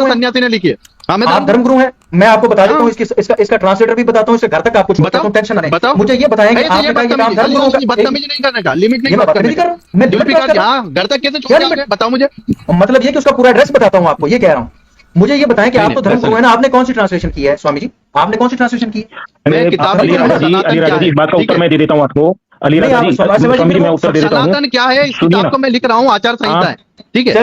सन्यासी ने लिखी है। आप धर्मगुरु हैं, मैं आपको बता देता हूँ, इसका ट्रांसलेटर भी बताता हूँ, इसके घर तक आपको छोड़ता हूँ, टेंशन नहीं। बताओ मुझे ये बताएंगे आपने कहा ये काम धर्मगुरु का बदतमीजी नहीं करने का, लिमिट नहीं कर रहा मैं घर तक कैसे छोड़, बताओ मुझे। मतलब ये कि उसका पूरा एड्रेस बताता हूँ आपको, ये कह रहा हूँ। मुझे ये बताएं कि आप तो धर्मगुरु है ना, आपने कौन सी ट्रांसलेशन की है? स्वामी जी आपने कौन सी ट्रांसलेशन की? मैं किताब अली राजा जी इस बात का उत्तर मैं दे देता हूँ आपको। अली राजा जी स्वामी जी मैं उत्तर दे देता हूँ। सनातन क्या है इस किताब को मैं लिख रहा हूँ, आचार संहिता है, ठीक है।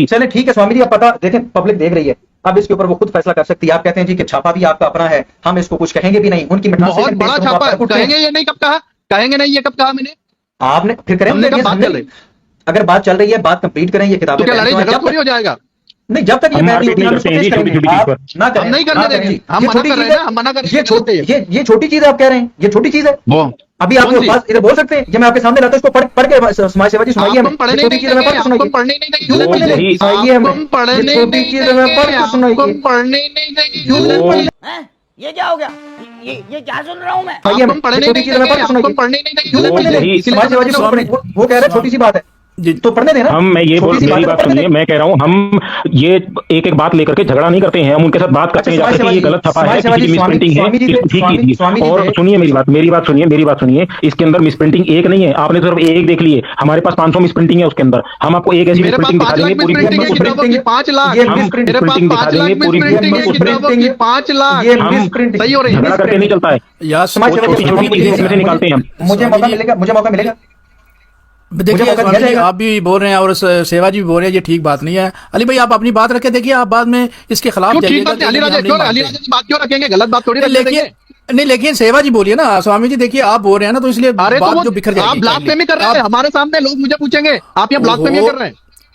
चले ठीक है स्वामी जी, अब पता देखें, पब्लिक देख रही है, अब इसके ऊपर वो खुद फैसला कर सकती है। आप कहते हैं जी कि छापा भी आपका अपना है, हम इसको कुछ कहेंगे भी नहीं, उनकी बहुत बड़ा छापा है, कहेंगे ये नहीं, कब कहा कहेंगे नहीं, ये कब कहा मैंने? आपने फिर करेंगे, अगर बात चल रही है, बात कंप्लीट करें, ये किताब झगड़ा थोड़ी हो जाएगा। नहीं, जब तक ये नहीं करने देंगे, हम मना कर रहे हैं, हम मना कर रहे हैं। ये छोटी चीज है, आप कह रहे हैं ये छोटी चीज है। अभी आप पास इधर बोल सकते हैं, ये मैं आपके सामने लाता हूं, इसको पढ़ के समाज सेवा जी सुनाइए। हम पढ़ने नहीं देंगे, आपको पढ़ने नहीं देंगे, पढ़ने नहीं देंगे। ये क्या हो गया? ये क्या सुन रहा हूँ मैं? हम पढ़ने नहीं देंगे, समाज सेवा जी वो कह रहे हैं छोटी सी बात है तो पढ़ने देना। हम मेरी बात सुनिए, मैं कह रहा हूँ हम ये एक एक बात लेकर के झगड़ा नहीं करते हैं, हम उनके साथ बात करते हैं जाकर के ये गलत छपा है, किसी की मिस प्रिंटिंग है, इसको ठीक कीजिए। और सुनिए मेरी बात सुनिए, इसके अंदर मिस प्रिंटिंग एक नहीं है, आपने सिर्फ एक देख ली है, हमारे पास 500 मिस प्रिंटिंग है उसके अंदर। हम आपको एक ऐसी मिस प्रिंटिंग दिखा देंगे पूरी, 5 लाख प्रिंटिंग दिखा देंगे पूरी, 5 लाख सही हो रही है, झगड़ा करके नहीं चलता है, छोटी छोटी चीजें इसमें से निकालते हैं हम। मुझे मौका मिलेगा। देखिए स्वामी जी आप भी बोल रहे हैं और सेवा जी भी बोल रहे हैं, ये ठीक बात नहीं है। अली भाई आप अपनी बात रखे, देखिए आप बाद में इसके खिलाफ अली राजा की बात क्यों रखेंगे? गलत बात थोड़ी रखेंगे। नहीं लेकिन सेवा जी बोलिए ना, स्वामी जी देखिए आप बोल रहे हैं ना, तो इसलिए बात जो बिखर जाएगी। आप ब्लॉकपेमी कर रहे हैं हमारे सामने, लोग मुझे पूछेंगे आप यहाँ ब्लॉकपेमी कर रहे हैं।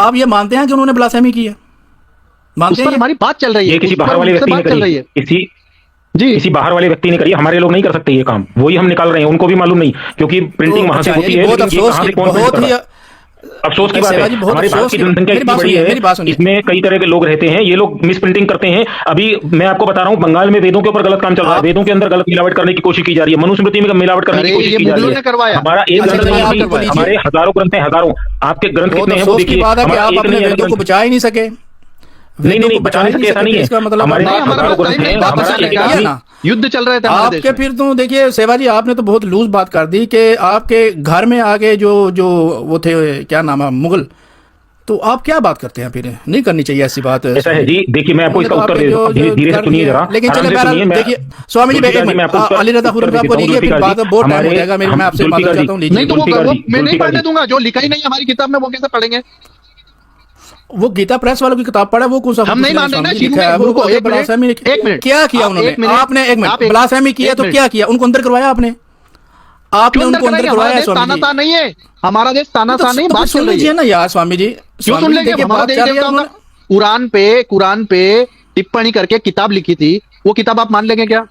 आप ये मानते हैं कि उन्होंने ब्लास्फेमी की है? उस मानते पर हैं? हमारी बात चल रही है, ये किसी उस पर बाहर वाले मुझसे व्यक्ति ने बात चल रही करी, है किसी जी। किसी बाहर वाले व्यक्ति ने करी, हमारे लोग नहीं कर सकते ये काम, वही हम निकाल रहे हैं, उनको भी मालूम नहीं, क्योंकि प्रिंटिंग वहां से अच्छा, होती ये है, बहुत लेकिन ये अफसोस कहां से की कौन प्रिंट बहुत कर ही रहा है? अफसोस की बात सेवा जी, है बहुत हमारे भारत अफसोस की की जनसंख्या मेरी इतनी बात बड़ी सुनिए, है, मेरी बात सुनिए। इसमें कई तरह के लोग रहते हैं, ये लोग मिस प्रिंटिंग करते हैं। अभी मैं आपको बता रहा हूँ, बंगाल में वेदों के ऊपर गलत काम चल रहा है, वेदों के अंदर गलत मिलावट करने की कोशिश की जा रही है, मनुस्मृति में मिलावट करने की अरे कोशिश ये की जा रही मुगलों है। ने करवाया। हमारा एक अच्छा, ग्रंथ चलिए, मान आप लीजिए, करवा लीजिए। हमारे हजारों ग्रंथ हैं, हजारों। आपके ग्रंथ बहुत कितने हैं वो अफसोस की देखिए, बात है कि हमारा आप एक अपने नहीं है वेदों को ग्रंथ। बचा ही नहीं सके। नहीं वेदों नहीं को बचा नहीं सके, ऐसा नहीं तो है। इसका मतलब हमारे आप नहीं, पास हमारे हजारों पास ग्रंथ टाइम हैं, नहीं, वापस हमारा चले एक गए आदमी ना। युद्ध चल रहे थे हमारे देश आपके में। फिर तो देखिए सेवा जी, आपने तो बहुत लूज बात कर दी कि आपके घर में आके जो जो वो थे, क्या नाम है, मुगल, तो आप क्या बात करते हैं? फिर नहीं करनी चाहिए ऐसी बात। ऐसा है जी, देखिए मैं आपको उन्होंने इसका तो उत्तर आपके दे देता हूँ, जो धीरे से कर सुनिए दिया। जरा, लेकिन आराम चले से बहरहाल सुनिए। मैं देखिए स्वामी जी, एक जुल्फिकार जी, मैं मिनट, आपको उत्तर अली रजा उत्तर साहब को देता हूँ, लीजिए, फिर जुल्फिकार बाद जी, में बहुत टाइम हो हमारे जाएगा, मैं आपसे बात जुल्फिकार चाहता हूँ, जी, नहीं लीजिए। तो वो जुल्फिकार जी, मैं नहीं जुल्फिकार पढ़ने जी। दूंगा, जो लिखा ही नहीं हमारी किताब में वो कैसे पढ़ेंगे? वो गीता प्रेस वालों की किताब पढ़ा, वो कौन सा हम नहीं मान रहे ना, स्वामी जी शुरू लिखा में है, वो रुको, एक ब्लास्फेमी मिनट, एक मिनट। क्या किया आप उन्होंने? एक मिनट, आपने एक आप मिनट एक- ब्लास्फेमी किया एक तो मिनट। क्या किया? उनको अंदर करवाया आपने? आपने क्यों अंदर उनको अंदर कराएंगे? हमारा करवाया देश स्वामी जी? तानाशाह नहीं है, हमारा देश तानाशाह नहीं, तो बात फिर सुन चल रही लीजिए है। ना यार स्वामी जी। क्यों सुन स्वामी जी, लेंगे? देखिए, हमारा बात देवी चल रही है, देवताओं का उन्होंने- कुरान पे टिप्पणी करके किताब लिखी थी, वो किताब आप मान लेंगे क्या?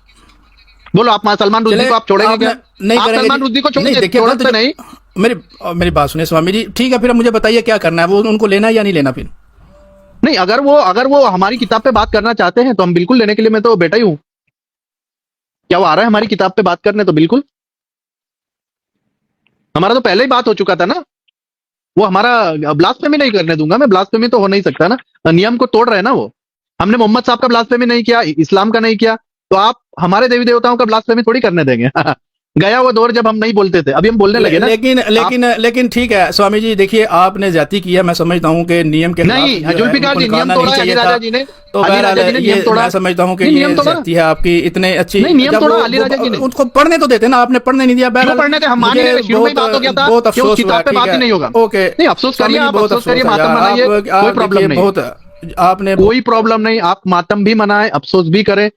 बोलो, आप सलमान रुश्दी चले, को आप छोड़ेंगे आपने- क्या? नहीं आप करेंगे सलमान जी। रुश्दी को नहीं, देखिए, छोड़ते गलत नहीं। मेरी मेरी बात सुनिए स्वामी जी, ठीक है, फिर अब मुझे बताइए क्या करना है, वो उनको लेना है या नहीं लेना? फिर नहीं, अगर वो हमारी किताब पे बात करना चाहते हैं तो हम बिल्कुल लेने के लिए, मैं तो बेटा ही हूं। क्या वो आ रहा है हमारी किताब पे बात करने? तो बिल्कुल, हमारा तो पहले ही बात हो चुका था ना। वो हमारा ब्लास्फेमी नहीं करने दूंगा मैं, ब्लास्फेमी तो हो नहीं सकता ना, नियम को तोड़ रहे हैं ना वो। हमने मोहम्मद साहब का ब्लास्फेमी नहीं किया, इस्लाम का नहीं किया, तो आप हमारे देवी देवताओं का ब्लास्फेमी थोड़ी करने देंगे। गया वो दौर जब हम नहीं बोलते थे, अभी हम बोलने लगे ना। लेकिन ठीक है स्वामी जी, देखिए आपने जाति किया, मैं समझता हूँ कि नियम के खिलाफ नहीं, जो है, जुल्फिकार जी उनको नियम निकालना तोड़ा नहीं है अली चाहिए राजा था। जी ने, तो अली राजा जी ने ये नियम तोड़ा। मैं समझता हूँ कि नहीं, ये नियम तोड़ा। जाति है आपकी इतने अच्छी। नहीं, नियम जब तोड़ा वो- अली राजा जी ने। उनको पढ़ने तो देते ना, आपने पढ़ने नहीं दिया। क्यों बहरहाल पढ़ने थे? हम मान ही मुझे रहे, शुरू में ही बात हो गया था बहुत कि उस अफसोस किताब हुआ, पे ठीक बात ही है, नहीं होगा। ओके, नहीं, अफसोस करिए, स्वामी जी, आप बहुत अफसोस करिए, अफसोस है मातम यार, मनाइए, आप कोई प्रॉब्लम देखिए, नहीं। बहुत आपने कोई प्रॉब्लम नहीं, आप मातम भी मनाएं, अफसोस भी करें,